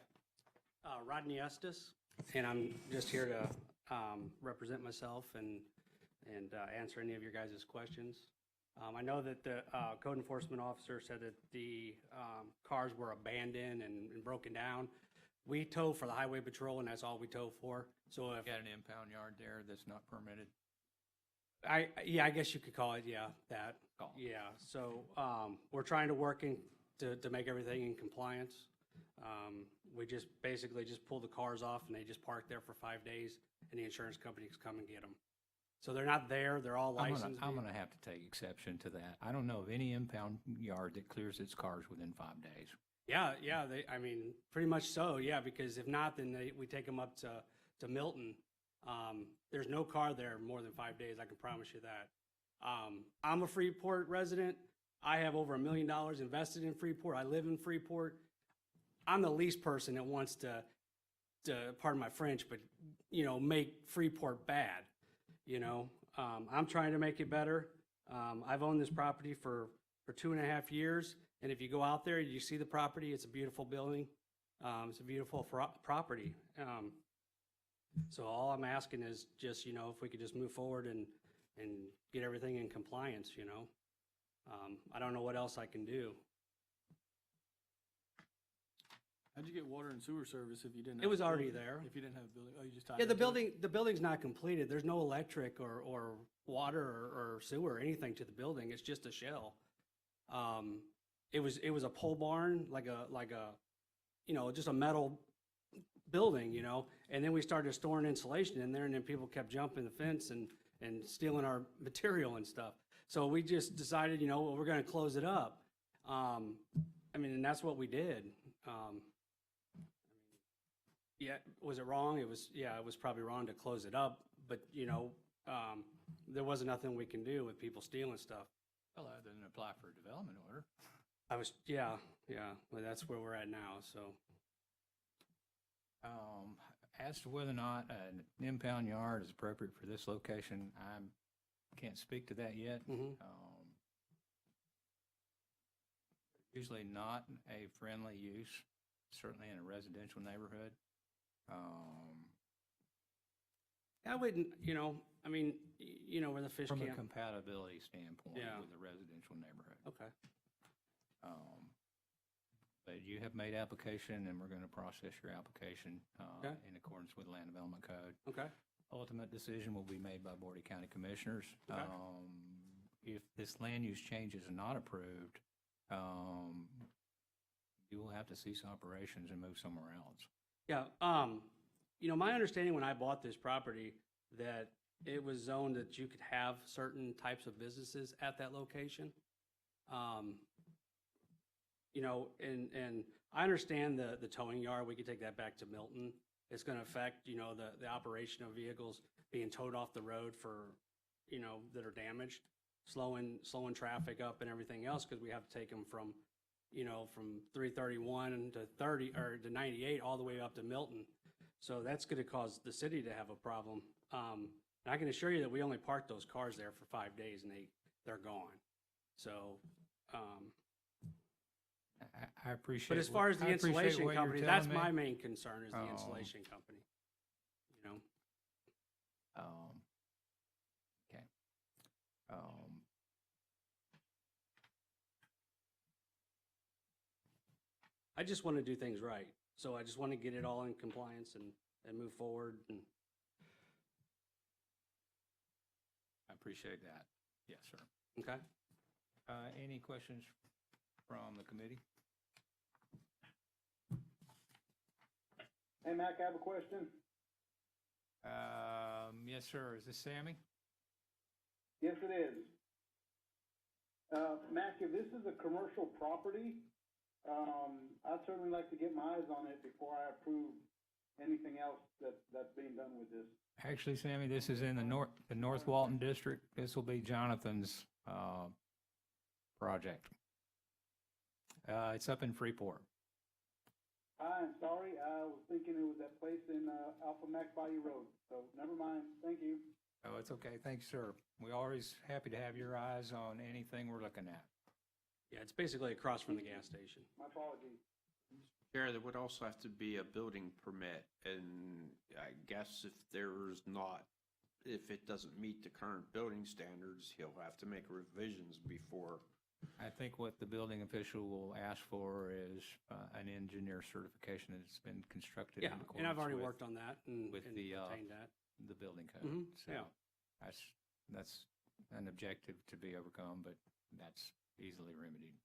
Rodney Estes, and I'm just here to represent myself and answer any of your guys' questions. I know that the code enforcement officer said that the cars were abandoned and broken down. We tow for the highway patrol, and that's all we tow for. So if Got an impound yard there that's not permitted. I guess you could call it, yeah, that. Yeah, so we're trying to work to make everything in compliance. We just basically just pull the cars off and they just park there for 5 days and the insurance companies come and get them. So they're not there, they're all licensed. I'm gonna have to take exception to that. I don't know of any impound yard that clears its cars within 5 days. Yeah, I mean, pretty much so, yeah, because if not, then we take them up to Milton. There's no car there more than 5 days, I can promise you that. I'm a Freeport resident. I have over $1 million invested in Freeport. I live in Freeport. I'm the least person that wants to pardon my French, but, make Freeport bad, I'm trying to make it better. I've owned this property for for 2.5 years. And if you go out there, you see the property, it's a beautiful building. It's a beautiful property. So all I'm asking is just, if we could just move forward and get everything in compliance, I don't know what else I can do. How'd you get water and sewer service if you didn't? It have was a already building? there. If you didn't have a building, oh, you just tied Yeah, the into it? building's not completed. There's no electric or water or sewer or anything to the building. It's just a shell. It was a pole barn, like a just a metal building, and then we started storing insulation in there, and then people kept jumping the fence and stealing our material and stuff. So we just decided, we're going to close it up. And that's what we did. Yeah, was it wrong? It was probably wrong to close it up, but, there wasn't nothing we can do with people stealing stuff. Well, other than apply for a development order. Well, that's where we're at now, so. As to whether or not an impound yard is appropriate for this location, I can't speak to that yet. Usually not a friendly use, certainly in a residential neighborhood. I wouldn't, where the fish From a camp. compatibility standpoint Yeah. with a residential neighborhood. Okay. But you have made application, and we're going to process your application Okay. in accordance with Land Development Code. Okay. Ultimate decision will be made by Board of County Commissioners. Okay. If this land use change is not approved, you will have to cease operations and move somewhere else. Yeah, my understanding when I bought this property, that it was zoned that you could have certain types of businesses at that location. And I understand the towing yard, we could take that back to Milton. It's gonna affect, the operation of vehicles being towed off the road for, that are damaged, slowing traffic up and everything else, because we have to take them from 331 to 30, or to 98, all the way up to Milton. So that's gonna cause the city to have a problem. And I can assure you that we only parked those cars there for 5 days, and they're gone. So, I appreciate. but as far as the I appreciate insulation what you're company, telling that's me. my main concern, is the insulation company. Okay. I just want to do things right. So I just want to get it all in compliance and move forward. And I appreciate that. Yes, sir. okay. Any questions from the committee? Hey, Mac, I have a question. Yes, sir. Is this Sammy? Yes, it is. Mac, if this is a commercial property, I'd certainly like to get my eyes on it before I approve anything else that's being done with this. Actually, Sammy, this is in the North Walton District. This will be Jonathan's project. It's up in Freeport. I'm sorry, I was thinking it was that place in Alpha Mac Bayou Road, so never mind, thank you. Oh, it's okay. Thanks, sir. We're always happy to have your eyes on anything we're looking at. Yeah, it's basically across from the gas station. My apologies. Chair, there would also have to be a building permit, and I guess if it doesn't meet the current building standards, he'll have to make revisions before. I think what the building official will ask for is an engineer certification that it's been constructed in Yeah, accordance and I've already with- worked on that and with and the obtained that. the building code. Mhm, So yeah. that's an objective to be overcome, but that's easily remedied.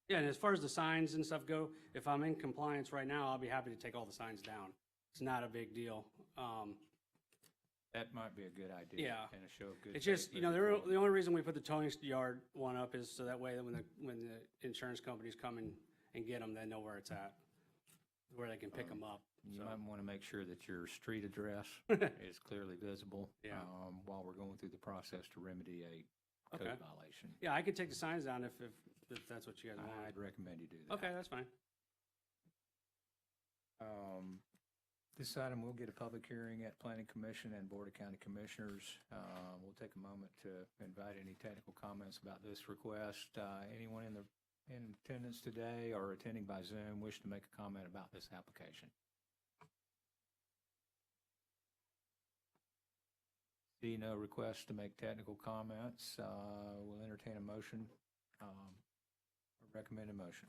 Yeah, and as far as the signs and stuff go, if I'm in compliance right now, I'll be happy to take all the signs down. It's not a big deal. That might be a good idea. Yeah. And a show of good. It's just, faith the moving forward. only reason we put the towing yard one up is so that way that when the insurance companies come and get them, they know where it's at, where they can pick them up. You So, might want to make sure that your street address is clearly visible. Yeah. While we're going through the process to remedy a code Okay. violation. yeah, I could take the signs down if that's what you guys want. I'd recommend you do that. Okay, that's fine. This item will get a public hearing at Planning Commission and Board of County Commissioners. We'll take a moment to invite any technical comments about this request. Anyone in attendance today or attending by Zoom wish to make a comment about this application? See no requests to make technical comments. We'll entertain a motion, recommend a motion.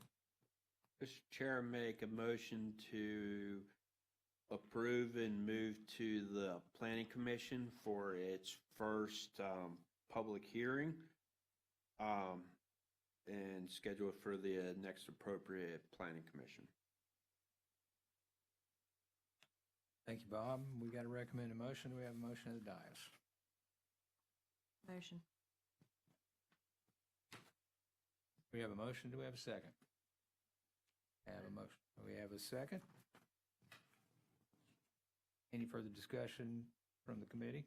Mr. Chair, make a motion to approve and move to the Planning Commission for its first public hearing and schedule it for the next appropriate Planning Commission. Thank you, Bob. We got to recommend a motion. Do we have a motion at the dais? Motion. We have a motion. Do we have a second? Have a motion. We have a second. Any further discussion from the committee?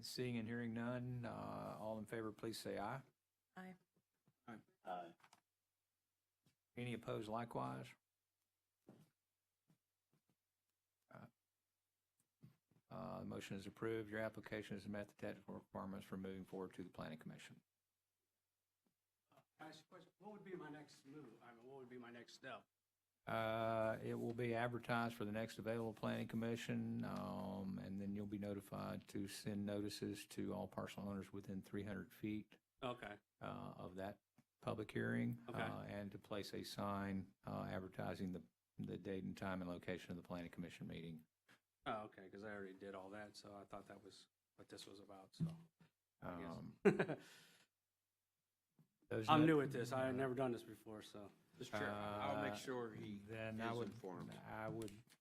Seeing and hearing none, all in favor, please say aye. Aye. Aye. Any opposed likewise? The motion is approved. Your application has met the technical requirements for moving forward to the Planning Commission. Can I ask you a question? What would be my next move? I mean, what would be my next step? It will be advertised for the next available Planning Commission, and then you'll be notified to send notices to all parcel owners within 300 feet Okay. of that public hearing, Okay. and to place a sign advertising the date and time and location of the Planning Commission meeting. Oh, okay, because I already did all that, so I thought that was what this was about, so. I guess. Those I'm no- new at this. I have never done this before, so. Mr. Chair, I'll make sure he Then is I would informed.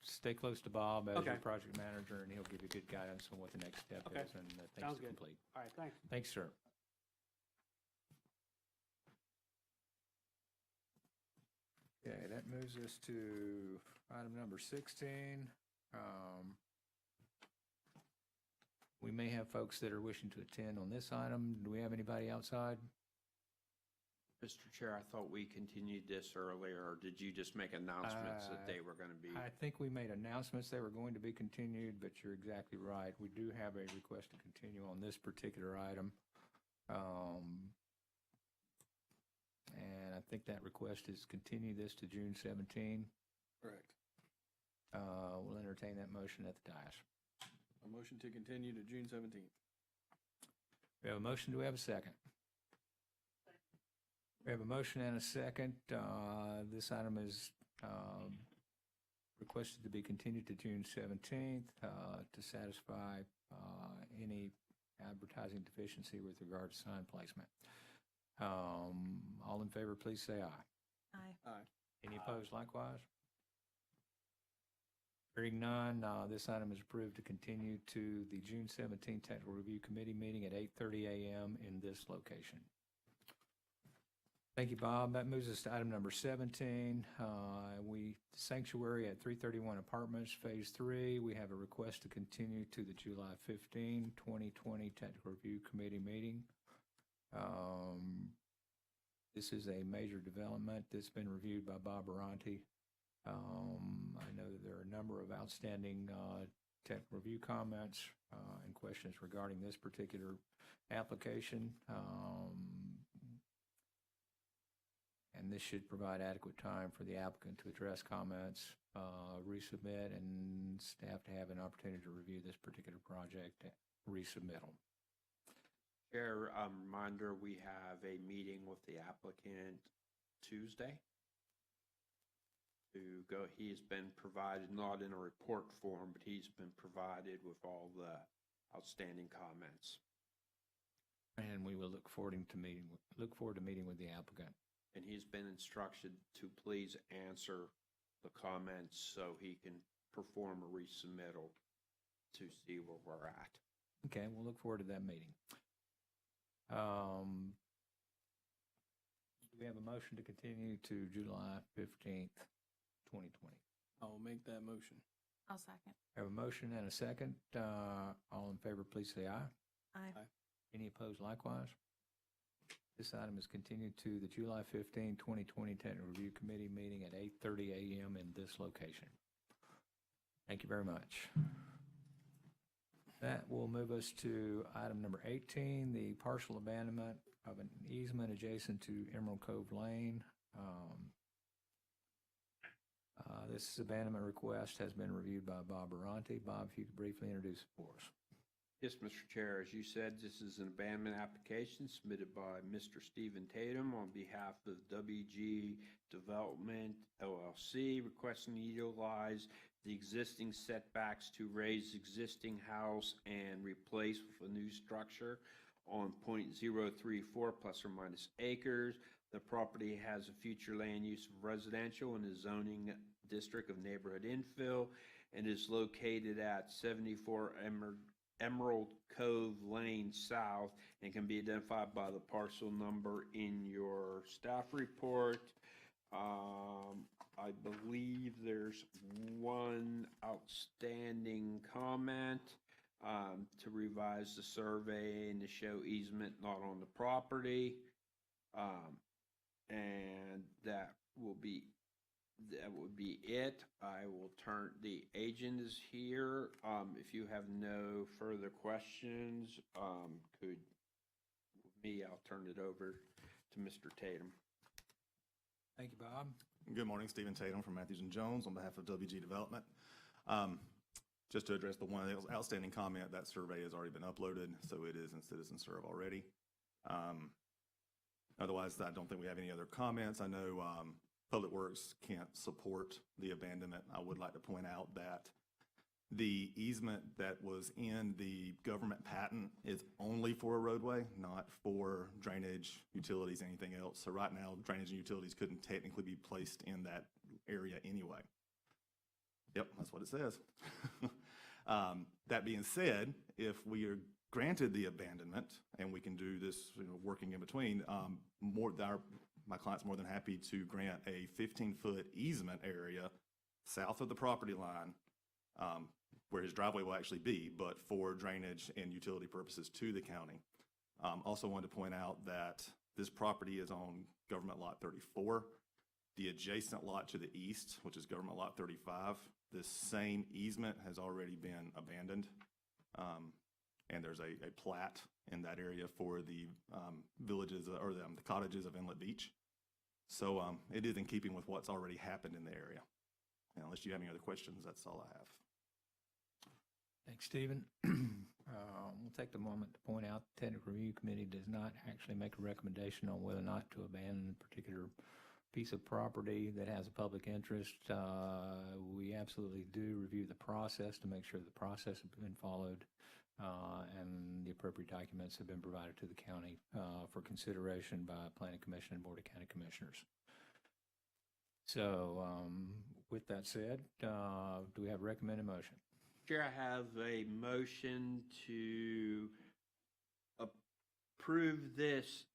stay close to Bob as your Okay. project manager, and he'll give you good guidance on what the next step Okay. is and things Sounds to good. complete. All right, thanks. Thanks, sir. Okay, that moves us to item number 16. We may have folks that are wishing to attend on this item. Do we have anybody outside? Mr. Chair, I thought we continued this earlier, or did you just make announcements that they were going to be? I think we made announcements they were going to be continued, but you're exactly right. We do have a request to continue on this particular item. And I think that request is continue this to June 17. Correct. We'll entertain that motion at the dais. A motion to continue to June 17th. We have a motion. Do we have a second? We have a motion and a second. This item is requested to be continued to June 17th to satisfy any advertising deficiency with regard to sign placement. All in favor, please say aye. Aye. Aye. Any opposed likewise? Hearing none, this item is approved to continue to the June 17th Technical Review Committee meeting at 8:30 a.m. in this location. Thank you, Bob. That moves us to item number 17. Sanctuary at 331 Apartments, Phase 3. We have a request to continue to the July 15, 2020 Technical Review Committee meeting. This is a major development that's been reviewed by Bob Baronti. I know that there are a number of outstanding technical review comments and questions regarding this particular application. And this should provide adequate time for the applicant to address comments, resubmit, and staff to have an opportunity to review this particular project, resubmittal. Chair, reminder, we have a meeting with the applicant Tuesday. He's been provided, not in a report form, but he's been provided with all the outstanding comments. And we will look forward to meeting with the applicant. And he's been instructed to please answer the comments so he can perform a resubmittal to see where we're at. Okay, we'll look forward to that meeting. We have a motion to continue to July 15th, 2020. I'll make that motion. I'll second. Have a motion and a second. All in favor, please say aye. Aye. Aye. Any opposed likewise? This item is continued to the July 15, 2020 Technical Review Committee meeting at 8:30 a.m. in this location. Thank you very much. That will move us to item number 18, the partial abandonment of an easement adjacent to Emerald Cove Lane. This abandonment request has been reviewed by Bob Baronti. Bob, if you could briefly introduce it for us. Yes, Mr. Chair, as you said, this is an abandonment application submitted by Mr. Stephen Tatum on behalf of WG Development LLC, requesting to utilize the existing setbacks to raise existing house and replace with a new structure on .034 plus or minus acres. The property has a future land use of residential in the zoning district of neighborhood infill and is located at 74 Emerald Cove Lane South and can be identified by the parcel number in your staff report. I believe there's one outstanding comment to revise the survey and to show easement not on the property. And that would be it. I will turn, the agent is here. If you have no further questions, I'll turn it over to Mr. Tatum. Thank you, Bob. Good morning, Stephen Tatum from Matthews and Jones on behalf of WG Development. Just to address the one outstanding comment, that survey has already been uploaded, so it is in CitizenServe already. Otherwise, I don't think we have any other comments. I know Public Works can't support the abandonment. I would like to point out that the easement that was in the government patent is only for a roadway, not for drainage, utilities, anything else. So right now, drainage and utilities couldn't technically be placed in that area anyway. Yep, that's what it says. That being said, if we are granted the abandonment and we can do this, working in between, my client's more than happy to grant a 15-foot easement area south of the property line, where his driveway will actually be, but for drainage and utility purposes to the county. Also wanted to point out that this property is on Government Lot 34. The adjacent lot to the east, which is Government Lot 35, this same easement has already been abandoned. And there's a plat in that area for the villages or the cottages of Inlet Beach. So it is in keeping with what's already happened in the area. And unless you have any other questions, that's all I have. Thanks, Stephen. We'll take the moment to point out the Technical Review Committee does not actually make a recommendation on whether or not to abandon a particular piece of property that has a public interest. We absolutely do review the process to make sure the process has been followed and the appropriate documents have been provided to the county for consideration by Planning Commission and Board of County Commissioners. So with that said, do we have a recommended motion? Chair, I have a motion to approve this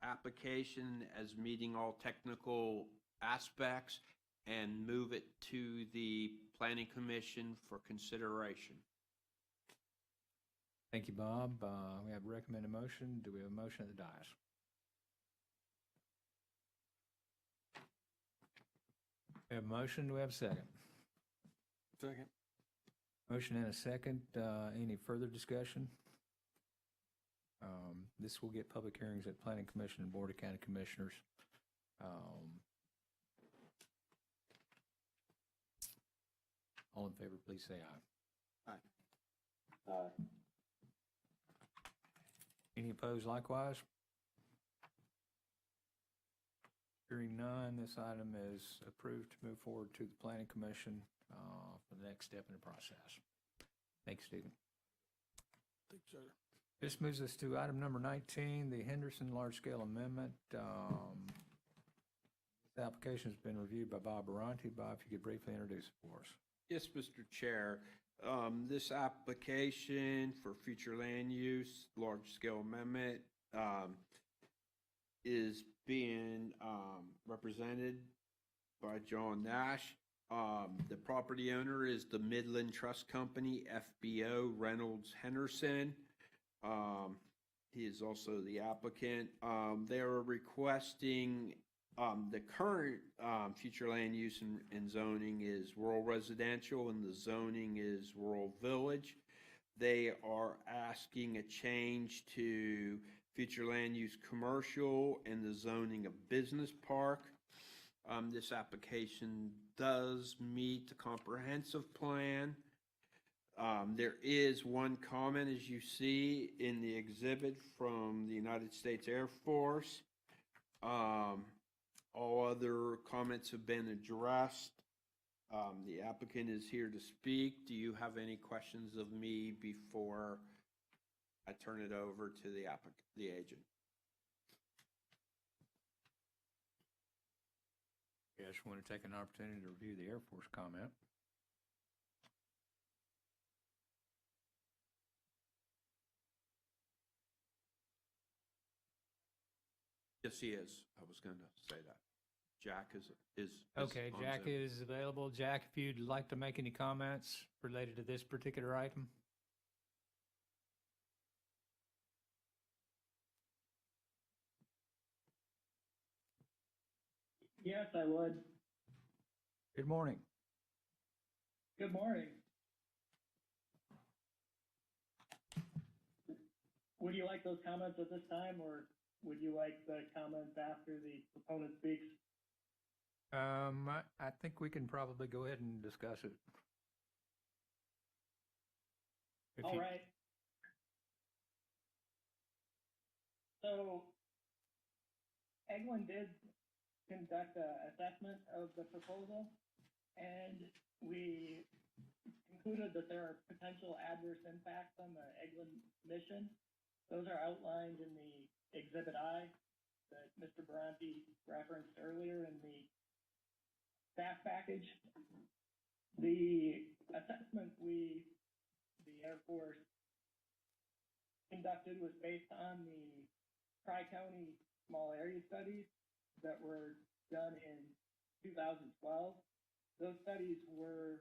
application as meeting all technical aspects and move it to the Planning Commission for consideration. Thank you, Bob. We have a recommended motion. Do we have a motion at the dais? We have a motion. Do we have a second? Second. Motion and a second. Any further discussion? This will get public hearings at Planning Commission and Board of County Commissioners. All in favor, please say aye. Aye. Aye. Any opposed likewise? Hearing none, this item is approved to move forward to the Planning Commission for the next step in the process. Thanks, Stephen. Thanks, sir. This moves us to item number 19, the Henderson large-scale amendment. This application has been reviewed by Bob Baronti. Bob, if you could briefly introduce it for us. Yes, Mr. Chair. This application for future land use, large-scale amendment, is being represented by John Nash. The property owner is the Midland Trust Company, FBO Reynolds Henderson. He is also the applicant. They are requesting, the current future land use and zoning is rural residential, and the zoning is rural village. They are asking a change to future land use commercial and the zoning of business park. This application does meet the comprehensive plan. There is one comment, as you see in the exhibit, from the United States Air Force. All other comments have been addressed. The applicant is here to speak. Do you have any questions of me before I turn it over to the agent? Yeah, I just want to take an opportunity to review the Air Force comment. Yes, he is. I was going to say that. Jack is Okay, on Jack Zoom. is available. Jack, if you'd like to make any comments related to this particular item? Yes, I would. Good morning. Good morning. Would you like those comments at this time, or would you like the comments after the proponent speaks? I think we can probably go ahead and discuss it. All right. So Eglin did conduct an assessment of the proposal, and we concluded that there are potential adverse impacts on the Eglin mission. Those are outlined in the Exhibit I that Mr. Baronti referenced earlier in the staff package. The assessment the Air Force conducted was based on the Tri-County small area studies that were done in 2012. Those studies were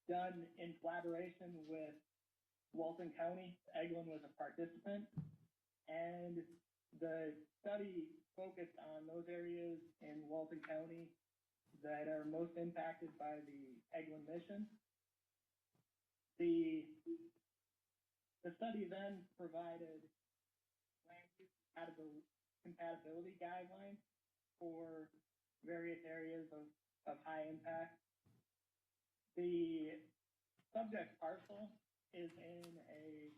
done in collaboration with Walton County. Eglin was a participant, and the study focused on those areas in Walton County that are most impacted by the Eglin mission. The study then provided land use compatibility guidelines for various areas of high impact. The subject parcel is in a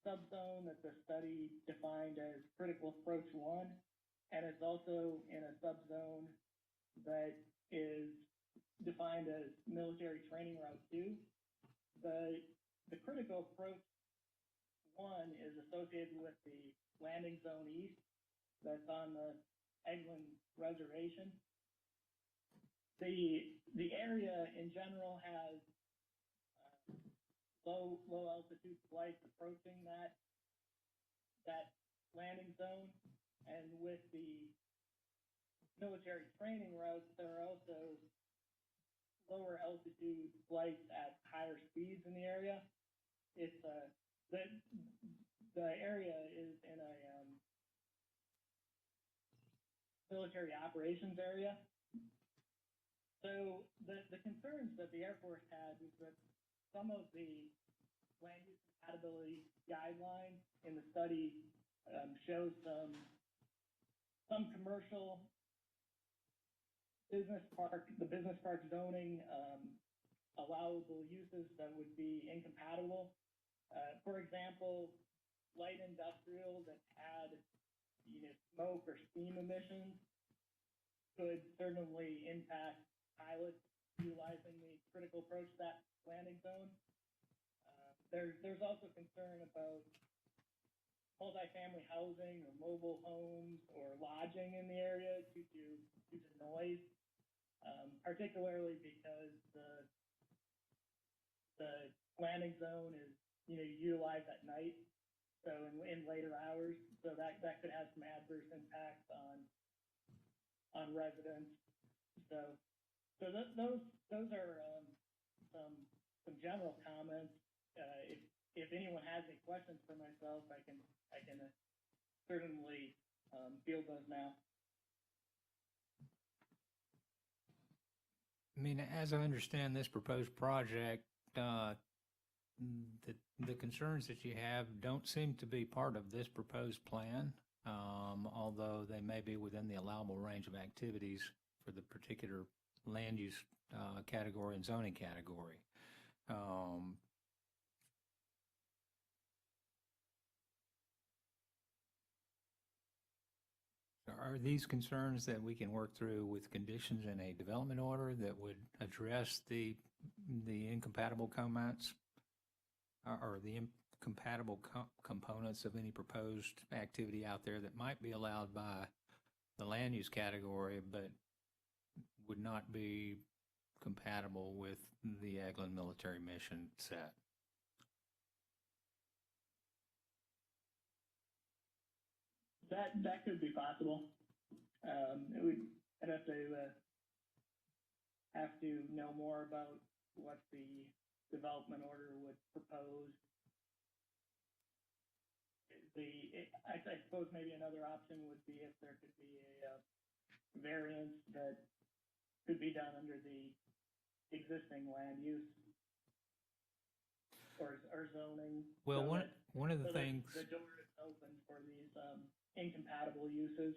subzone that the study defined as critical approach 1, and it's also in a subzone that is defined as military training route 2. The critical approach 1 is associated with the landing zone east that's on the Eglin Reservation. The area in general has low altitude flights approaching that landing zone, and with the military training routes, there are also lower altitude flights at higher speeds in the area. It's the area is in a military operations area. So the concerns that the Air Force had was that some of the land use compatibility guidelines in the study shows some commercial business park zoning allowable uses that would be incompatible. For example, light industrial that had smoke or steam emissions could certainly impact pilots utilizing the critical approach to that landing zone. There's also concern about multifamily housing or mobile homes or lodging in the area due to noise, particularly because the landing zone is utilized at night, so in later hours, so that could have some adverse impacts on residents. So those are some general comments. if anyone has any questions for myself, I can certainly field those now. I mean, as I understand this proposed project, the concerns that you have don't seem to be part of this proposed plan, although they may be within the allowable range of activities for the particular land use category and zoning category. Are these concerns that we can work through with conditions in a development order that would address the incompatible comments or the incompatible components of any proposed activity out there that might be allowed by the land use category, but would not be compatible with the Eglin military mission set? That could be possible. I'd have to know more about what the development order would propose. I suppose maybe another option would be if there could be a variance that could be done under the existing land use or zoning. Well, so one of the so that things. the door is open for these incompatible uses.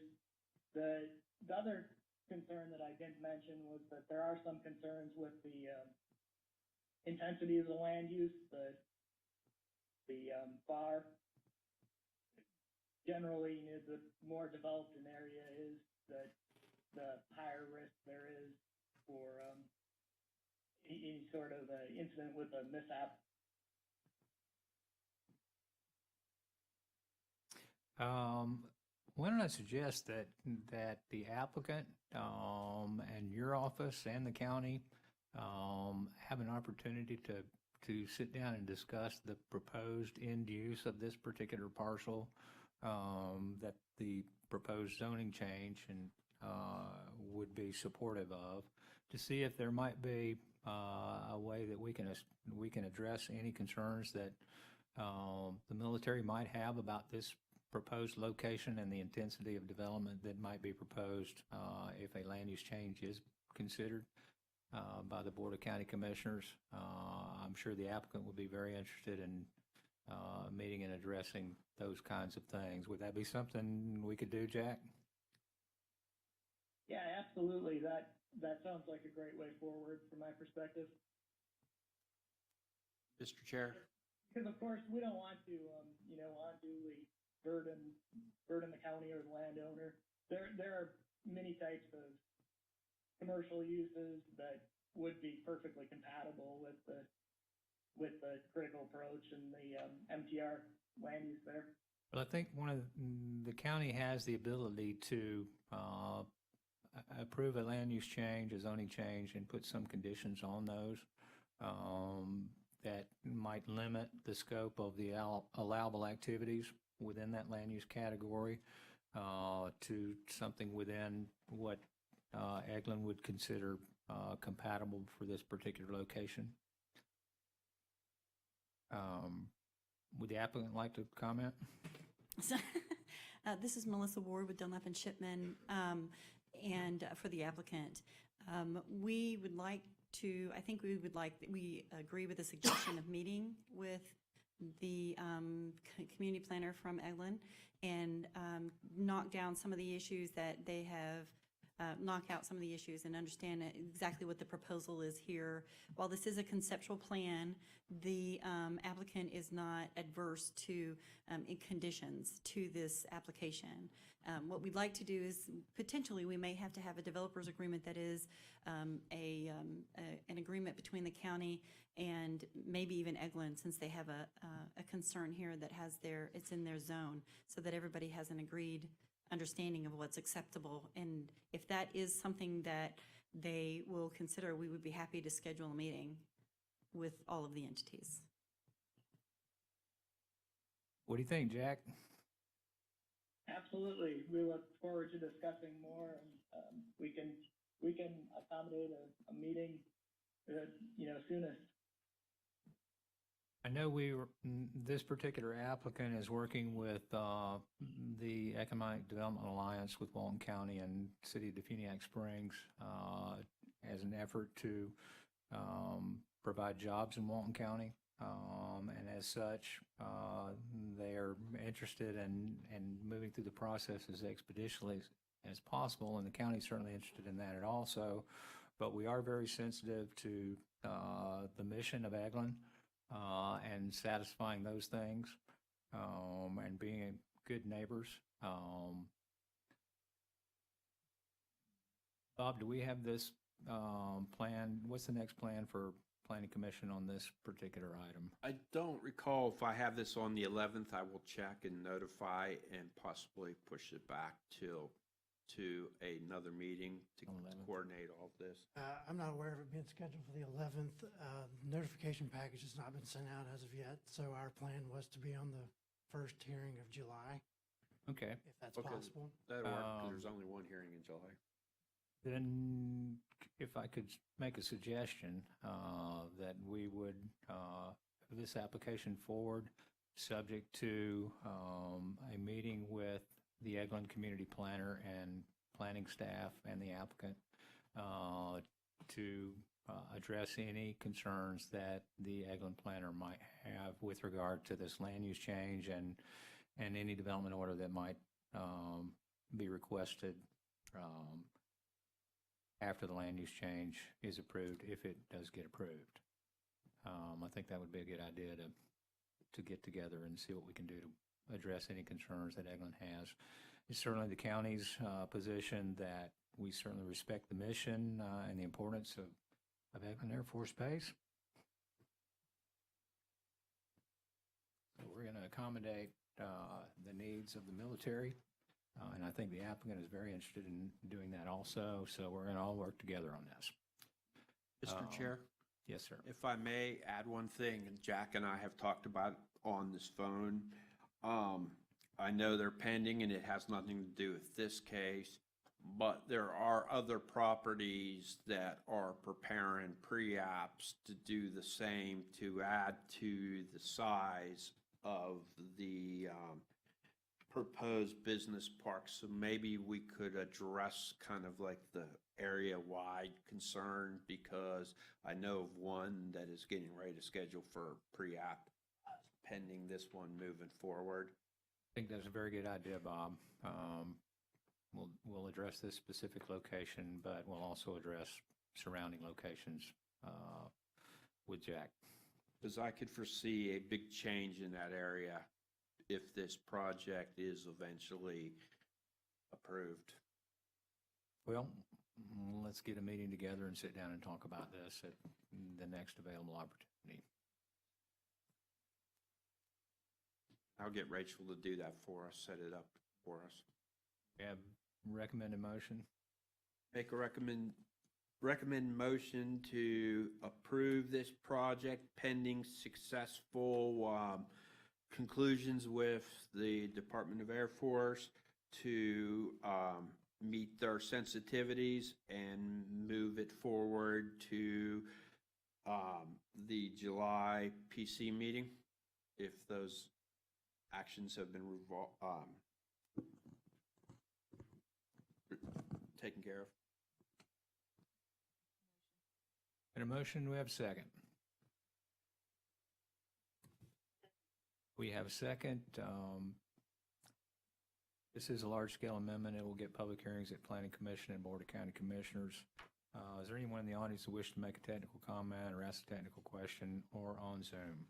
The other concern that I didn't mention was that there are some concerns with the intensity of the land use, the FAR. Generally, the more developed an area is, the higher risk there is for any sort of incident with a mishap. Why don't I suggest that the applicant and your office and the county have an opportunity to sit down and discuss the proposed end use of this particular parcel, that the proposed zoning change and would be supportive of, to see if there might be a way that we can address any concerns that the military might have about this proposed location and the intensity of development that might be proposed if a land use change is considered by the Board of County Commissioners. I'm sure the applicant would be very interested in meeting and addressing those kinds of things. Would that be something we could do, Jack? Yeah, absolutely. That sounds like a great way forward from my perspective. Mr. Chair. Because of course we don't want to, unduly burden the county or the landowner. There are many types of commercial uses that would be perfectly compatible with the critical approach and the MTR land use there. Well, I think the county has the ability to approve a land use change, a zoning change, and put some conditions on those that might limit the scope of the allowable activities within that land use category to something within what Eglin would consider compatible for this particular location. Would the applicant like to comment? This is Melissa Ward with Dunlap and Shipman, and for the applicant. We would like to, we agree with the suggestion of meeting with the community planner from Eglin and knock down some of the issues that they have, knock out some of the issues and understand exactly what the proposal is here. While this is a conceptual plan, the applicant is not adverse to conditions to this application. What we'd like to do is potentially we may have to have a developer's agreement that is an agreement between the county and maybe even Eglin, since they have a concern here that has it's in their zone, so that everybody has an agreed understanding of what's acceptable. And if that is something that they will consider, we would be happy to schedule a meeting with all of the entities. What do you think, Jack? Absolutely. We look forward to discussing more, and we can accommodate a meeting, soonest. I know this particular applicant is working with the Economic Development Alliance with Walton County and City of Defuniak Springs as an effort to provide jobs in Walton County. And as such, they are interested in moving through the process as expeditiously as possible, and the county's certainly interested in that also. But we are very sensitive to the mission of Eglin and satisfying those things and being good neighbors. Bob, do we have this plan? What's the next plan for Planning Commission on this particular item? I don't recall if I have this on the 11th. I will check and notify and possibly push it back to another meeting to coordinate all of this. I'm not aware of it being scheduled for the 11th. Notification package has not been sent out as of yet, so our plan was to be on the first hearing of July. Okay. If that's possible. That'll work, because there's only one hearing in July. Then if I could make a suggestion that we would move this application forward, subject to a meeting with the Eglin Community Planner and planning staff and the applicant to address any concerns that the Eglin Planner might have with regard to this land use change and any development order that might be requested after the land use change is approved, if it does get approved. I think that would be a good idea to get together and see what we can do to address any concerns that Eglin has. It's certainly the county's position that we certainly respect the mission and the importance of Eglin Air Force Base. So we're going to accommodate the needs of the military, and I think the applicant is very interested in doing that also, so we're going to all work together on this. Mr. Chair? Yes, sir. If I may add one thing, and Jack and I have talked about on this phone. I know they're pending and it has nothing to do with this case, but there are other properties that are preparing pre-apps to do the same, to add to the size of the proposed business park. So maybe we could address kind of like the area-wide concern, because I know of one that is getting ready to schedule for pre-app pending this one moving forward. I think that's a very good idea, Bob. We'll address this specific location, but we'll also address surrounding locations with Jack. Because I could foresee a big change in that area if this project is eventually approved. Well, let's get a meeting together and sit down and talk about this at the next available opportunity. I'll get Rachel to do that for us, set it up for us. We have recommended motion. Make a recommend motion to approve this project pending successful conclusions with the Department of Air Force to meet their sensitivities and move it forward to the July PC meeting, if those actions have been taken care of. And a motion, we have a second. We have a second. This is a large-scale amendment. It will get public hearings at Planning Commission and Board of County Commissioners. Is there anyone in the audience who wishes to make a technical comment or ask a technical question or on Zoom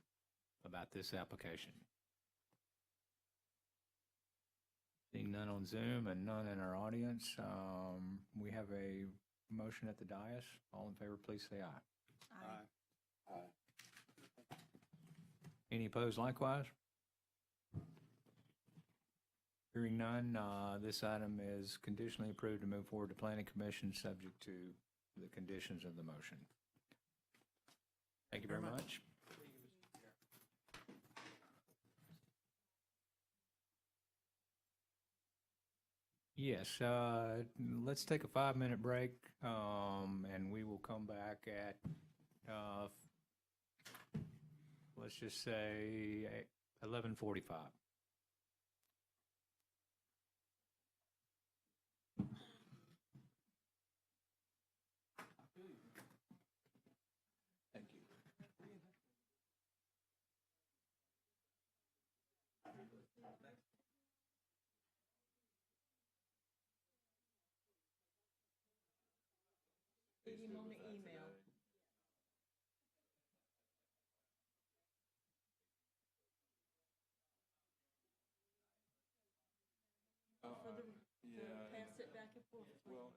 about this application? Seeing none on Zoom and none in our audience, we have a motion at the dais. All in favor, please say aye. Aye. Aye. Any opposed likewise? Hearing none, this item is conditionally approved to move forward to Planning Commission, subject to the conditions of the motion. Thank you very much. Yes, let's take a 5-minute break, and we will come back at, let's just say 11:45. Thank you. Him on the email. For the, pass it back and forth. Well,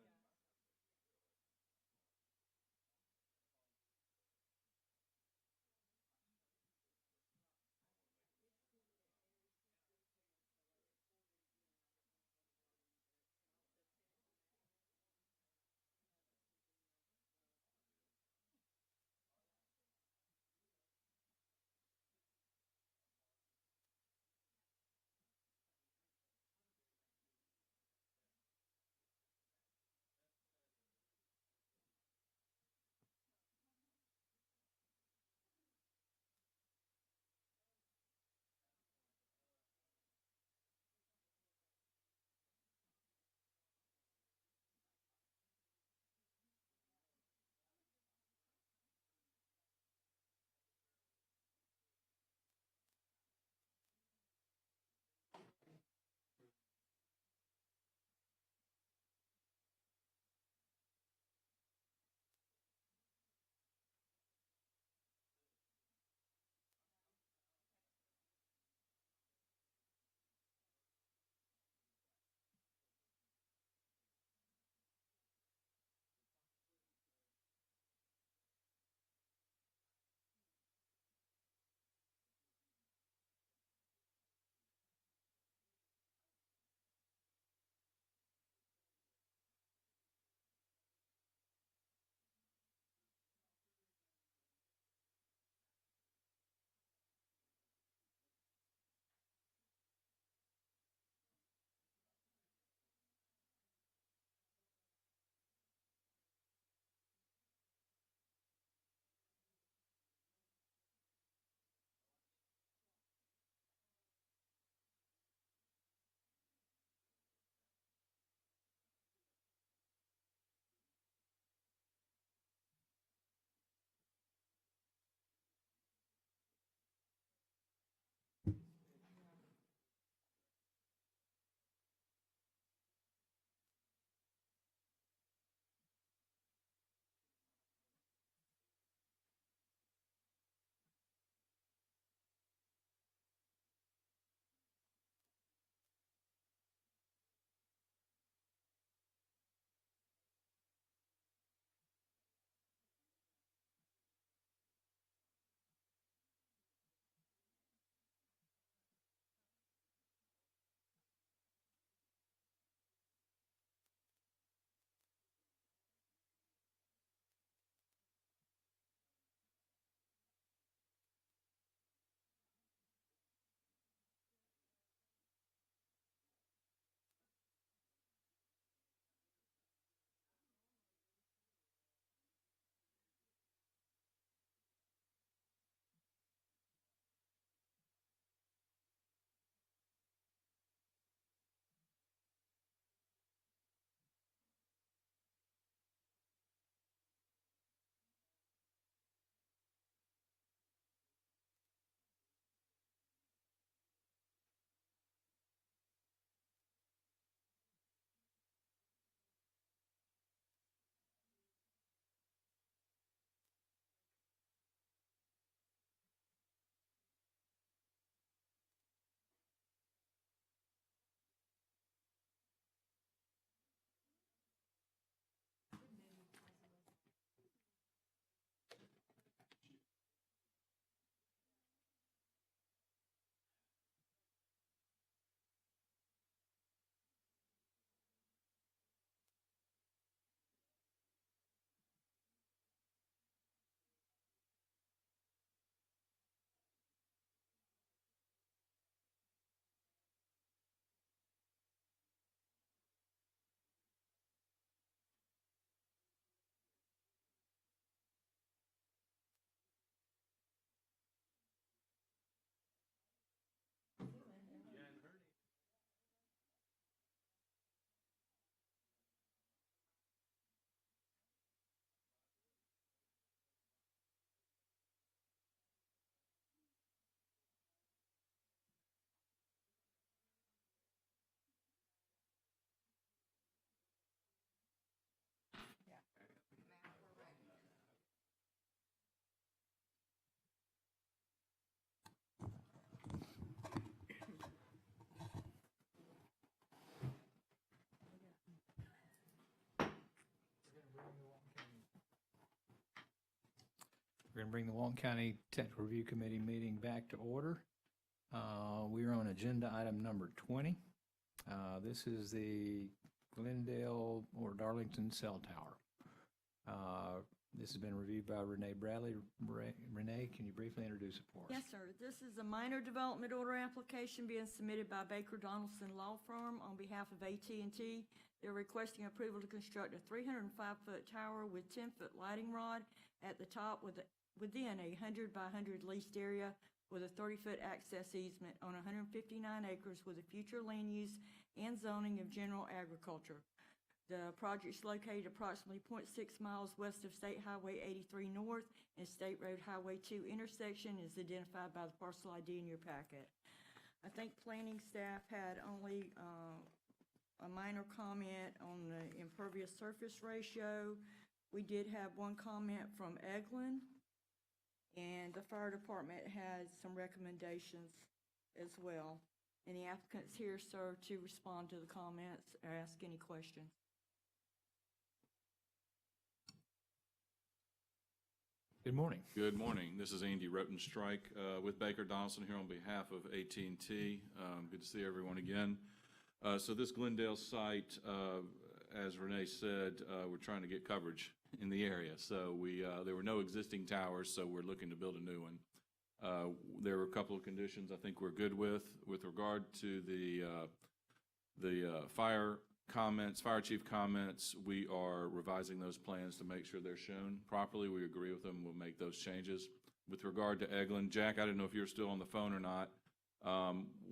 going to bring the Walton County Technical Review Committee meeting back to order. We are on agenda item number 20. This is the Glendale or Darlington cell tower. This has been reviewed by Renee Bradley. Renee, can you briefly introduce it for us? Yes, sir. This is a minor development order application being submitted by Baker Donelson Law Firm on behalf of AT&T. They're requesting approval to construct a 305-foot tower with 10-foot lighting rod at the top within a 100 by 100 leased area with a 30-foot access easement on 159 acres with a future land use and zoning of general agriculture. The project is located approximately 0.6 miles west of State Highway 83 North and State Road Highway 2 intersection, is identified by the parcel ID in your packet. I think planning staff had only a minor comment on the impervious surface ratio. We did have one comment from Eglin, and the fire department had some recommendations as well. And the applicant's here, sir, to respond to the comments or ask any questions. Good morning. Good morning. This is Andy Rotenstrike with Baker Donelson here on behalf of AT&T. Good to see everyone again. So this Glendale site, as Renee said, we're trying to get coverage in the area. So there were no existing towers, so we're looking to build a new one. There were a couple of conditions I think we're good with regard to the fire chief comments. We are revising those plans to make sure they're shown properly. We agree with them. We'll make those changes. With regard to Eglin, Jack, I didn't know if you're still on the phone or not.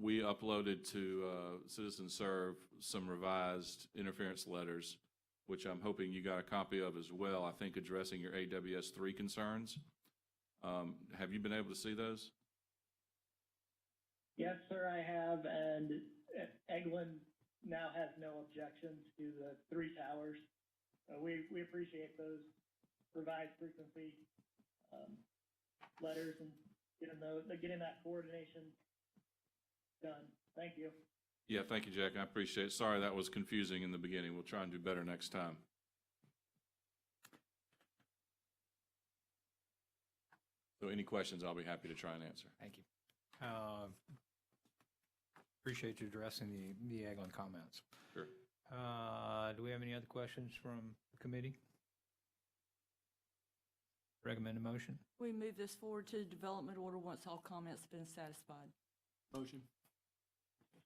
We uploaded to CitizenServe some revised interference letters, which I'm hoping you got a copy of as well, I think addressing your AWS3 concerns. Have you been able to see those? Yes, sir, I have, and Eglin now has no objections to the 3 towers. We appreciate those revised frequency letters and getting that coordination done. Thank you. Yeah, thank you, Jack. I appreciate it. Sorry that was confusing in the beginning. We'll try and do better next time. So any questions, I'll be happy to try and answer. Thank you. Appreciate you addressing the Eglin comments. Sure. Do we have any other questions from the committee? Recommend a motion? We move this forward to the development order once all comments have been satisfied. Motion.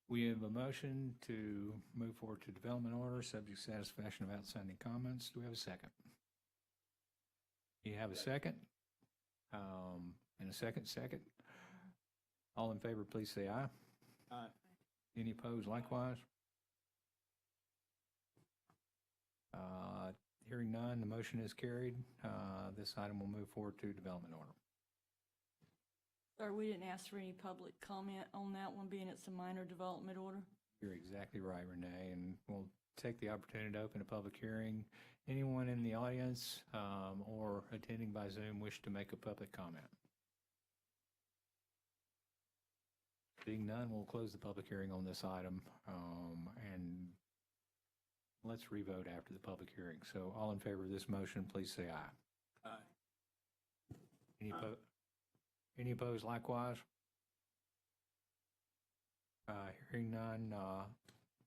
We have a motion to move forward to development order, subject to satisfaction of outstanding comments. Do we have a second? You have a second? And a second? All in favor, please say aye. Aye. Any opposed likewise? Hearing none, the motion is carried. This item will move forward to development order. Sir, we didn't ask for any public comment on that one, being it's a minor development order. You're exactly right, Renee, and we'll take the opportunity to open a public hearing. Anyone in the audience or attending by Zoom wish to make a public comment? Seeing none, we'll close the public hearing on this item, and let's revote after the public hearing. So all in favor of this motion, please say aye. Aye. Any opposed likewise? Hearing none,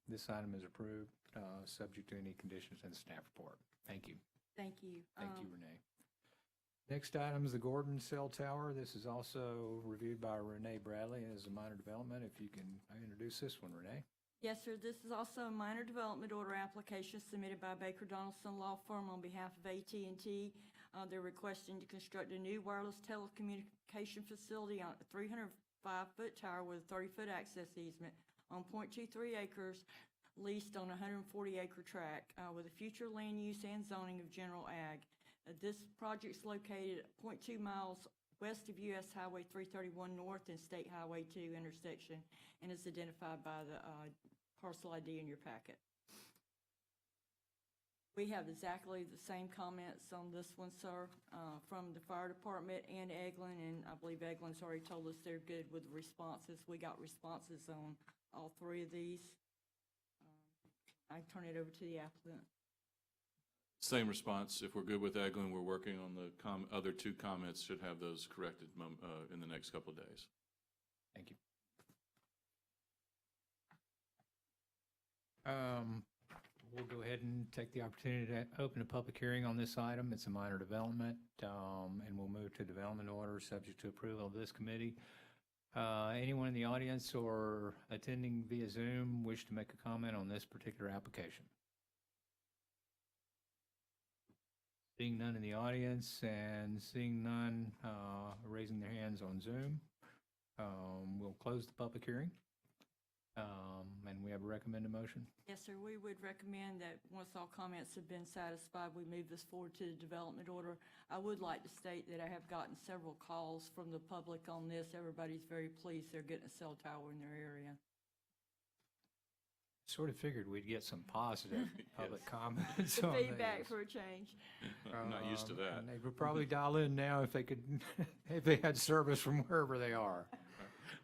this item is approved, subject to any conditions in the staff report. Thank you. Thank you. Thank you, Renee. Next item is the Gordon Cell Tower. This is also reviewed by Renee Bradley as a minor development. If you can introduce this one, Renee. Yes, sir. This is also a minor development order application submitted by Baker Donelson Law Firm on behalf of AT&T. They're requesting to construct a new wireless telecommunication facility on a 305-foot tower with a 30-foot access easement on 0.23 acres leased on a 140-acre tract with a future land use and zoning of general ag. This project's located 0.2 miles west of U.S. Highway 331 North and State Highway 2 intersection, and is identified by the parcel ID in your packet. We have exactly the same comments on this one, sir, from the fire department and Eglin, and I believe Eglin's already told us they're good with the responses. We got responses on all 3 of these. I turn it over to the applicant. Same response. If we're good with Eglin, we're working on the other two comments, should have those corrected in the next couple of days. Thank you. We'll go ahead and take the opportunity to open a public hearing on this item. It's a minor development, and we'll move to development order subject to approval of this committee. Anyone in the audience or attending via Zoom wish to make a comment on this particular application? Seeing none in the audience and seeing none raising their hands on Zoom, we'll close the public hearing. And we have a recommended motion. Yes, sir. We would recommend that once all comments have been satisfied, we move this forward to the development order. I would like to state that I have gotten several calls from the public on this. Everybody's very pleased they're getting a cell tower in their area. Sort of figured we'd get some positive public comments on Feedback this. for a change. I'm not used to that. And they would probably dial in now if they could, if they had service from wherever they are.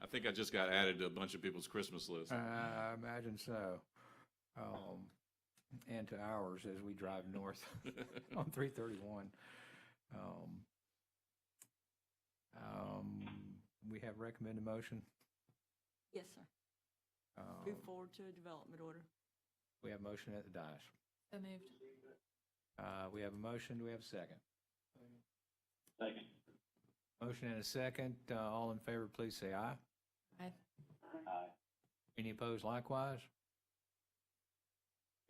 I think I just got added to a bunch of people's Christmas list. I imagine so. And to ours as we drive north on 331. We have recommended motion. Yes, sir. Move forward to a development order. We have motion at the dais. So moved. We have a motion. Do we have a second? Second. Motion and a second. All in favor, please say aye. Aye. Aye. Any opposed likewise?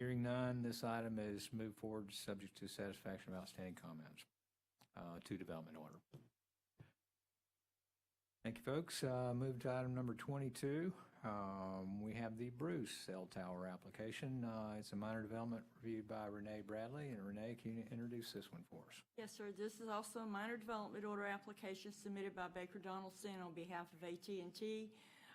Hearing none, this item is moved forward subject to satisfaction of outstanding comments to development order. Thank you, folks. Move to item number 22. We have the Bruce cell tower application. It's a minor development reviewed by Renee Bradley. And Renee, can you introduce this one for us? Yes, sir. This is also a minor development order application submitted by Baker Donelson on behalf of AT&T.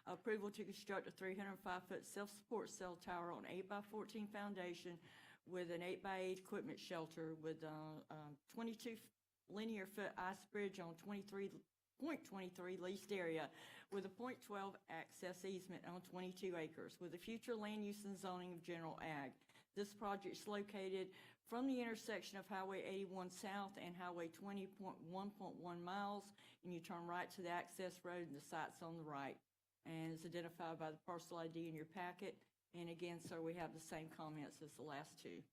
Approval to construct a 305-foot self-support cell tower on 8x14 foundation with an 8x8 equipment shelter with 22 linear foot ice bridge on 0.23 leased area with a 0.12 access easement on 22 acres with a future land use and zoning of general ag. This project is located from the intersection of Highway 81 South and Highway 20.1.1 miles, and you turn right to the access road and the site's on the right. And it's identified by the parcel ID in your packet. And again, sir, we have the same comments as the last two.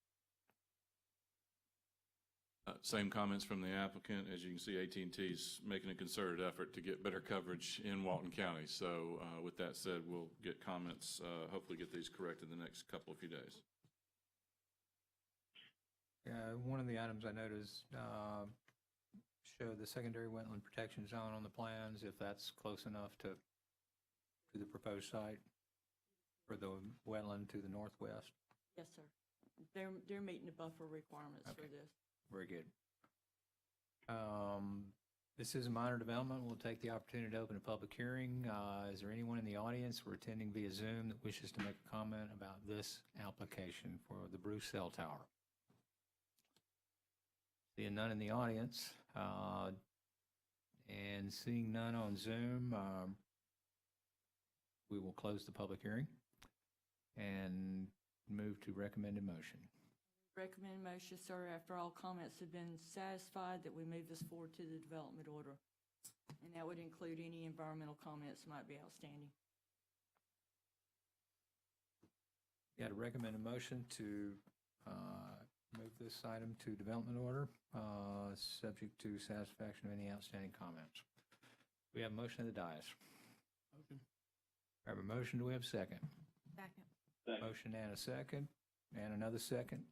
Same comments from the applicant. As you can see, AT&T's making a concerted effort to get better coverage in Walton County. So with that said, we'll get comments, hopefully get these corrected in the next couple of few days. One of the items I noticed show the secondary wetland protection zone on the plans, if that's close enough to the proposed site for the wetland to the northwest. Yes, sir. They're meeting the buffer requirements for this. Very good. This is a minor development. We'll take the opportunity to open a public hearing. Is there anyone in the audience or attending via Zoom that wishes to make a comment about this application for the Bruce cell tower? Seeing none in the audience, and seeing none on Zoom, we will close the public hearing and move to recommended motion. Recommend motion, sir, after all comments have been satisfied, that we move this forward to the development order. And that would include any environmental comments that might be outstanding. Got a recommended motion to move this item to development order, subject to satisfaction of any outstanding comments. We have a motion at the dais. Motion. We have a motion. Do we have a second? Second. Motion and a second, and another second.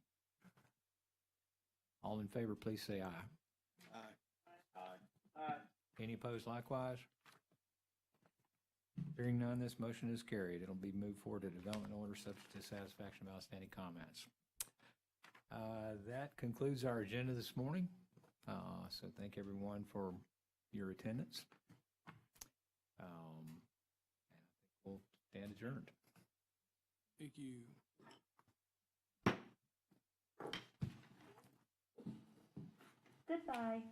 All in favor, please say aye. Aye. Aye. Aye. Any opposed likewise? Hearing none, this motion is carried. It'll be moved forward to development order subject to satisfaction of outstanding comments. That concludes our agenda this morning. So thank everyone for your attendance. And I think we'll stand adjourned. Thank you. Goodbye.